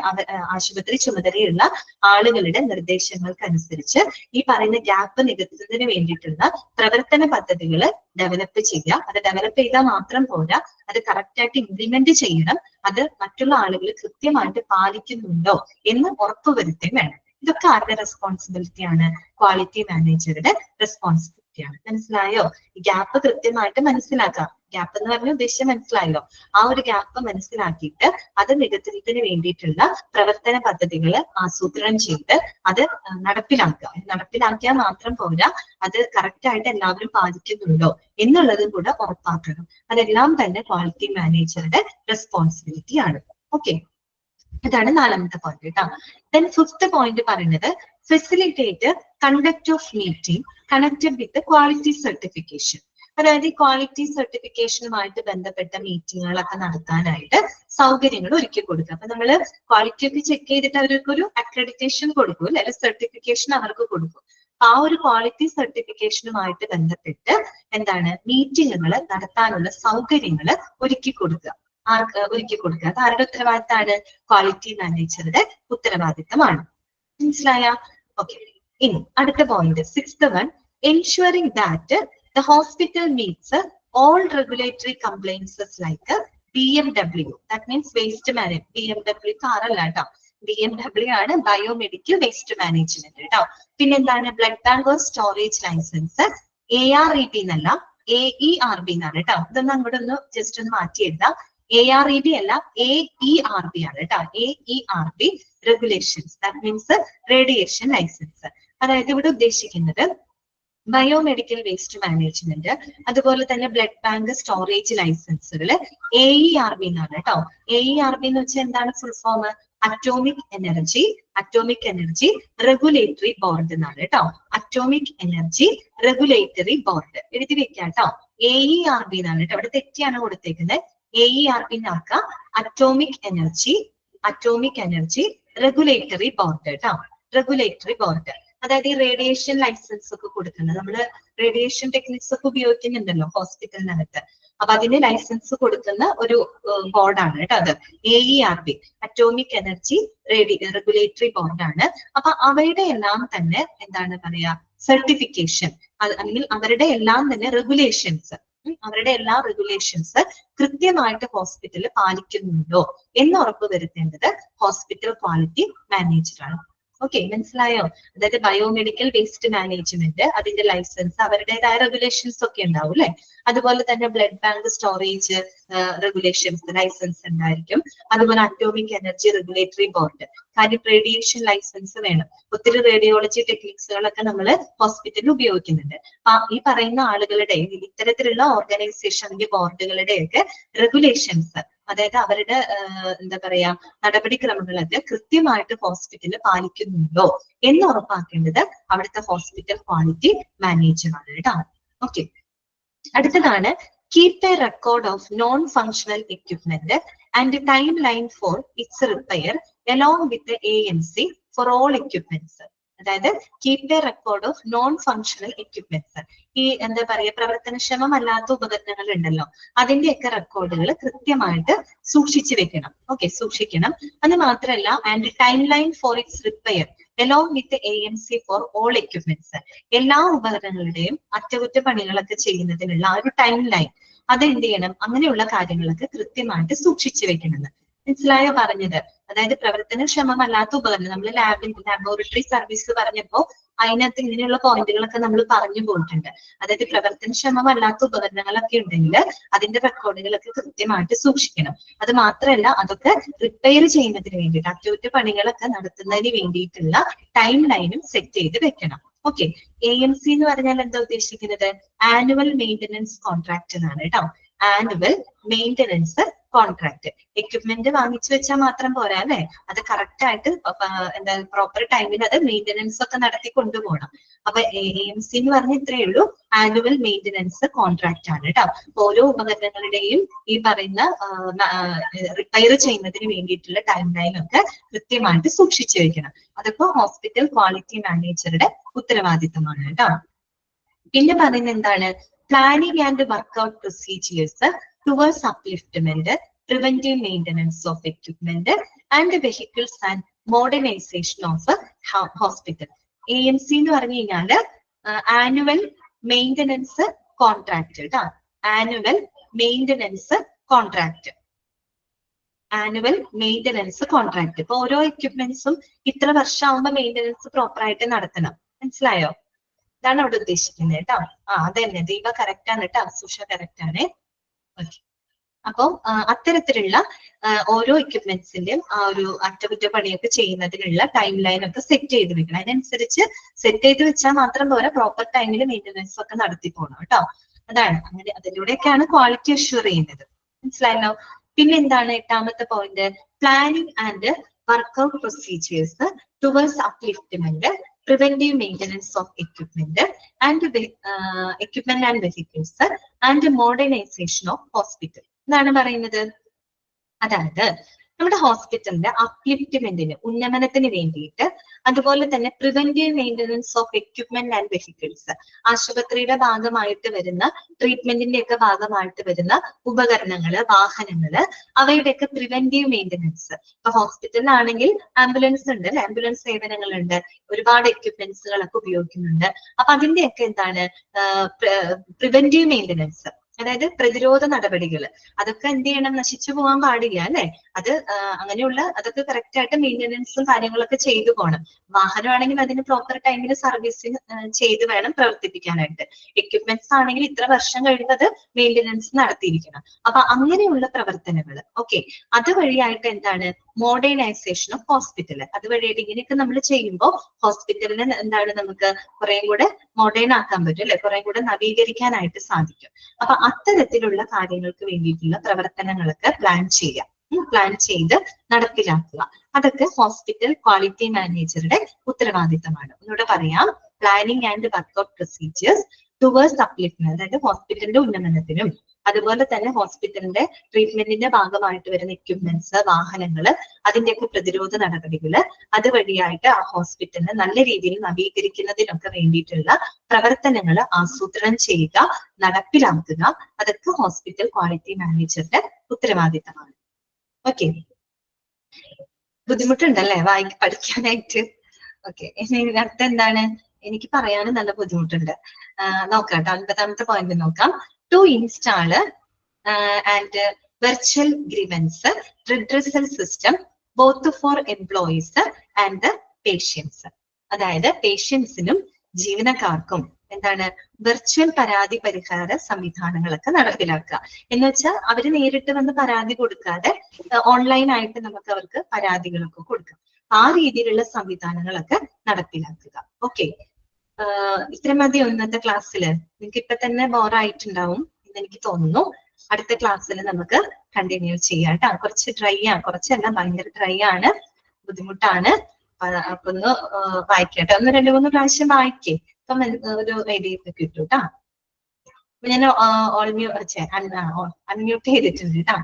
ആശുപത്രി ചുമതലയുള്ള ആളുകളുടെ നിർദ്ദേശങ്ങൾക്കനുസരിച്ച് ഈ പറയുന്ന ഗ്യാപ്പ് നികത്തുന്നതിന് വേണ്ടിയിട്ടുള്ള പ്രവർത്തന പദ്ധതികൾ ഡെവലപ്പ് ചെയ്യുക. അത് ഡെവലപ്പ് ചെയ്താൽ മാത്രം പോരാ, അത് കറക്റ്റ് ആയിട്ട് ഇംപ്ലിമെന്റ് ചെയ്യണം. അത് മറ്റുള്ള ആളുകൾ കൃത്യമായിട്ട് പാലിക്കുന്നുണ്ടോ എന്ന് ഉറപ്പുവരുത്തുകയും വേണം. ഇതൊക്കെ ആരുടെ റെസ്പോൺസിബിലിറ്റിയാണ്? ക്വാളിറ്റി മാനേജറുടെ റെസ്പോൺസിബിലിറ്റിയാണ്. മനസ്സിലായോ? ഗ്യാപ്പ് കൃത്യമായിട്ട് മനസ്സിലാക്കാം. ഗ്യാപ്പ് എന്ന് പറഞ്ഞ ഉദ്ദേശം മനസ്സിലായല്ലോ. ആ ഒരു ഗ്യാപ്പ് മനസ്സിലാക്കിയിട്ട് അത് നികത്തുന്നതിന് വേണ്ടിയിട്ടുള്ള പ്രവർത്തന പദ്ധതികൾ ആസൂത്രണം ചെയ്ത് അത് നടപ്പിലാക്കിയാൽ മാത്രം പോരാ, അത് കറക്റ്റ് ആയിട്ട് എല്ലാവരും പാലിക്കുന്നുണ്ടോ എന്നുള്ളതും കൂടെ ഉറപ്പാക്കണം. അതെല്ലാം തന്നെ ക്വാളിറ്റി മാനേജറുടെ റെസ്പോൺസിബിലിറ്റി ആണ്. ഓക്കെ, അതാണ് 4ാമത്തെ പോയിന്റ് കേട്ടോ. ദെൻ 5th പോയിന്റ് പറയുന്നത് facilitate conduct of meeting connected with quality certification. അതായത് ഈ ക്വാളിറ്റി സർട്ടിഫിക്കേഷനുമായിട്ട് ബന്ധപ്പെട്ട മീറ്റിങ്ങുകളൊക്കെ നടത്താനായിട്ട് സൗകര്യങ്ങൾ ഒരുക്കി കൊടുക്കുക. അപ്പൊ നമ്മള് ക്വാളിറ്റി ഒക്കെ ചെക്ക് ചെയ്തിട്ട് അവർക്കൊരു അക്രഡിറ്റേഷൻ കൊടുക്കും, അല്ലെ? സർട്ടിഫിക്കേഷൻ അവർക്ക് കൊടുക്കും. ആ ഒരു ക്വാളിറ്റി സർട്ടിഫിക്കേഷനുമായിട്ട് ബന്ധപ്പെട്ട് എന്താണ് മീറ്റിങ്ങുകൾ നടത്താനുള്ള സൗകര്യങ്ങൾ ഒരുക്കി കൊടുക്കുക. അത് ആരുടെ ഉത്തരവാദിത്തമാണ്? ക്വാളിറ്റി മാനേജറുടെ ഉത്തരവാദിത്തമാണ്. മനസ്സിലായ? ഓക്കെ, ഇനി അടുത്ത point 6th one, ensuring that the hospital meets all regulatory compliances like BMW, that means waste management. BMW car അല്ല കേട്ടോ, BMW ആണ് ബയോമെഡിക്കൽ വേസ്റ്റ് മാനേജ്മെന്റ് കേട്ടോ. പിന്നെ എന്താണ്? Blood bank or storage licence AREB എന്നല്ല, AERB എന്നാണ് കേട്ടോ. ഇതൊന്ന് അങ്ങോട്ട് ഒന്ന് ജസ്റ്റ് ഒന്ന് മാറ്റി എഴുതാം. AREB അല്ല, AERB ആണ് കേട്ടോ. AERB regulations, that means radiation licence. അതായത് ഇവിടെ ഉദ്ദേശിക്കുന്നത് ബയോമെഡിക്കൽ വേസ്റ്റ് മാനേജ്മെന്റ്, അതുപോലെ തന്നെ ബ്ലഡ് ബാങ്ക് സ്റ്റോറേജ് ലൈസൻസുകൾ AERB എന്നാണ് കേട്ടോ. AERB എന്ന് വെച്ചാൽ എന്താണ് full form? Atomic energy regulatory board എന്നാണ് കേട്ടോ. അറ്റോമിക് എനർജി റെഗുലേറ്ററി ബോർഡ് എഴുതി വെക്കാം കേട്ടോ. AERB എന്നാണ് കേട്ടോ. അവിടെ തെറ്റിയാണ് കൊടുത്തേക്കുന്നത്. AERB എന്നാക്കാം അറ്റോമിക് എനർജി റെഗുലേറ്ററി ബോർഡ് കേട്ടോ. റെഗുലേറ്ററി ബോർഡ് അതായത് ഈ റേഡിയേഷൻ ലൈസൻസ് ഒക്കെ കൊടുക്കുന്നത്, നമ്മള് റേഡിയേഷൻ ടെക്നിക്സ് ഒക്കെ ഉപയോഗിക്കുന്നുണ്ടല്ലോ ഹോസ്പിറ്റലിനകത്ത്. അപ്പൊ അതിന് ലൈസൻസ് കൊടുക്കുന്ന ഒരു ബോർഡാണ് കേട്ടോ അത്. AERB അറ്റോമിക് എനർജി റെഗുലേറ്ററി ബോർഡാണ്. അപ്പൊ അവയുടെ എല്ലാം തന്നെ എന്താണ് പറയാ സർട്ടിഫിക്കേഷൻ, അല്ലെങ്കിൽ അവരുടെ എല്ലാം തന്നെ റെഗുലേഷൻസ്, അവരുടെ എല്ലാ റെഗുലേഷൻസ് കൃത്യമായിട്ട് ഹോസ്പിറ്റലിൽ പാലിക്കുന്നുണ്ടോ എന്ന് ഉറപ്പ് വരുത്തേണ്ടത് ഹോസ്പിറ്റൽ ക്വാളിറ്റി മാനേജറാണ്. ഓക്കെ, മനസ്സിലായോ? അതായത് ബയോമെഡിക്കൽ വേസ്റ്റ് മാനേജ്മെന്റ് അതിന്റെ ലൈസൻസ് അവരുടേതായ റെഗുലേഷൻസ് ഒക്കെ ഉണ്ടാവും അല്ലെ. അതുപോലെ തന്നെ blood bank storage regulations licence ഉണ്ടായിരിക്കും. അതുപോലെ അറ്റോമിക് എനർജി റെഗുലേറ്ററി ബോർഡ്, കാര്യം റേഡിയേഷൻ ലൈസൻസ് വേണം. ഒത്തിരി റേഡിയോളജി ടെക്നിക്സുകളൊക്കെ നമ്മൾ ഹോസ്പിറ്റലിൽ ഉപയോഗിക്കുന്നുണ്ട്. ഈ പറയുന്ന ആളുകളുടെ ഇത്തരത്തിലുള്ള ഓർഗനൈസേഷന്റെ ബോർഡുകളുടെ ഒക്കെ റെഗുലേഷൻസ്, അതായത് അവരുടെ എന്താ പറയാ നടപടിക്രമങ്ങളൊക്കെ കൃത്യമായിട്ട് ഹോസ്പിറ്റലിൽ പാലിക്കുന്നുണ്ടോ എന്ന് ഉറപ്പാക്കേണ്ടത് അവിടുത്തെ ഹോസ്പിറ്റൽ ക്വാളിറ്റി മാനേജറാണ് കേട്ടോ. ഓക്കെ, അടുത്തതാണ് keep a record of non functional equipment and time line for its repair along with ANC for all equipments. അതായത് keep a record of non functional equipments, ഈ എന്താ പറയുക പ്രവർത്തനക്ഷമമല്ലാത്ത ഉപകരണങ്ങൾ ഉണ്ടല്ലോ, അതിന്റെയൊക്കെ റെക്കോർഡുകൾ കൃത്യമായിട്ട് സൂക്ഷിച്ചു വെക്കണം. ഓക്കെ, സൂക്ഷിക്കണം. അത് മാത്രമല്ല and time line for its repair along with ANC for all equipments, എല്ലാ ഉപകരണങ്ങളുടെയും അറ്റകുറ്റപ്പണികളൊക്കെ ചെയ്യുന്നതിനുള്ള ആ ഒരു ടൈം ലൈൻ അത് എന്ത് ചെയ്യണം, അങ്ങനെയുള്ള കാര്യങ്ങളൊക്കെ കൃത്യമായിട്ട് സൂക്ഷിച്ചു വെക്കണം. മനസ്സിലായോ പറഞ്ഞത്? അതായത് പ്രവർത്തനക്ഷമമല്ലാത്ത ഉപകരണം. നമ്മൾ ലബോറട്ടറി സർവീസ് പറഞ്ഞപ്പോ അതിനകത്ത് ഇങ്ങനെയുള്ള പോയിന്റുകളൊക്കെ നമ്മൾ പറഞ്ഞു പോയിട്ടുണ്ട്. അതായത് പ്രവർത്തനക്ഷമമല്ലാത്ത ഉപകരണങ്ങളൊക്കെ ഉണ്ടെങ്കിൽ അതിന്റെ റെക്കോർഡുകളൊക്കെ കൃത്യമായിട്ട് സൂക്ഷിക്കണം. അത് മാത്രമല്ല അതൊക്കെ റിപ്പയർ ചെയ്യുന്നതിന് വേണ്ടിയിട്ട് അറ്റകുറ്റപ്പണികളൊക്കെ നടത്തുന്നതിന് വേണ്ടിയിട്ടുള്ള ടൈം ലൈനും സെറ്റ് ചെയ്ത് വെക്കണം. ഓക്കെ, AMC എന്ന് പറഞ്ഞാൽ എന്താ ഉദ്ദേശിക്കുന്നത്? ആനുവൽ മെയിന്റനൻസ് കോൺട്രാക്ട് എന്നാണ് കേട്ടോ. Annual maintenance contract. എക്യുപ്മെന്റ് വാങ്ങിച്ചു വെച്ചാൽ മാത്രം പോരാ അല്ലെ, അത് കറക്റ്റ് ആയിട്ട് എന്താ പ്രോപ്പർ ടൈമിൽ അത് മെയിന്റനൻസ് ഒക്കെ നടത്തി കൊണ്ടുപോകണം. അപ്പൊ AMC എന്ന് പറഞ്ഞ ഇത്രയേ ഉള്ളൂ, ആനുവൽ മെയിന്റനൻസ് കോൺട്രാക്ട് ആണ് കേട്ടോ. ഓരോ ഉപകരണങ്ങളുടെയും ഈ പറയുന്ന റിപ്പയർ ചെയ്യുന്നതിന് വേണ്ടിയിട്ടുള്ള ടൈം ലൈൻ ഒക്കെ കൃത്യമായിട്ട് സൂക്ഷിച്ചു വെക്കണം. അതൊക്കെ ഹോസ്പിറ്റൽ ക്വാളിറ്റി മാനേജറുടെ ഉത്തരവാദിത്തമാണ് കേട്ടോ. പിന്നെ പറയുന്നത് എന്താണ്? Planning and work out procedures towards upliftment, preventive maintenance of equipment and vehicles and modernisation of hospital. AMC എന്ന് പറഞ്ഞു കഴിഞ്ഞാല് ആനുവൽ മെയിന്റനൻസ് കോൺട്രാക്ട് കേട്ടോ. Annual maintenance contract. Annual maintenance contract. ഇപ്പൊ ഓരോ എക്യുപ്മെന്റ്സും ഇത്ര വർഷമാകുമ്പോൾ മെയിന്റനൻസ് പ്രോപ്പർ ആയിട്ട് നടത്തണം. മനസ്സിലായോ? ഇതാണ് അവിടെ ഉദ്ദേശിക്കുന്നത് കേട്ടോ. അതന്നെ, ദീപ കറക്റ്റ് ആണ് കേട്ടോ, സുഷ കറക്റ്റ് ആണ്. അപ്പം അത്തരത്തിലുള്ള ഓരോ എക്യുപ്മെന്റ്സിന്റെയും ആ ഒരു അറ്റകുറ്റപ്പണിയൊക്കെ ചെയ്യുന്നതിനുള്ള ടൈം ലൈൻ ഒക്കെ സെറ്റ് ചെയ്ത് വെക്കണം. അതിനനുസരിച്ച് സെറ്റ് ചെയ്ത് വെച്ചാൽ മാത്രം പോരാ, പ്രോപ്പർ ടൈമിൽ മെയിൻ്റനൻസ് ഒക്കെ നടത്തി പോകണം കേട്ടോ. അതാണ് അങ്ങനെ, അതിലൂടെയൊക്കെയാണ് ക്വാളിറ്റി അഷ്യൂർ ചെയ്യുന്നത്. മനസ്സിലായല്ലോ? പിന്നെ എന്താണ് 8ാമത്തെ point? Planning and work out procedures towards upliftment, preventive maintenance of equipment and vehicles and modernization of hospital. എന്താണ് പറയുന്നത്? അതായത് നമ്മുടെ ഹോസ്പിറ്റലിന്റെ അപ്ലിഫ്റ്റ്മെന്റിന്, ഉന്നമനത്തിന് വേണ്ടിയിട്ട്, അതുപോലെ തന്നെ preventive maintenance of equipment and vehicles, ആശുപത്രിയുടെ ഭാഗമായിട്ട് വരുന്ന ട്രീറ്റ്മെന്റിന്റെ ഒക്കെ ഭാഗമായിട്ട് വരുന്ന ഉപകരണങ്ങള്, വാഹനങ്ങള്, അവയുടെയൊക്കെ പ്രിവെന്റീവ് മെയിന്റനൻസ്. ഇപ്പൊ ഹോസ്പിറ്റലിലാണെങ്കിൽ ആംബുലൻസ് ഉണ്ട് അല്ലെ, ആംബുലൻസ് സേവനങ്ങളുണ്ട്, ഒരുപാട് എക്യുപ്മെന്റ്സുകളൊക്കെ ഉപയോഗിക്കുന്നുണ്ട്. അപ്പൊ അതിന്റെയൊക്കെ എന്താണ് പ്രിവെന്റീവ് മെയിന്റനൻസ്, അതായത് പ്രതിരോധ നടപടികൾ, അതൊക്കെ എന്ത് ചെയ്യണം? നശിച്ചു പോകാൻ പാടില്ല അല്ലെ. അത് അങ്ങനെയുള്ള അതൊക്കെ കറക്റ്റ് ആയിട്ട് മെയിന്റനൻസും കാര്യങ്ങളൊക്കെ ചെയ്തു പോകണം. വാഹനമാണെങ്കിൽ അതിന് പ്രോപ്പർ ടൈമിൽ സർവീസിങ് ചെയ്ത് വേണം പ്രവർത്തിപ്പിക്കാനായിട്ട്. എക്യുപ്മെന്റ്സ് ആണെങ്കിൽ ഇത്ര വർഷം കഴിയുന്നത് മെയിന്റനൻസ് നടത്തിയിരിക്കണം. അപ്പൊ അങ്ങനെയുള്ള പ്രവർത്തനങ്ങൾ ഓക്കെ, അതുവഴിയായിട്ട് എന്താണ്? Modernisation of hospital. അതുവഴിയായിട്ട് ഇങ്ങനെയൊക്കെ നമ്മൾ ചെയ്യുമ്പോൾ ഹോസ്പിറ്റലിന് എന്താണ്, നമുക്ക് കുറെ കൂടെ മോഡേൺ ആക്കാൻ പറ്റും അല്ലെ, കുറെ കൂടെ നവീകരിക്കാനായിട്ട് സാധിക്കും. അപ്പൊ അത്തരത്തിലുള്ള കാര്യങ്ങൾക്ക് വേണ്ടിയിട്ടുള്ള പ്രവർത്തനങ്ങളൊക്കെ പ്ലാൻ ചെയ്യുക, പ്ലാൻ ചെയ്ത് നടപ്പിലാക്കുക. അതൊക്കെ ഹോസ്പിറ്റൽ ക്വാളിറ്റി മാനേജറുടെ ഉത്തരവാദിത്തമാണ്. ഒന്നുകൂടെ പറയാം, planning and work out procedures towards upliftment, അതായത് ഹോസ്പിറ്റലിന്റെ ഉന്നമനത്തിനും അതുപോലെ തന്നെ ഹോസ്പിറ്റലിന്റെ ട്രീറ്റ്മെന്റിന്റെ ഭാഗമായിട്ട് വരുന്ന എക്യുപ്മെന്റ്സ്, വാഹനങ്ങള്, അതിന്റെയൊക്കെ പ്രതിരോധ നടപടികള്, അതുവഴിയായിട്ട് ആ ഹോസ്പിറ്റലിനെ നല്ല രീതിയിൽ നവീകരിക്കുന്നതിനൊക്കെ വേണ്ടിയിട്ടുള്ള പ്രവർത്തനങ്ങൾ ആസൂത്രണം ചെയ്യുക, നടപ്പിലാക്കുക. അതൊക്കെ ഹോസ്പിറ്റൽ ക്വാളിറ്റി മാനേജറുടെ ഉത്തരവാദിത്തമാണ്. ഓക്കെ, ബുദ്ധിമുട്ടുണ്ടല്ലേ പഠിക്കാനായിട്ട്? ഓക്കെ, അടുത്ത എന്താണ്? എനിക്ക് പറയാനും നല്ല ബുദ്ധിമുട്ടുണ്ട്. നോക്കാം കേട്ടോ, 9ാമത്തെ പോയിന്റ് നോക്കാം. To install and virtual grievance redressal system both for employees and patients. അതായത് പേഷ്യൻസിനും ജീവനക്കാർക്കും എന്താണ് വെർച്വൽ പരാതി പരിഹാര സംവിധാനങ്ങളൊക്കെ നടപ്പിലാക്കുക. എന്ന് വെച്ചാൽ അവര് നേരിട്ട് വന്ന് പരാതി കൊടുക്കാതെ ഓൺലൈൻ ആയിട്ട് നമുക്ക് അവർക്ക് പരാതികളൊക്കെ കൊടുക്കാം. ആ രീതിയിലുള്ള സംവിധാനങ്ങളൊക്കെ നടപ്പിലാക്കുക. ഓക്കെ, ഇത്ര മതിയോ ഇന്നത്തെ ക്ലാസ്സിൽ? നിങ്ങൾക്ക് ഇപ്പൊ തന്നെ ബോറായിട്ടുണ്ടാവും എന്ന് എനിക്ക് തോന്നുന്നു. അടുത്ത ക്ലാസ്സിൽ നമുക്ക് കണ്ടിന്യൂ ചെയ്യാം കേട്ടോ. കുറച്ച് ഡ്രൈ ആണ്, കുറച്ചല്ല ഭയങ്കര ഡ്രൈ ആണ്, ബുദ്ധിമുട്ടാണ്. അപ്പൊ ഒന്ന് വായിക്കട്ടെ, 1-2-3 പ്രാവശ്യം വായിക്കേ, അപ്പം ഒരു ഐഡിയ ഒക്കെ കിട്ടും കേട്ടോ. അപ്പൊ ഞാൻ അൺമ്യൂട്ട് ചെയ്തിട്ടുണ്ട് കേട്ടോ.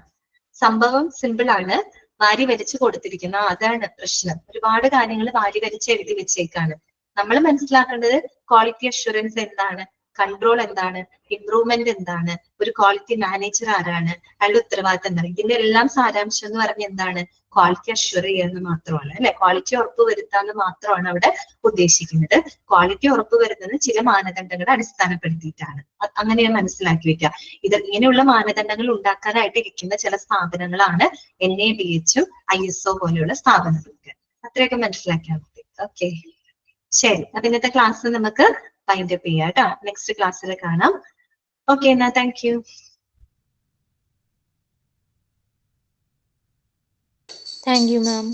സംഭവം സിമ്പിൾ ആണ്, വാരി വരച്ച് കൊടുത്തിരിക്കുന്ന, അതാണ് പ്രശ്നം. ഒരുപാട് കാര്യങ്ങൾ വാരി വരച്ച് എഴുതി വെച്ചേക്കാണ്. നമ്മൾ മനസ്സിലാക്കേണ്ടത് ക്വാളിറ്റി അഷുറൻസ് എന്താണ്, കൺട്രോൾ എന്താണ്, ഇംപ്രൂവ്മെന്റ് എന്താണ്, ഒരു ക്വാളിറ്റി മാനേജർ ആരാണ്, അയാളുടെ ഉത്തരവാദിത്തം എന്താണ്, ഇതിന്റെ എല്ലാം സാരാംശം എന്ന് പറഞ്ഞ എന്താണ്? ക്വാളിറ്റി അഷ്വർ ചെയ്യാന്ന് മാത്രമാണ്, അല്ലെ? ക്വാളിറ്റി ഉറപ്പ് വരുത്താന്ന് മാത്രമാണ് അവിടെ ഉദ്ദേശിക്കുന്നത്. ക്വാളിറ്റി ഉറപ്പ് വരുന്നത് ചില മാനദണ്ഡങ്ങളെ അടിസ്ഥാനപ്പെടുത്തിയിട്ടാണ്. അങ്ങനെ ഞാൻ മനസ്സിലാക്കി വെക്കുക. ഇങ്ങനെയുള്ള മാനദണ്ഡങ്ങൾ ഉണ്ടാക്കാനായിട്ട് ഇരിക്കുന്ന ചില സ്ഥാപനങ്ങളാണ് NABH, ISO പോലെയുള്ള സ്ഥാപനങ്ങൾക്ക്. അത്രയൊക്കെ മനസ്സിലാക്കിയാൽ മതി. ഓക്കെ, ശരി. അപ്പൊ ഇന്നത്തെ ക്ലാസ് നമുക്ക് വൈൻഡ് അപ്പ് ചെയ്യാം കേട്ടോ. നെക്സ്റ്റ് ക്ലാസ്സിൽ കാണാം. ഓക്കെ, എന്നാ thank you. Thank you, ma'am.